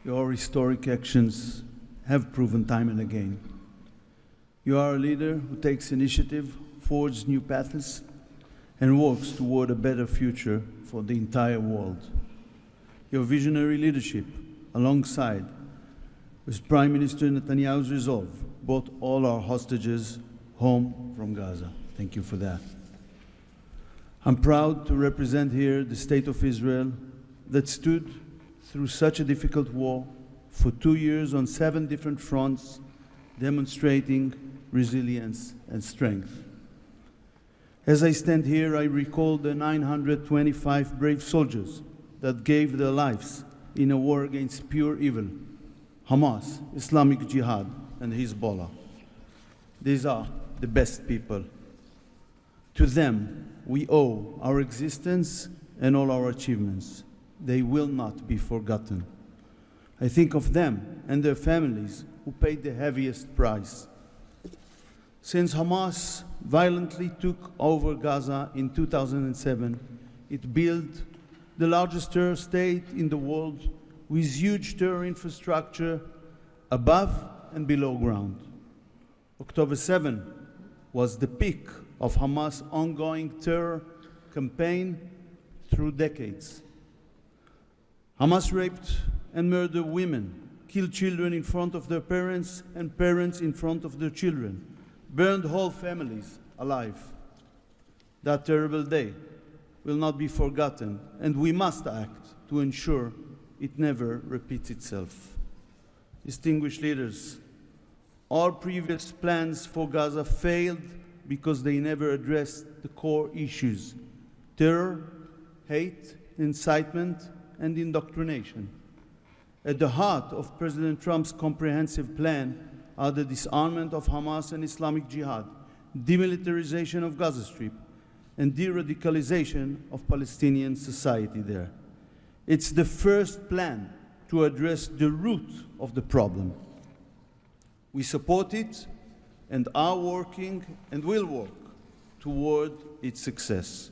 Your historic actions have proven time and again. You are a leader who takes initiative, forges new paths, and works toward a better future for the entire world. Your visionary leadership, alongside with Prime Minister Netanyahu's resolve, brought all our hostages home from Gaza. Thank you for that. I'm proud to represent here the State of Israel that stood through such a difficult war for 2 years on 7 different fronts, demonstrating resilience and strength. As I stand here, I recall the 925 brave soldiers that gave their lives in a war against pure evil, Hamas, Islamic Jihad, and Hezbollah. These are the best people. To them, we owe our existence and all our achievements. They will not be forgotten. I think of them and their families who paid the heaviest price. Since Hamas violently took over Gaza in 2007, it built the largest terror state in the world with huge terror infrastructure above and below ground. October 7 was the peak of Hamas' ongoing terror campaign through decades. Hamas raped and murdered women, killed children in front of their parents and parents in front of their children, burned whole families alive. That terrible day will not be forgotten, and we must act to ensure it never repeats itself. Distinguished leaders, all previous plans for Gaza failed because they never addressed the core issues: terror, hate, incitement, and indoctrination. At the heart of President Trump's comprehensive plan are the disarmament of Hamas and Islamic Jihad, demilitarization of Gaza Strip, and de-radicalization of Palestinian society there. It's the first plan to address the root of the problem. We support it and are working and will work toward its success.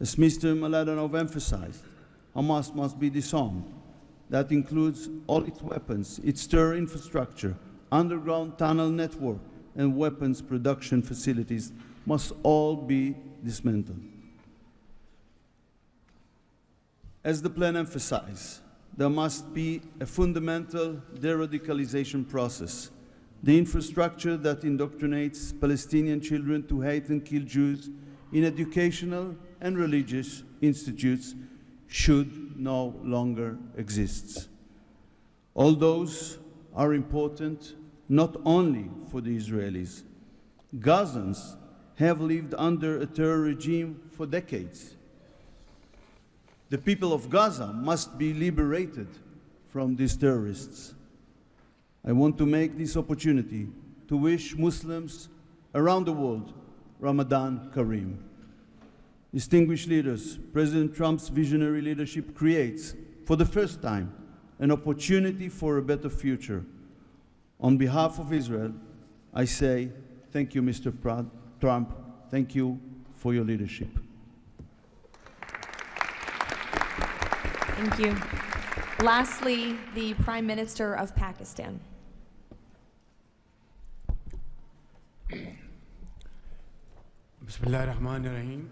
As Mr. Mladenov emphasized, Hamas must be disarmed. That includes all its weapons, its terror infrastructure, underground tunnel network, and weapons production facilities must all be dismantled. As the plan emphasized, there must be a fundamental de-radicalization process. The infrastructure that indoctrinates Palestinian children to hate and kill Jews in educational and religious institutes should no longer exist. All those are important not only for the Israelis. Gazans have lived under a terror regime for decades. The people of Gaza must be liberated from these terrorists. I want to make this opportunity to wish Muslims around the world Ramadan Kareem. Distinguished leaders, President Trump's visionary leadership creates, for the first time, an opportunity for a better future. On behalf of Israel, I say thank you, Mr. Trump. Thank you for your leadership. Thank you. Lastly, the Prime Minister of Pakistan. Bismillah ar-Rahman ar-Rahim.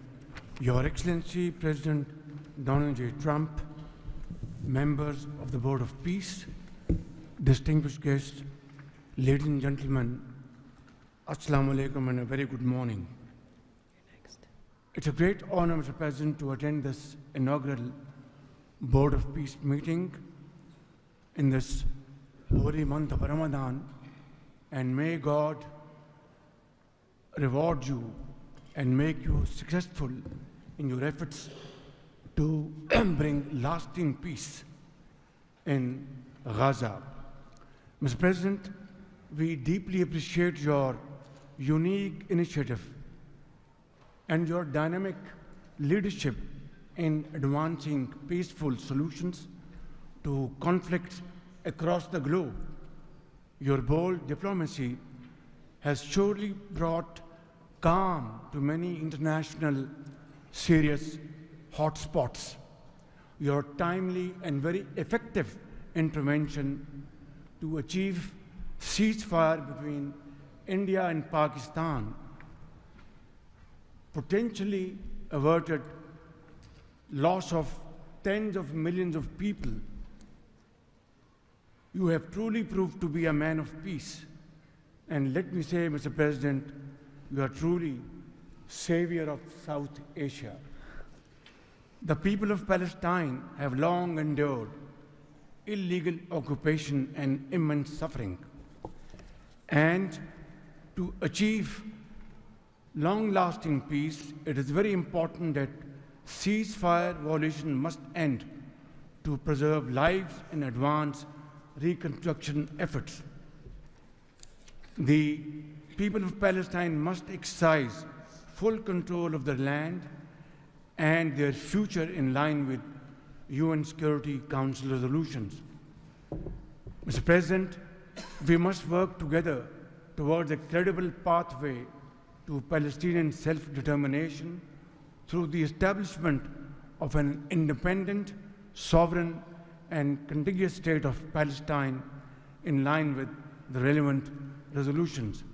Your Excellency, President Donald J. Trump, members of the Board of Peace, distinguished guests, ladies and gentlemen, Assalamu alaikum and a very good morning. It's a great honor, Mr. President, to attend this inaugural Board of Peace meeting in this holy month of Ramadan, and may God reward you and make you successful in your efforts to bring lasting peace in Gaza. Mr. President, we deeply appreciate your unique initiative and your dynamic leadership in advancing peaceful solutions to conflicts across the globe. Your bold diplomacy has surely brought calm to many international serious hotspots. Your timely and very effective intervention to achieve ceasefire between India and Pakistan potentially averted loss of tens of millions of people. You have truly proved to be a man of peace. And let me say, Mr. President, you are truly savior of South Asia. The people of Palestine have long endured illegal occupation and immense suffering. And to achieve long-lasting peace, it is very important that ceasefire violation must end to preserve lives and advance reconstruction efforts. The people of Palestine must exercise full control of their land and their future in line with UN Security Council resolutions. Mr. President, we must work together towards a credible pathway to Palestinian self-determination through the establishment of an independent, sovereign, and contiguous state of Palestine in line with the relevant resolutions.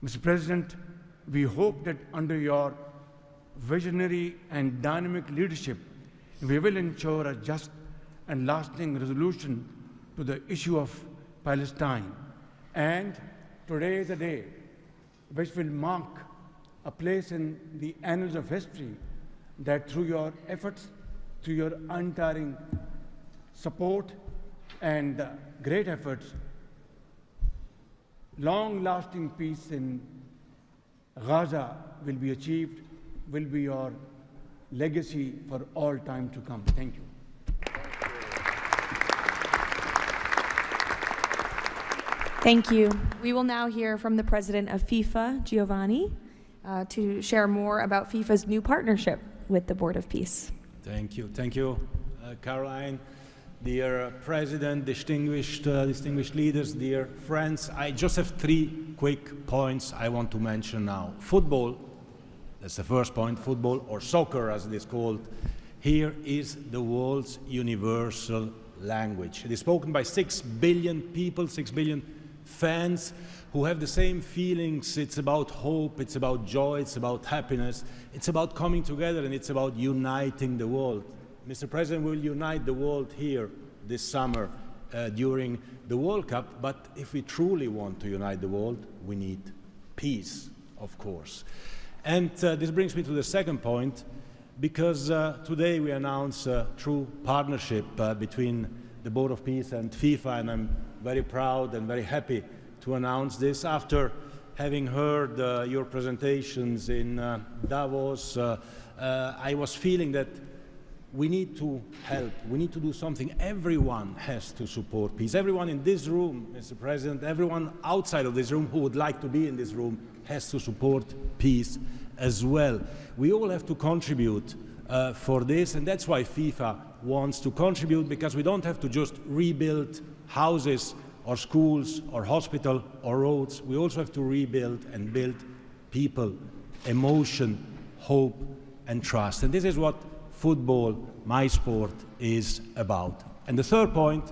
Mr. President, we hope that under your visionary and dynamic leadership, we will ensure a just and lasting resolution to the issue of Palestine. And today is a day which will mark a place in the annals of history that through your efforts, through your untiring support and great efforts, long-lasting peace in Gaza will be achieved, will be your legacy for all time to come. Thank you. Thank you. We will now hear from the president of FIFA, Giovanni, to share more about FIFA's new partnership with the Board of Peace. Thank you, Caroline. Dear President, distinguished leaders, dear friends, I just have 3 quick points I want to mention now. Football, that's the first point, football, or soccer as it is called, here is the world's universal language. It is spoken by 6 billion people, 6 billion fans who have the same feelings. It's about hope, it's about joy, it's about happiness, it's about coming together, and it's about uniting the world. Mr. President, we will unite the world here this summer during the World Cup, but if we truly want to unite the world, we need peace, of course. And this brings me to the second point, because today we announce a true partnership between the Board of Peace and FIFA, and I'm very proud and very happy to announce this. After having heard your presentations in Davos, I was feeling that we need to help, we need to do something. Everyone has to support peace. Everyone in this room, Mr. President, everyone outside of this room who would like to be in this room has to support peace as well. We all have to contribute for this, and that's why FIFA wants to contribute, because we don't have to just rebuild houses or schools or hospitals or roads. We also have to rebuild and build people, emotion, hope, and trust. And this is what football, my sport, is about. And the third point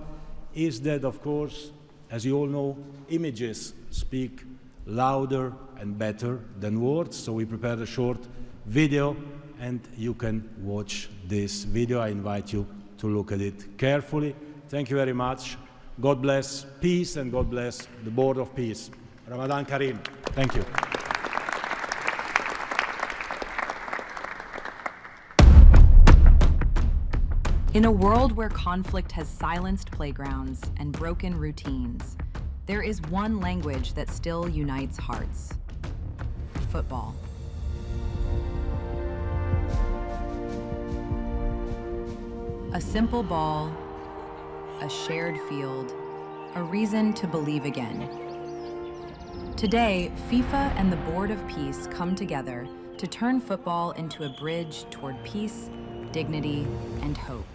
is that, of course, as you all know, images speak louder and better than words. So we prepared a short video, and you can watch this video. I invite you to look at it carefully. Thank you very much. God bless peace, and God bless the Board of Peace. Ramadan Kareem. Thank you. In a world where conflict has silenced playgrounds and broken routines, there is one language that still unites hearts: football. A simple ball, a shared field, a reason to believe again. Today, FIFA and the Board of Peace come together to turn football into a bridge toward peace, dignity, and hope.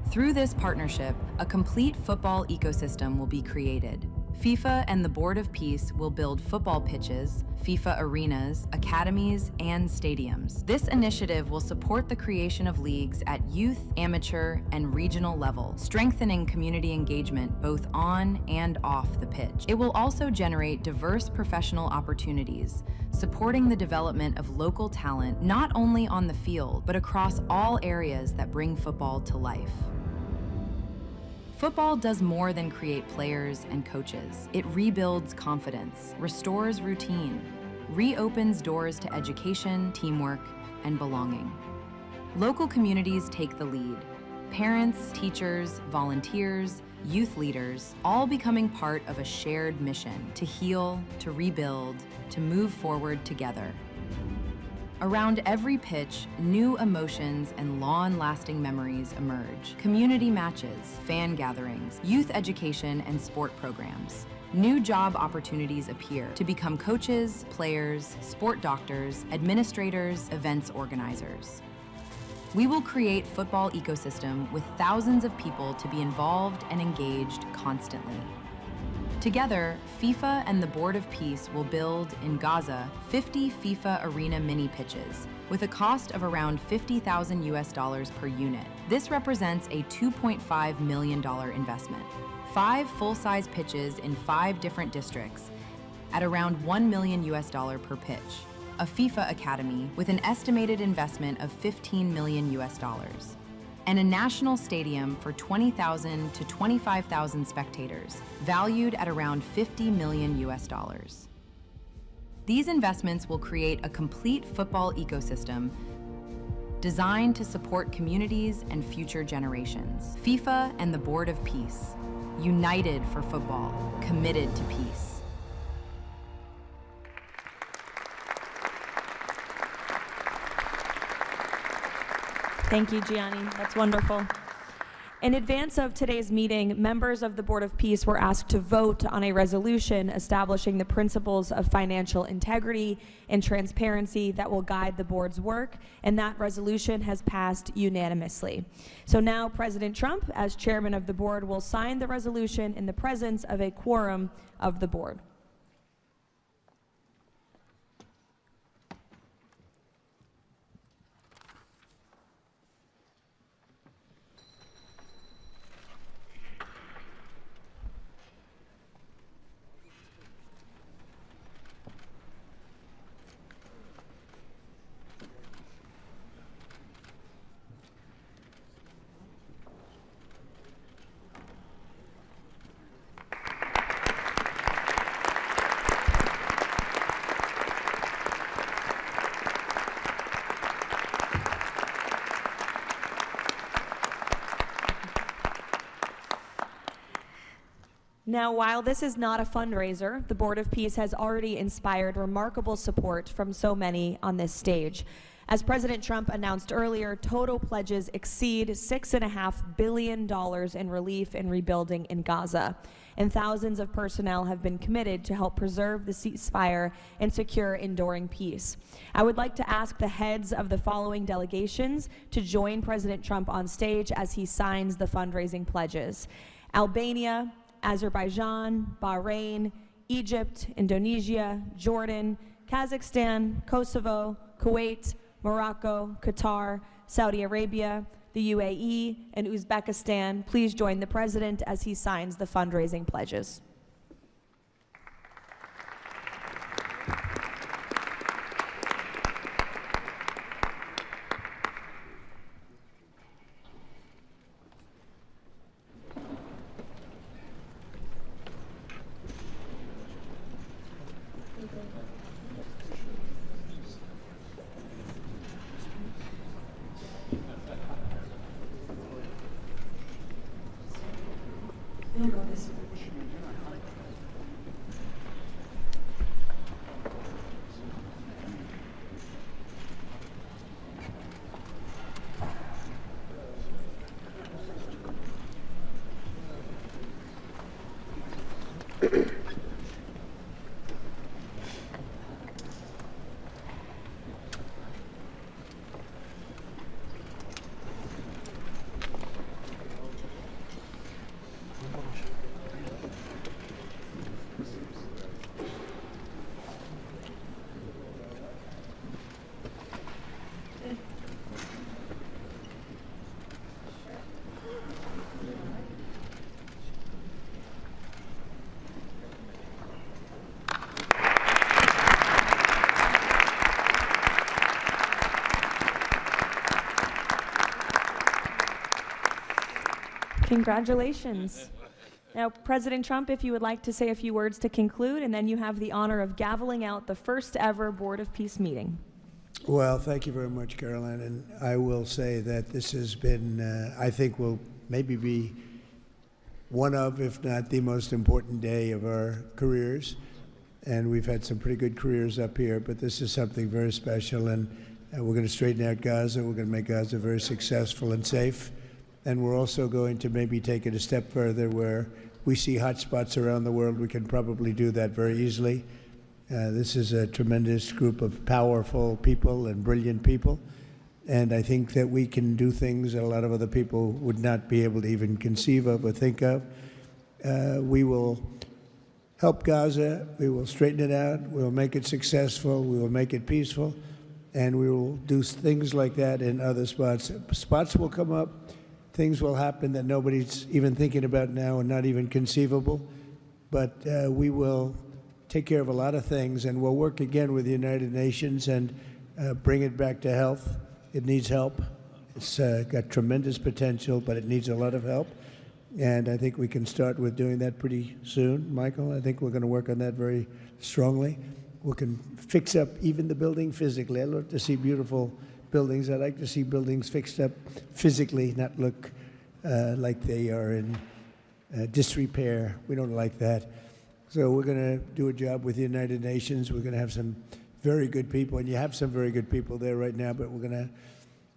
Through this partnership, a complete football ecosystem will be created. FIFA and the Board of Peace will build football pitches, FIFA arenas, academies, and stadiums. This initiative will support the creation of leagues at youth, amateur, and regional level, strengthening community engagement both on and off the pitch. It will also generate diverse professional opportunities, supporting the development of local talent not only on the field, but across all areas that bring football to life. Football does more than create players and coaches. It rebuilds confidence, restores routine, reopens doors to education, teamwork, and belonging. Local communities take the lead. Parents, teachers, volunteers, youth leaders, all becoming part of a shared mission to heal, to rebuild, to move forward together. Around every pitch, new emotions and long-lasting memories emerge. Community matches, fan gatherings, youth education, and sport programs. New job opportunities appear to become coaches, players, sport doctors, administrators, events organizers. We will create football ecosystem with thousands of people to be involved and engaged constantly. Together, FIFA and the Board of Peace will build, in Gaza, 50 FIFA arena mini pitches, with a cost of around $50,000 per unit. This represents a $2.5 million investment. 5 full-size pitches in 5 different districts at around $1 million per pitch. A FIFA academy with an estimated investment of $15 million. And a national stadium for 20,000 to 25,000 spectators, valued at around $50 million. These investments will create a complete football ecosystem designed to support communities and future generations. FIFA and the Board of Peace, united for football, committed to peace. Thank you, Gianni. That's wonderful. In advance of today's meeting, members of the Board of Peace were asked to vote on a resolution establishing the principles of financial integrity and transparency that will guide the board's work, and that resolution has passed unanimously. So now President Trump, as chairman of the board, will sign the resolution in the presence of a quorum of the board. Now, while this is not a fundraiser, the Board of Peace has already inspired remarkable support from so many on this stage. As President Trump announced earlier, total pledges exceed $6.5 billion in relief and rebuilding in Gaza, and thousands of personnel have been committed to help preserve the ceasefire and secure enduring peace. I would like to ask the heads of the following delegations to join President Trump on stage as he signs the fundraising pledges: Albania, Azerbaijan, Bahrain, Egypt, Indonesia, Jordan, Kazakhstan, Kosovo, Kuwait, Morocco, Qatar, Saudi Arabia, the UAE, and Uzbekistan please join the President as he signs the fundraising pledges. Congratulations. Now, President Trump, if you would like to say a few words to conclude, and then you have the honor of gaveling out the first ever Board of Peace meeting. Well, thank you very much, Caroline. And I will say that this has been, I think, will maybe be one of, if not the most important day of our careers. And we've had some pretty good careers up here, but this is something very special. And we're going to straighten out Gaza. We're going to make Gaza very successful and safe. And we're also going to maybe take it a step further where we see hot spots around the world. We can probably do that very easily. This is a tremendous group of powerful people and brilliant people. And I think that we can do things that a lot of other people would not be able to even conceive of or think of. We will help Gaza. We will straighten it out. We will make it successful. We will make it peaceful. And we will do things like that in other spots. Spots will come up. Things will happen that nobody's even thinking about now and not even conceivable. But we will take care of a lot of things, and we'll work again with the United Nations and bring it back to health. It needs help. It's got tremendous potential, but it needs a lot of help. And I think we can start with doing that pretty soon, Michael. I think we're going to work on that very strongly. We can fix up even the building physically. I love to see beautiful buildings. I like to see buildings fixed up physically, not look like they are in disrepair. We don't like that. So we're going to do a job with the United Nations. We're going to have some very good people, and you have some very good people there right now, but we're going to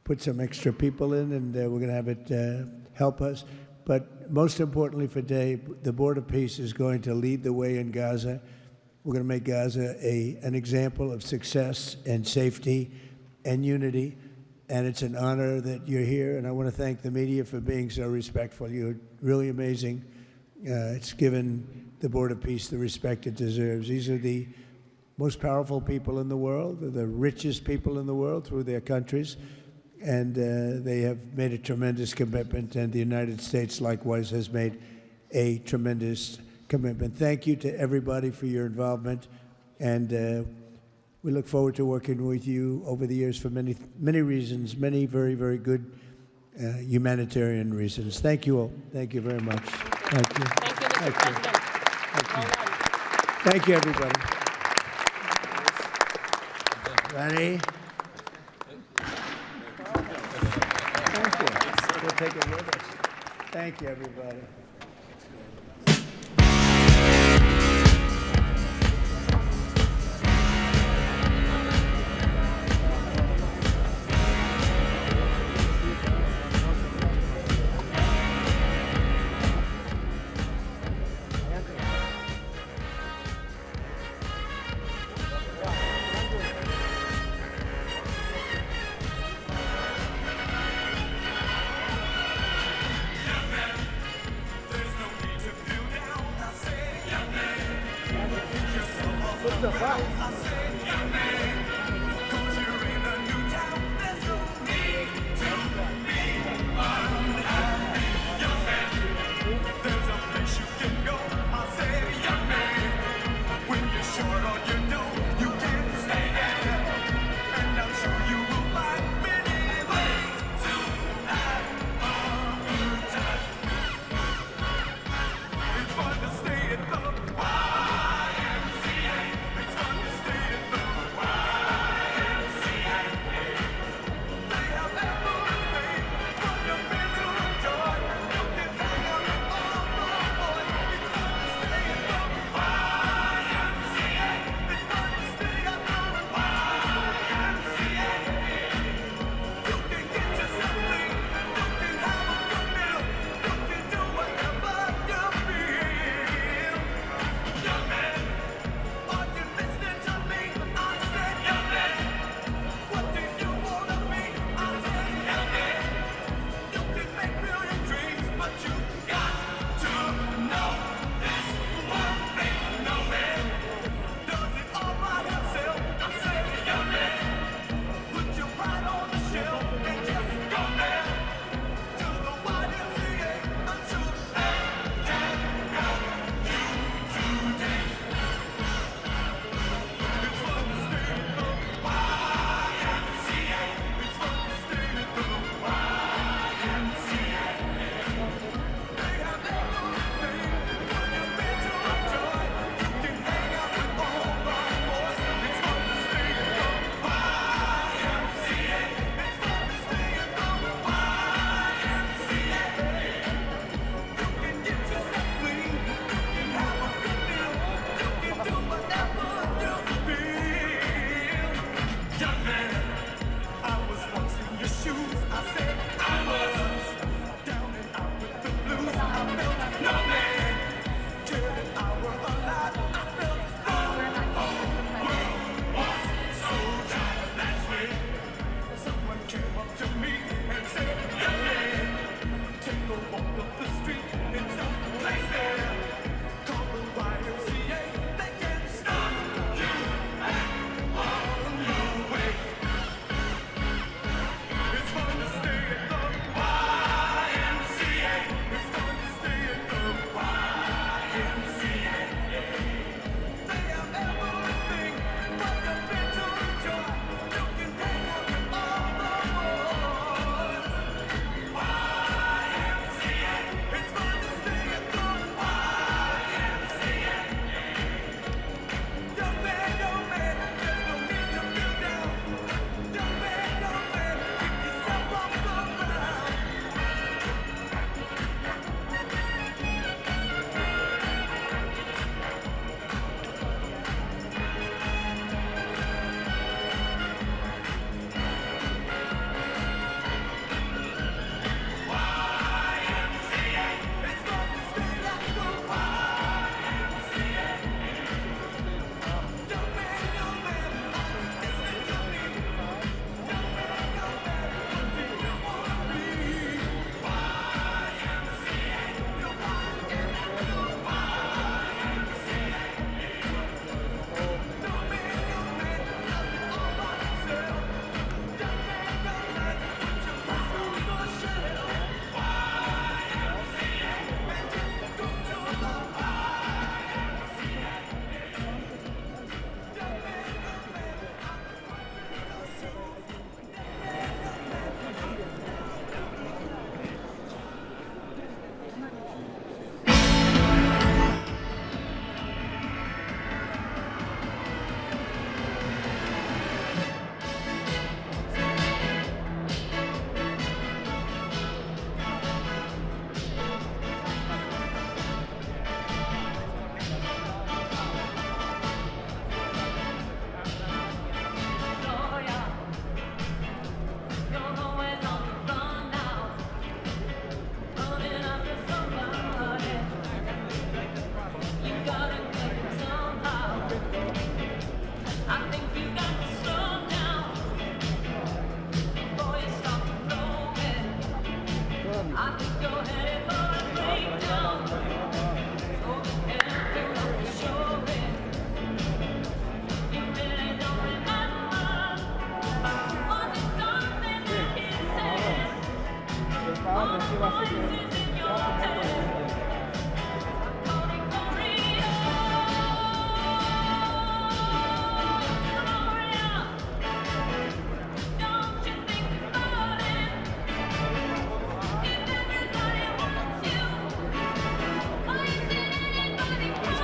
put some extra people in, and we're going to have it help us. But most importantly for today, the Board of Peace is going to lead the way in Gaza. We're going to make Gaza an example of success and safety and unity, and it's an honor that you're here, and I want to thank the media for being so respectful. You're really amazing. It's given the Board of Peace the respect it deserves. These are the most powerful people in the world. They're the richest people in the world through their countries, and they have made a tremendous commitment, and the United States likewise has made a tremendous commitment. Thank you to everybody for your involvement, and we look forward to working with you over the years for many, many reasons, many very, very good humanitarian reasons. Thank you all. Thank you very much. Thank you. Thank you, Mr. President. Thank you. Thank you, everybody. Ready? Thank you. We'll take it with us. Thank you, everybody.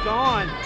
Gone.